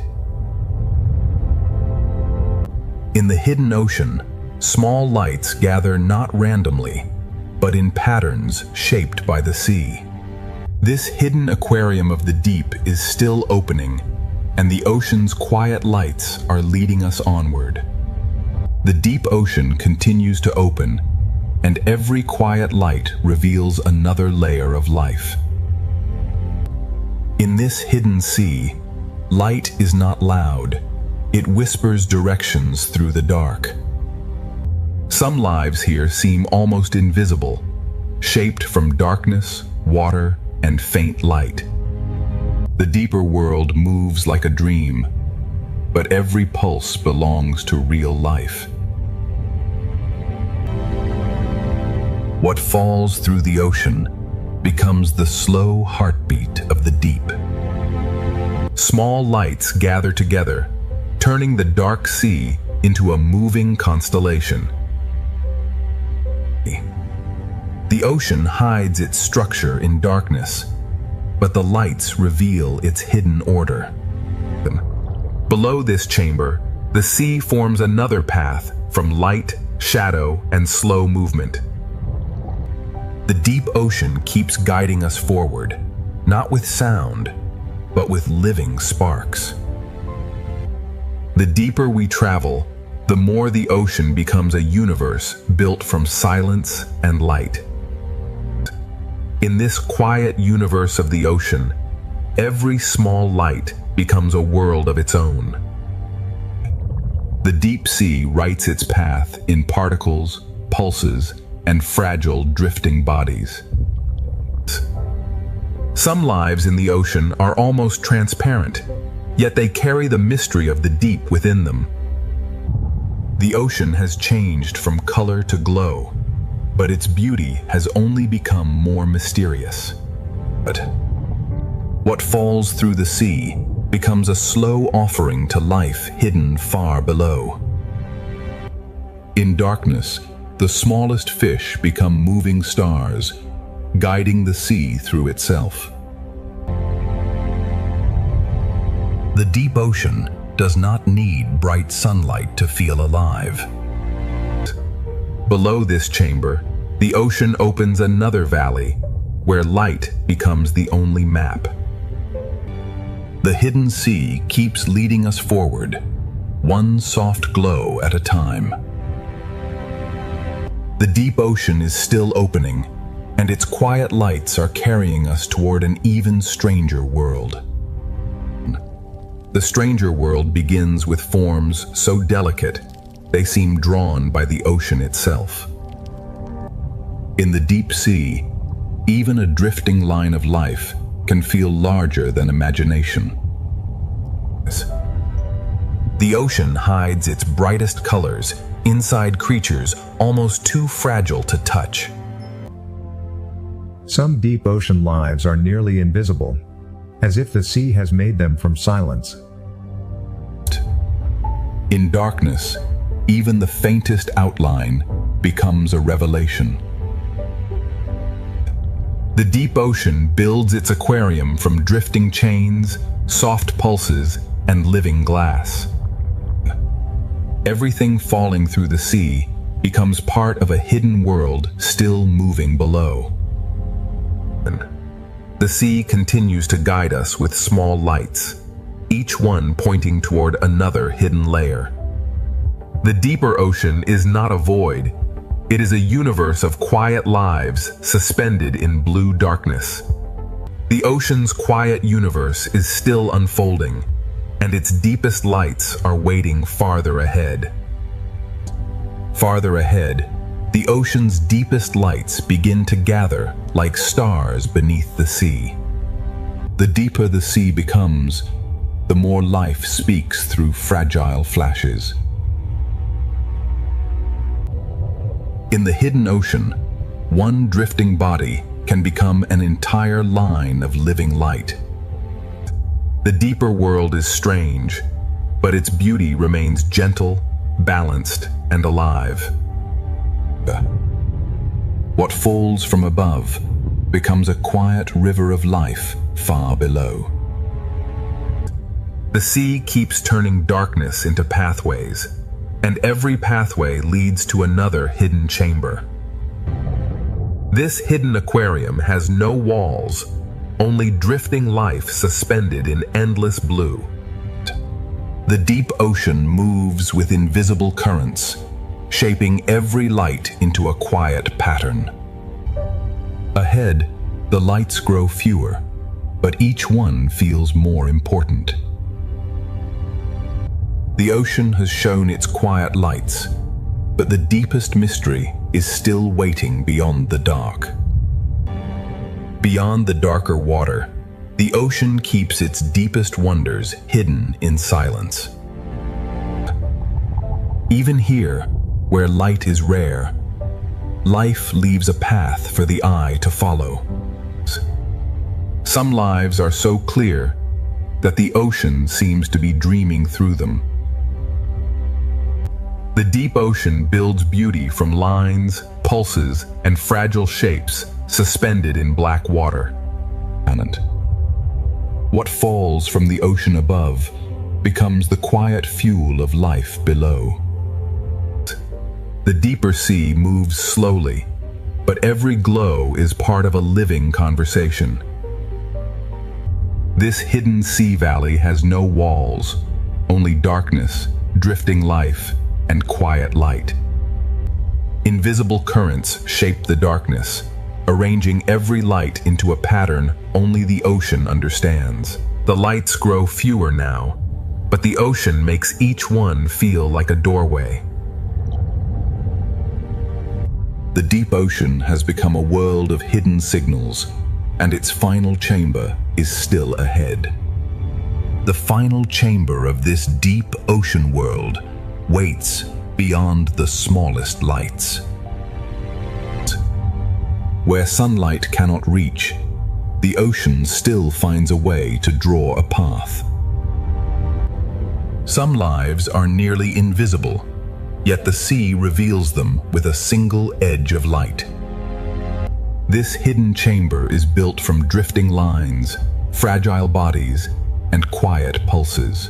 In the hidden ocean, small lights gather not randomly, but in patterns shaped by the sea. This hidden aquarium of the deep is still opening, and the ocean's quiet lights are leading us onward. The deep ocean continues to open, and every quiet light reveals another layer of life. In this hidden sea, light is not loud. It whispers directions through the dark. Some lives here seem almost invisible, shaped from darkness, water, and faint light. The deeper world moves like a dream, but every pulse belongs to real life. What falls through the ocean becomes the slow heartbeat of the deep. small lights gather together, turning the dark sea into a moving constellation. The ocean hides its structure in darkness, but the lights reveal its hidden order. Below this chamber, the sea forms another path from light, shadow, and slow movement. The deep ocean keeps guiding us forward, not with sound, but with living sparks. The deeper we travel, the more the ocean becomes a universe built from silence and light. In this quiet universe of the ocean, every small light becomes a world of its own. The deep sea writes its path in particles, pulses, and fragile drifting bodies. Some lives in the ocean are almost transparent, yet they carry the mystery of the deep within them. The ocean has changed from color to glow, but its beauty has only become more mysterious. But what falls through the sea becomes a slow offering to life hidden far below. In darkness, the smallest fish become moving stars, guiding the sea through itself. The deep ocean does not need bright sunlight to feel alive. Below this chamber, the ocean opens another valley, where light becomes the only map. The hidden sea keeps leading us forward, one soft glow at a time. The deep ocean is still opening, and its quiet lights are carrying us toward an even stranger world. The stranger world begins with forms so delicate, they seem drawn by the ocean itself. In the deep sea, even a drifting line of life can feel larger than imagination. The ocean hides its brightest colors inside creatures almost too fragile to touch. Some deep ocean lives are nearly invisible, as if the sea has made them from silence. In darkness, even the faintest outline becomes a revelation. The deep ocean builds its aquarium from drifting chains, soft pulses, and living glass. Everything falling through the sea becomes part of a hidden world still moving below. The sea continues to guide us with small lights, each one pointing toward another hidden layer. The deeper ocean is not a void. It is a universe of quiet lives suspended in blue darkness. The ocean's quiet universe is still unfolding, and its deepest lights are waiting farther ahead. Farther ahead, the ocean's deepest lights begin to gather like stars beneath the sea. The deeper the sea becomes, the more life speaks through fragile flashes. In the hidden ocean, one drifting body can become an entire line of living light. The deeper world is strange, but its beauty remains gentle, balanced, and alive. What falls from above becomes a quiet river of life far below. The sea keeps turning darkness into pathways, and every pathway leads to another hidden chamber. This hidden aquarium has no walls, only drifting life suspended in endless blue. The deep ocean moves with invisible currents, shaping every light into a quiet pattern. Ahead, the lights grow fewer, but each one feels more important. The ocean has shown its quiet lights, but the deepest mystery is still waiting beyond the dark. Beyond the darker water, the ocean keeps its deepest wonders hidden in silence. Even here, where light is rare, life leaves a path for the eye to follow. Some lives are so clear, that the ocean seems to be dreaming through them. The deep ocean builds beauty from lines, pulses, and fragile shapes suspended in black water. What falls from the ocean above becomes the quiet fuel of life below. The deeper sea moves slowly, but every glow is part of a living conversation. This hidden sea valley has no walls, only darkness, drifting life, and quiet light. Invisible currents shape the darkness, arranging every light into a pattern only the ocean understands. The lights grow fewer now, but the ocean makes each one feel like a doorway. The deep ocean has become a world of hidden signals, and its final chamber is still ahead. The final chamber of this deep ocean world waits beyond the smallest lights. Where sunlight cannot reach, the ocean still finds a way to draw a path. Some lives are nearly invisible, yet the sea reveals them with a single edge of light. This hidden chamber is built from drifting lines, fragile bodies, and quiet pulses.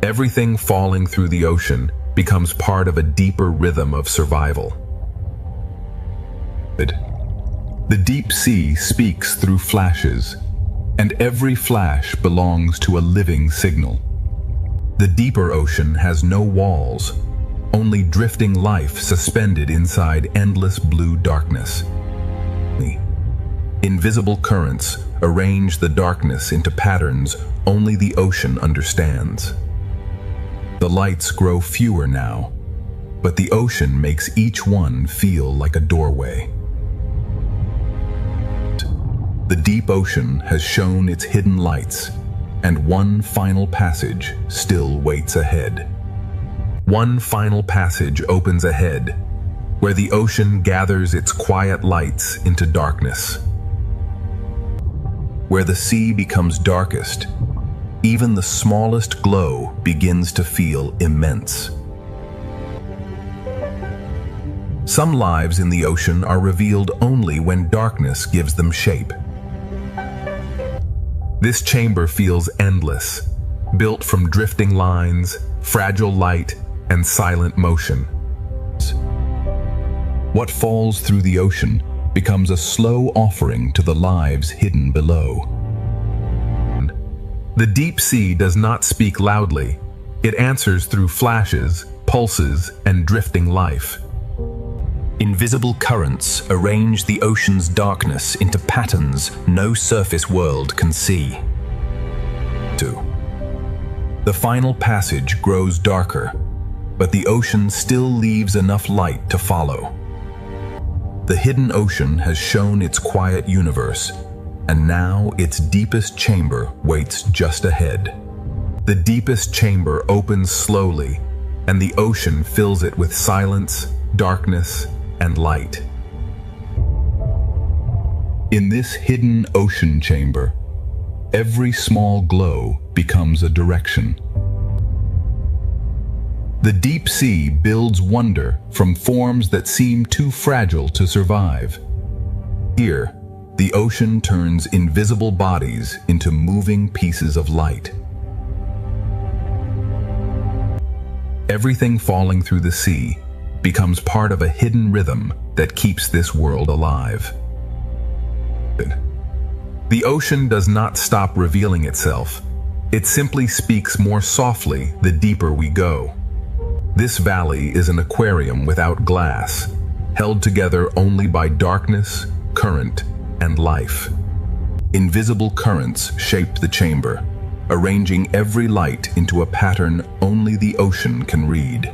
Everything falling through the ocean becomes part of a deeper rhythm of survival. The deep sea speaks through flashes, and every flash belongs to a living signal. The deeper ocean has no walls, only drifting life suspended inside endless blue darkness. Invisible currents arrange the darkness into patterns only the ocean understands. The lights grow fewer now, but the ocean makes each one feel like a doorway. The deep ocean has shown its hidden lights, and one final passage still waits ahead. One final passage opens ahead, where the ocean gathers its quiet lights into darkness. Where the sea becomes darkest, even the smallest glow begins to feel immense. Some lives in the ocean are revealed only when darkness gives them shape. This chamber feels endless, built from drifting lines, fragile light, and silent motion. What falls through the ocean becomes a slow offering to the lives hidden below. The deep sea does not speak loudly. It answers through flashes, pulses, and drifting life. Invisible currents arrange the ocean's darkness into patterns no surface world can see. 2. The final passage grows darker, but the ocean still leaves enough light to follow. The hidden ocean has shown its quiet universe, and now its deepest chamber waits just ahead. The deepest chamber opens slowly, and the ocean fills it with silence, darkness, and light. In this hidden ocean chamber, every small glow becomes a direction. The deep sea builds wonder from forms that seem too fragile to survive. Here, the ocean turns invisible bodies into moving pieces of light. Everything falling through the sea becomes part of a hidden rhythm that keeps this world alive. The ocean does not stop revealing itself. It simply speaks more softly the deeper we go. This valley is an aquarium without glass, held together only by darkness, current, and life. Invisible currents shape the chamber, arranging every light into a pattern only the ocean can read.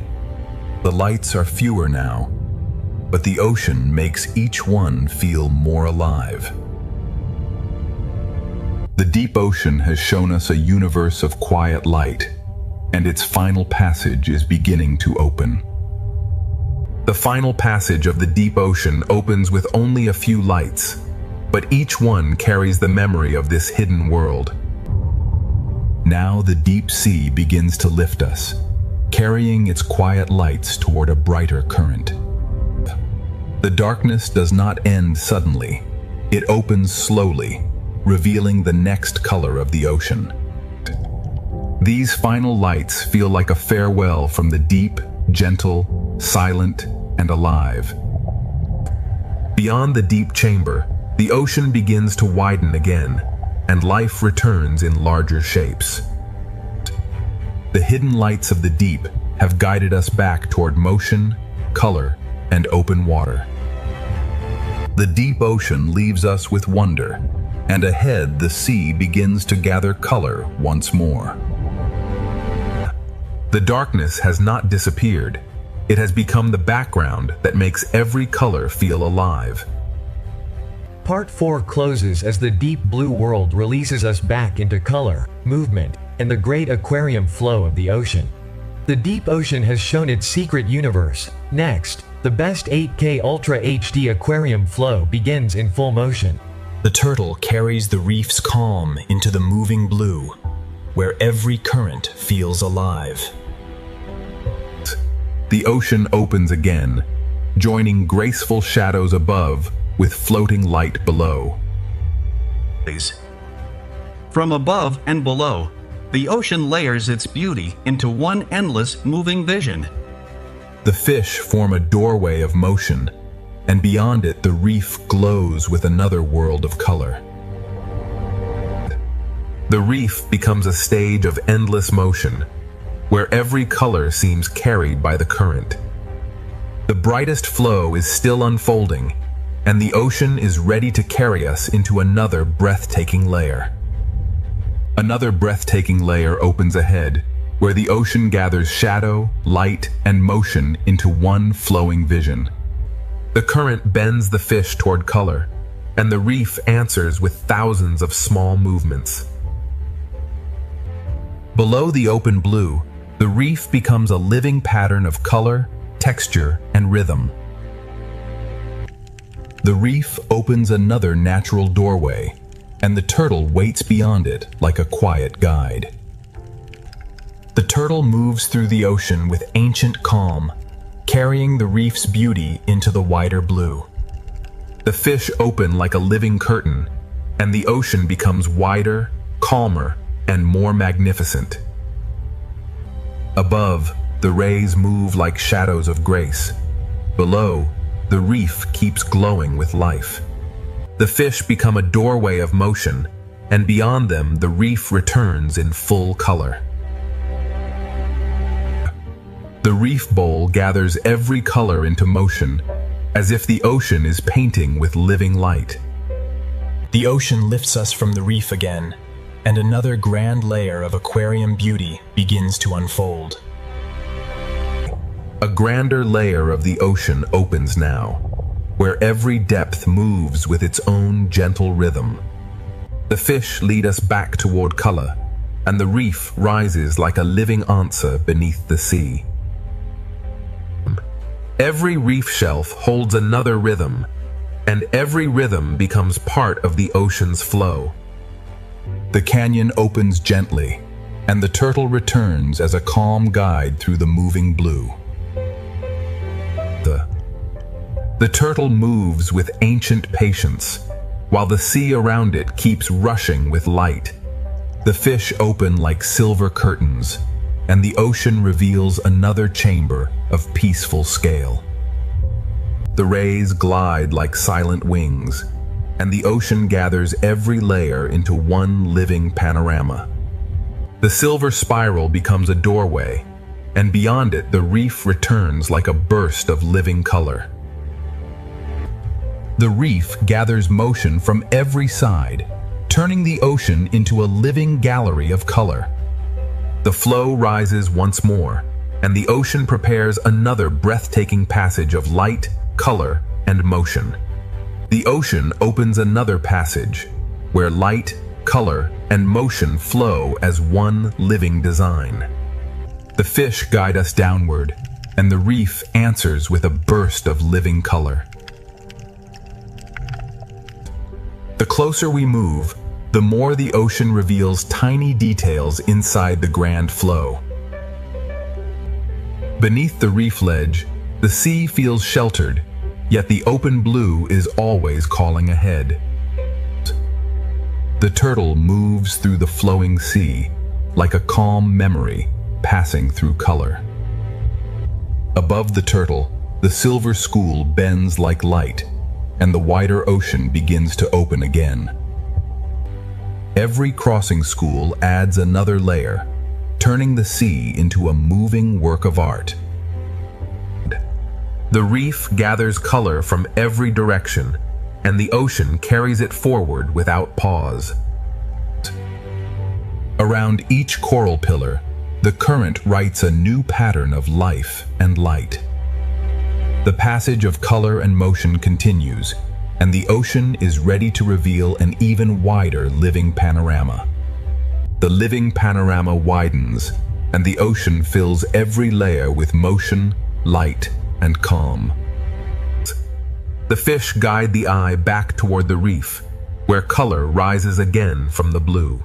The lights are fewer now, but the ocean makes each one feel more alive. The deep ocean has shown us a universe of quiet light, and its final passage is beginning to open. The final passage of the deep ocean opens with only a few lights, but each one carries the memory of this hidden world. Now the deep sea begins to lift us, carrying its quiet lights toward a brighter current. The darkness does not end suddenly. It opens slowly, revealing the next color of the ocean. These final lights feel like a farewell from the deep, gentle, silent, and alive. Beyond the deep chamber, the ocean begins to widen again, and life returns in larger shapes. The hidden lights of the deep have guided us back toward motion, color, and open water. The deep ocean leaves us with wonder, and ahead the sea begins to gather color once more. The darkness has not disappeared. It has become the background that makes every color feel alive. Part 4 closes as the deep blue world releases us back into color, movement, and the great aquarium flow of the ocean. The deep ocean has shown its secret universe. Next, the best 8K Ultra HD aquarium flow begins in full motion. The turtle carries the reef's calm into the moving blue, where every current feels alive. The ocean opens again, joining graceful shadows above with floating light below. From above and below, the ocean layers its beauty into one endless moving vision. The fish form a doorway of motion, and beyond it the reef glows with another world of color. The reef becomes a stage of endless motion, where every color seems carried by the current. The brightest flow is still unfolding, and the ocean is ready to carry us into another breathtaking layer. Another breathtaking layer opens ahead, where the ocean gathers shadow, light, and motion into one flowing vision. The current bends the fish toward color, and the reef answers with thousands of small movements. Below the open blue, the reef becomes a living pattern of color, texture, and rhythm. The reef opens another natural doorway, and the turtle waits beyond it like a quiet guide. The turtle moves through the ocean with ancient calm, carrying the reef's beauty into the wider blue. The fish open like a living curtain, and the ocean becomes wider, calmer, and more magnificent. Above, the rays move like shadows of grace. Below, the reef keeps glowing with life. The fish become a doorway of motion, and beyond them the reef returns in full color. The reef bowl gathers every color into motion, as if the ocean is painting with living light. The ocean lifts us from the reef again, and another grand layer of aquarium beauty begins to unfold. A grander layer of the ocean opens now, where every depth moves with its own gentle rhythm. The fish lead us back toward color, and the reef rises like a living answer beneath the sea. Every reef shelf holds another rhythm, and every rhythm becomes part of the ocean's flow. The canyon opens gently, and the turtle returns as a calm guide through the moving blue. The turtle moves with ancient patience, while the sea around it keeps rushing with light. The fish open like silver curtains, and the ocean reveals another chamber of peaceful scale. The rays glide like silent wings, and the ocean gathers every layer into one living panorama. The silver spiral becomes a doorway, and beyond it the reef returns like a burst of living color. The reef gathers motion from every side, turning the ocean into a living gallery of color. The flow rises once more, and the ocean prepares another breathtaking passage of light, color, and motion. The ocean opens another passage, where light, color, and motion flow as one living design. The fish guide us downward, and the reef answers with a burst of living color. The closer we move, the more the ocean reveals tiny details inside the grand flow. Beneath the reef ledge, the sea feels sheltered, yet the open blue is always calling ahead. The turtle moves through the flowing sea, like a calm memory passing through color. Above the turtle, the silver school bends like light, and the wider ocean begins to open again. Every crossing school adds another layer, turning the sea into a moving work of art. The reef gathers color from every direction, and the ocean carries it forward without pause. Around each coral pillar, the current writes a new pattern of life and light. The passage of color and motion continues, and the ocean is ready to reveal an even wider living panorama. The living panorama widens, and the ocean fills every layer with motion, light, and calm. The fish guide the eye back toward the reef, where color rises again from the blue.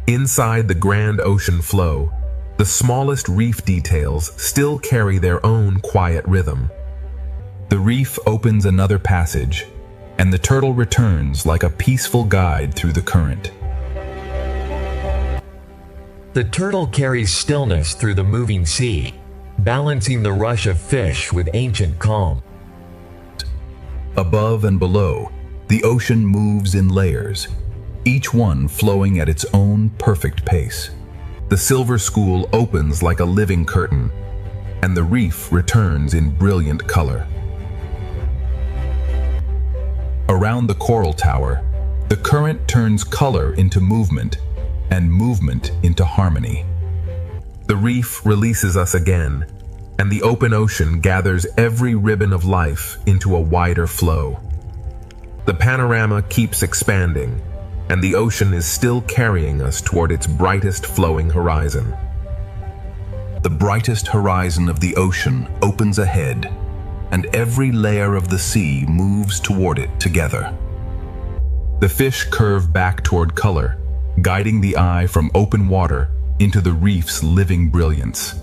Inside the grand ocean flow, the smallest reef details still carry their own quiet rhythm. The reef opens another passage, and the turtle returns like a peaceful guide through the current. The turtle carries stillness through the moving sea, balancing the rush of fish with ancient calm. Above and below, the ocean moves in layers, each one flowing at its own perfect pace. The silver school opens like a living curtain, and the reef returns in brilliant color. Around the coral tower, the current turns color into movement, and movement into harmony. The reef releases us again, and the open ocean gathers every ribbon of life into a wider flow. The panorama keeps expanding, and the ocean is still carrying us toward its brightest flowing horizon. The brightest horizon of the ocean opens ahead, and every layer of the sea moves toward it together. The fish curve back toward color, guiding the eye from open water into the reef's living brilliance.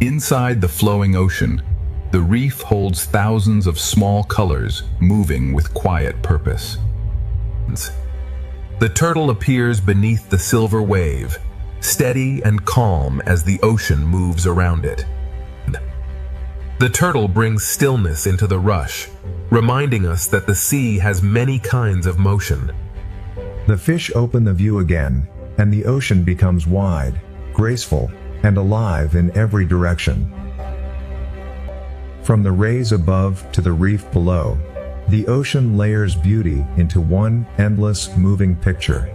Inside the flowing ocean, the reef holds thousands of small colors moving with quiet purpose. The turtle appears beneath the silver wave, steady and calm as the ocean moves around it. The turtle brings stillness into the rush, reminding us that the sea has many kinds of motion. The fish open the view again, and the ocean becomes wide, graceful, and alive in every direction. From the rays above to the reef below, the ocean layers beauty into one endless moving picture.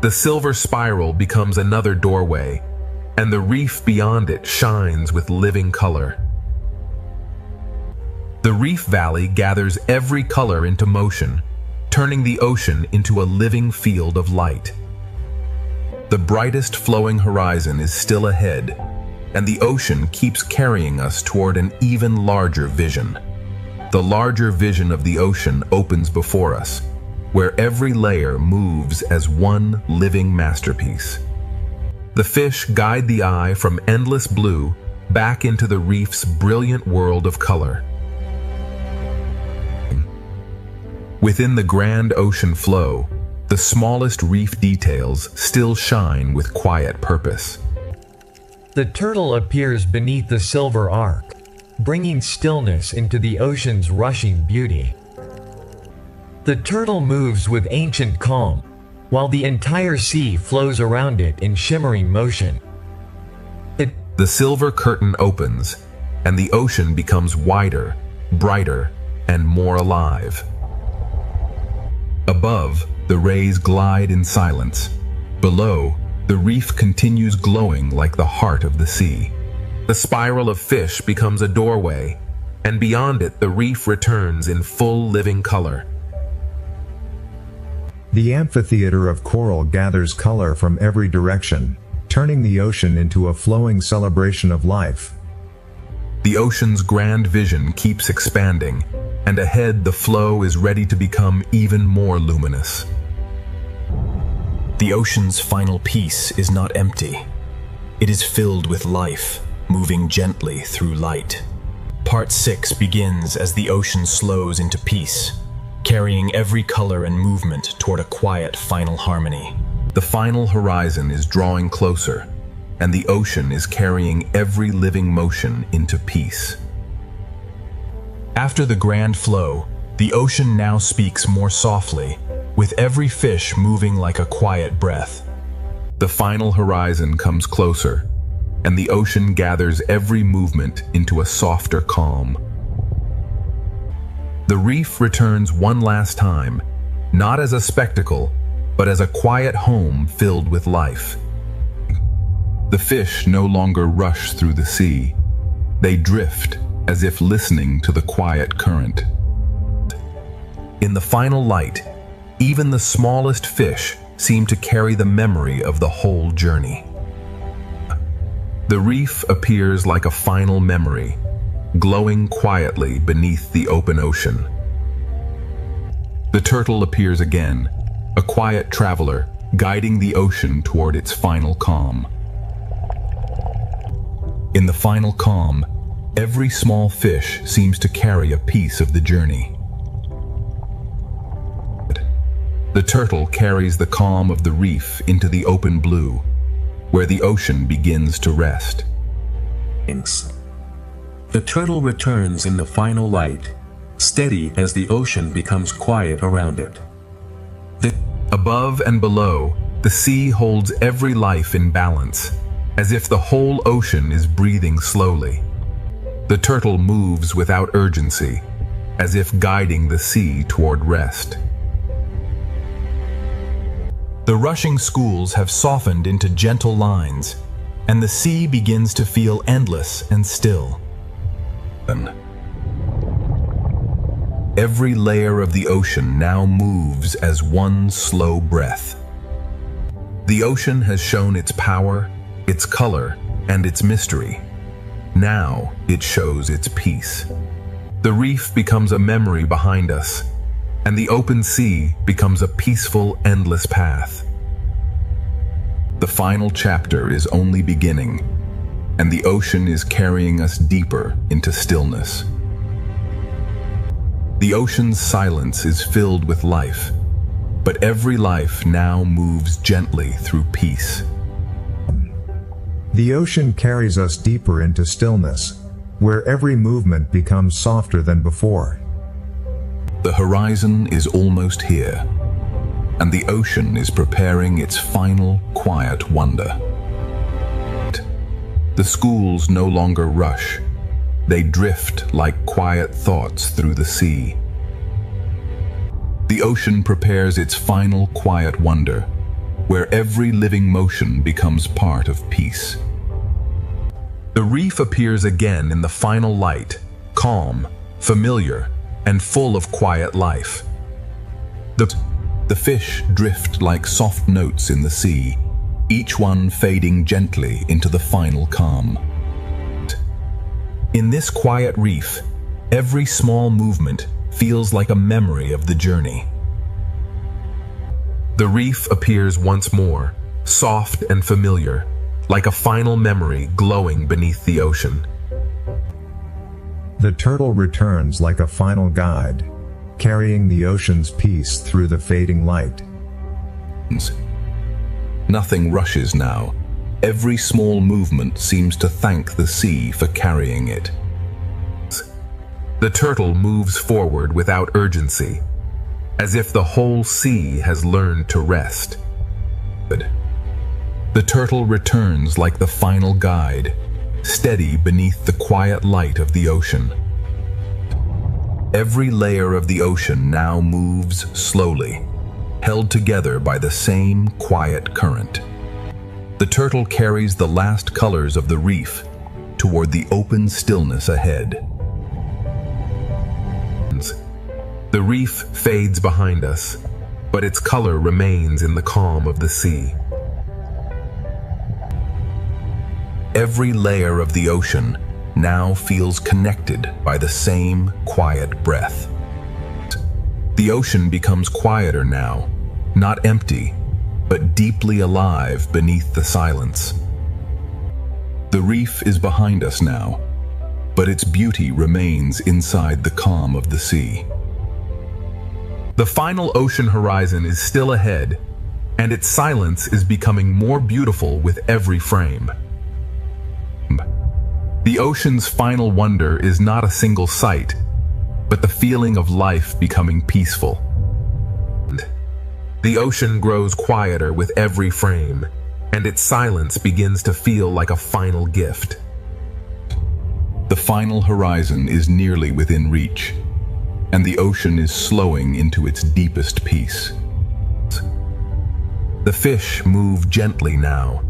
The silver spiral becomes another doorway, and the reef beyond it shines with living color. The reef valley gathers every color into motion, turning the ocean into a living field of light. The brightest flowing horizon is still ahead, and the ocean keeps carrying us toward an even larger vision. The larger vision of the ocean opens before us, where every layer moves as one living masterpiece. The fish guide the eye from endless blue back into the reef's brilliant world of color. Within the grand ocean flow, the smallest reef details still shine with quiet purpose. The turtle appears beneath the silver arc, bringing stillness into the ocean's rushing beauty. The turtle moves with ancient calm, while the entire sea flows around it in shimmering motion. The silver curtain opens, and the ocean becomes wider, brighter, and more alive. Above, the rays glide in silence. Below, the reef continues glowing like the heart of the sea. The spiral of fish becomes a doorway, and beyond it the reef returns in full living color. The amphitheater of coral gathers color from every direction, turning the ocean into a flowing celebration of life. The ocean's grand vision keeps expanding, and ahead the flow is ready to become even more luminous. The ocean's final piece is not empty. It is filled with life, moving gently through light. Part 6 begins as the ocean slows into peace, carrying every color and movement toward a quiet final harmony. The final horizon is drawing closer, and the ocean is carrying every living motion into peace. After the grand flow, the ocean now speaks more softly, with every fish moving like a quiet breath. The final horizon comes closer, and the ocean gathers every movement into a softer calm. The reef returns one last time, not as a spectacle, but as a quiet home filled with life. The fish no longer rush through the sea. They drift as if listening to the quiet current. In the final light, even the smallest fish seem to carry the memory of the whole journey. The reef appears like a final memory, glowing quietly beneath the open ocean. The turtle appears again, a quiet traveler guiding the ocean toward its final calm. In the final calm, every small fish seems to carry a piece of the journey. The turtle carries the calm of the reef into the open blue, where the ocean begins to rest. The turtle returns in the final light, steady as the ocean becomes quiet around it. Above and below, the sea holds every life in balance, as if the whole ocean is breathing slowly. The turtle moves without urgency, as if guiding the sea toward rest. The rushing schools have softened into gentle lines, and the sea begins to feel endless and still. Every layer of the ocean now moves as one slow breath. The ocean has shown its power, its color, and its mystery. Now it shows its peace. The reef becomes a memory behind us, and the open sea becomes a peaceful, endless path. The final chapter is only beginning, and the ocean is carrying us deeper into stillness. The ocean's silence is filled with life, but every life now moves gently through peace. The ocean carries us deeper into stillness, where every movement becomes softer than before. The horizon is almost here, and the ocean is preparing its final quiet wonder. The schools no longer rush. They drift like quiet thoughts through the sea. The ocean prepares its final quiet wonder, where every living motion becomes part of peace. The reef appears again in the final light, calm, familiar, and full of quiet life. The fish drift like soft notes in the sea, each one fading gently into the final calm. In this quiet reef, every small movement feels like a memory of the journey. The reef appears once more, soft and familiar, like a final memory glowing beneath the ocean. The turtle returns like a final guide, carrying the ocean's peace through the fading light. Nothing rushes now. Every small movement seems to thank the sea for carrying it. The turtle moves forward without urgency, as if the whole sea has learned to rest. The turtle returns like the final guide, steady beneath the quiet light of the ocean. Every layer of the ocean now moves slowly, held together by the same quiet current. The turtle carries the last colors of the reef toward the open stillness ahead. The reef fades behind us, but its color remains in the calm of the sea. Every layer of the ocean now feels connected by the same quiet breath. The ocean becomes quieter now, not empty, but deeply alive beneath the silence. The reef is behind us now, but its beauty remains inside the calm of the sea. The final ocean horizon is still ahead, and its silence is becoming more beautiful with every frame. The ocean's final wonder is not a single sight, but the feeling of life becoming peaceful. The ocean grows quieter with every frame, and its silence begins to feel like a final gift. The final horizon is nearly within reach, and the ocean is slowing into its deepest peace. The fish move gently now,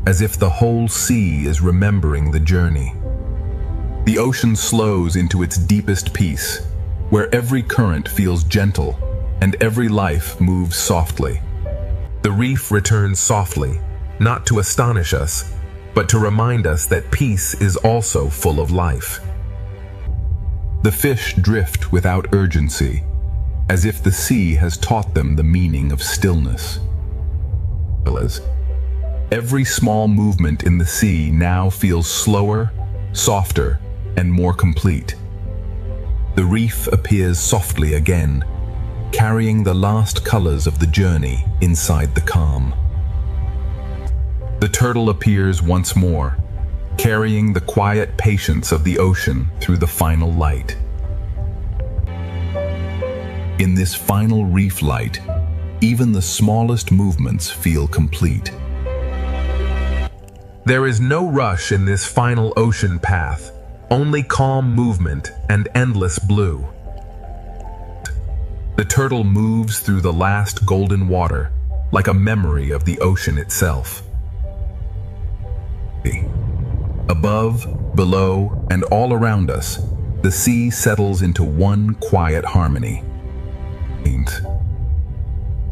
as if the whole sea is remembering the journey. The ocean slows into its deepest peace, where every current feels gentle and every life moves softly. The reef returns softly, not to astonish us, but to remind us that peace is also full of life. The fish drift without urgency, as if the sea has taught them the meaning of stillness. Every small movement in the sea now feels slower, softer, and more complete. The reef appears softly again, carrying the last colors of the journey inside the calm. The turtle appears once more, carrying the quiet patience of the ocean through the final light. In this final reef light, even the smallest movements feel complete. There is no rush in this final ocean path, only calm movement and endless blue. The turtle moves through the last golden water, like a memory of the ocean itself. Above, below, and all around us, the sea settles into one quiet harmony.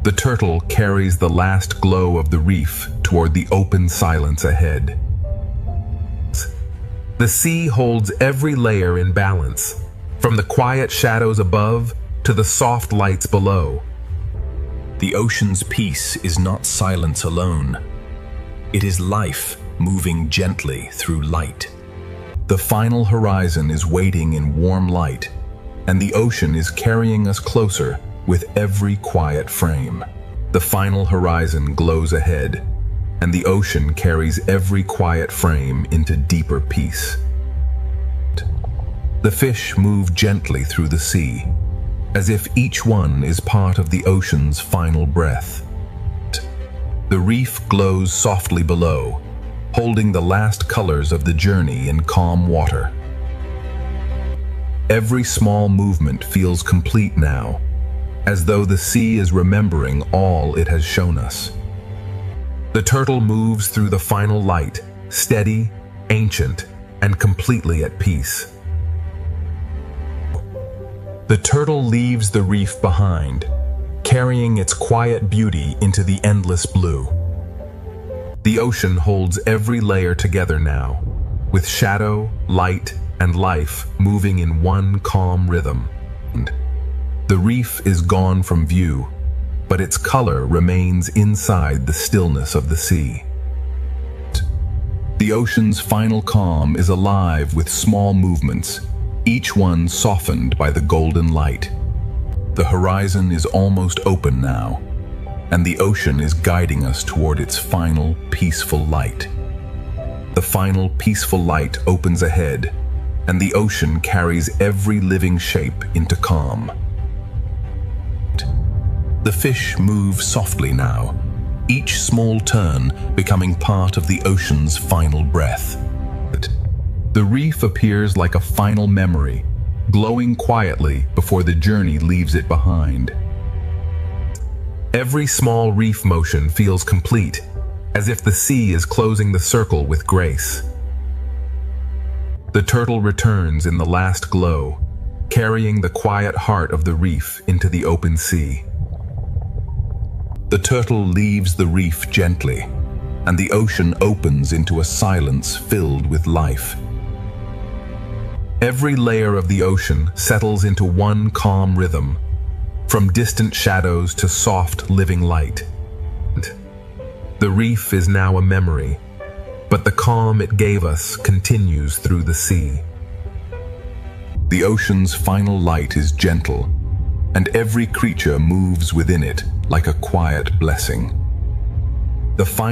The turtle carries the last glow of the reef toward the open silence ahead. The sea holds every layer in balance, from the quiet shadows above to the soft lights below. The ocean's peace is not silence alone. It is life moving gently through light. The final horizon is waiting in warm light, and the ocean is carrying us closer with every quiet frame. The final horizon glows ahead, and the ocean carries every quiet frame into deeper peace. The fish move gently through the sea, as if each one is part of the ocean's final breath. The reef glows softly below, holding the last colors of the journey in calm water. Every small movement feels complete now, as though the sea is remembering all it has shown us. The turtle moves through the final light, steady, ancient, and completely at peace. The turtle leaves the reef behind, carrying its quiet beauty into the endless blue. The ocean holds every layer together now, with shadow, light, and life moving in one calm rhythm. The reef is gone from view, but its color remains inside the stillness of the sea. The ocean's final calm is alive with small movements, each one softened by the golden light. The horizon is almost open now, and the ocean is guiding us toward its final peaceful light. The final peaceful light opens ahead, and the ocean carries every living shape into calm. The fish move softly now, each small turn becoming part of the ocean's final breath. The reef appears like a final memory, glowing quietly before the journey leaves it behind. Every small reef motion feels complete, as if the sea is closing the circle with grace. The turtle returns in the last glow, carrying the quiet heart of the reef into the open sea. The turtle leaves the reef gently, and the ocean opens into a silence filled with life. Every layer of the ocean settles into one calm rhythm, from distant shadows to soft, living light. The reef is now a memory, but the calm it gave us continues through the sea. The ocean's final light is gentle, and every creature moves within it like a quiet blessing. The final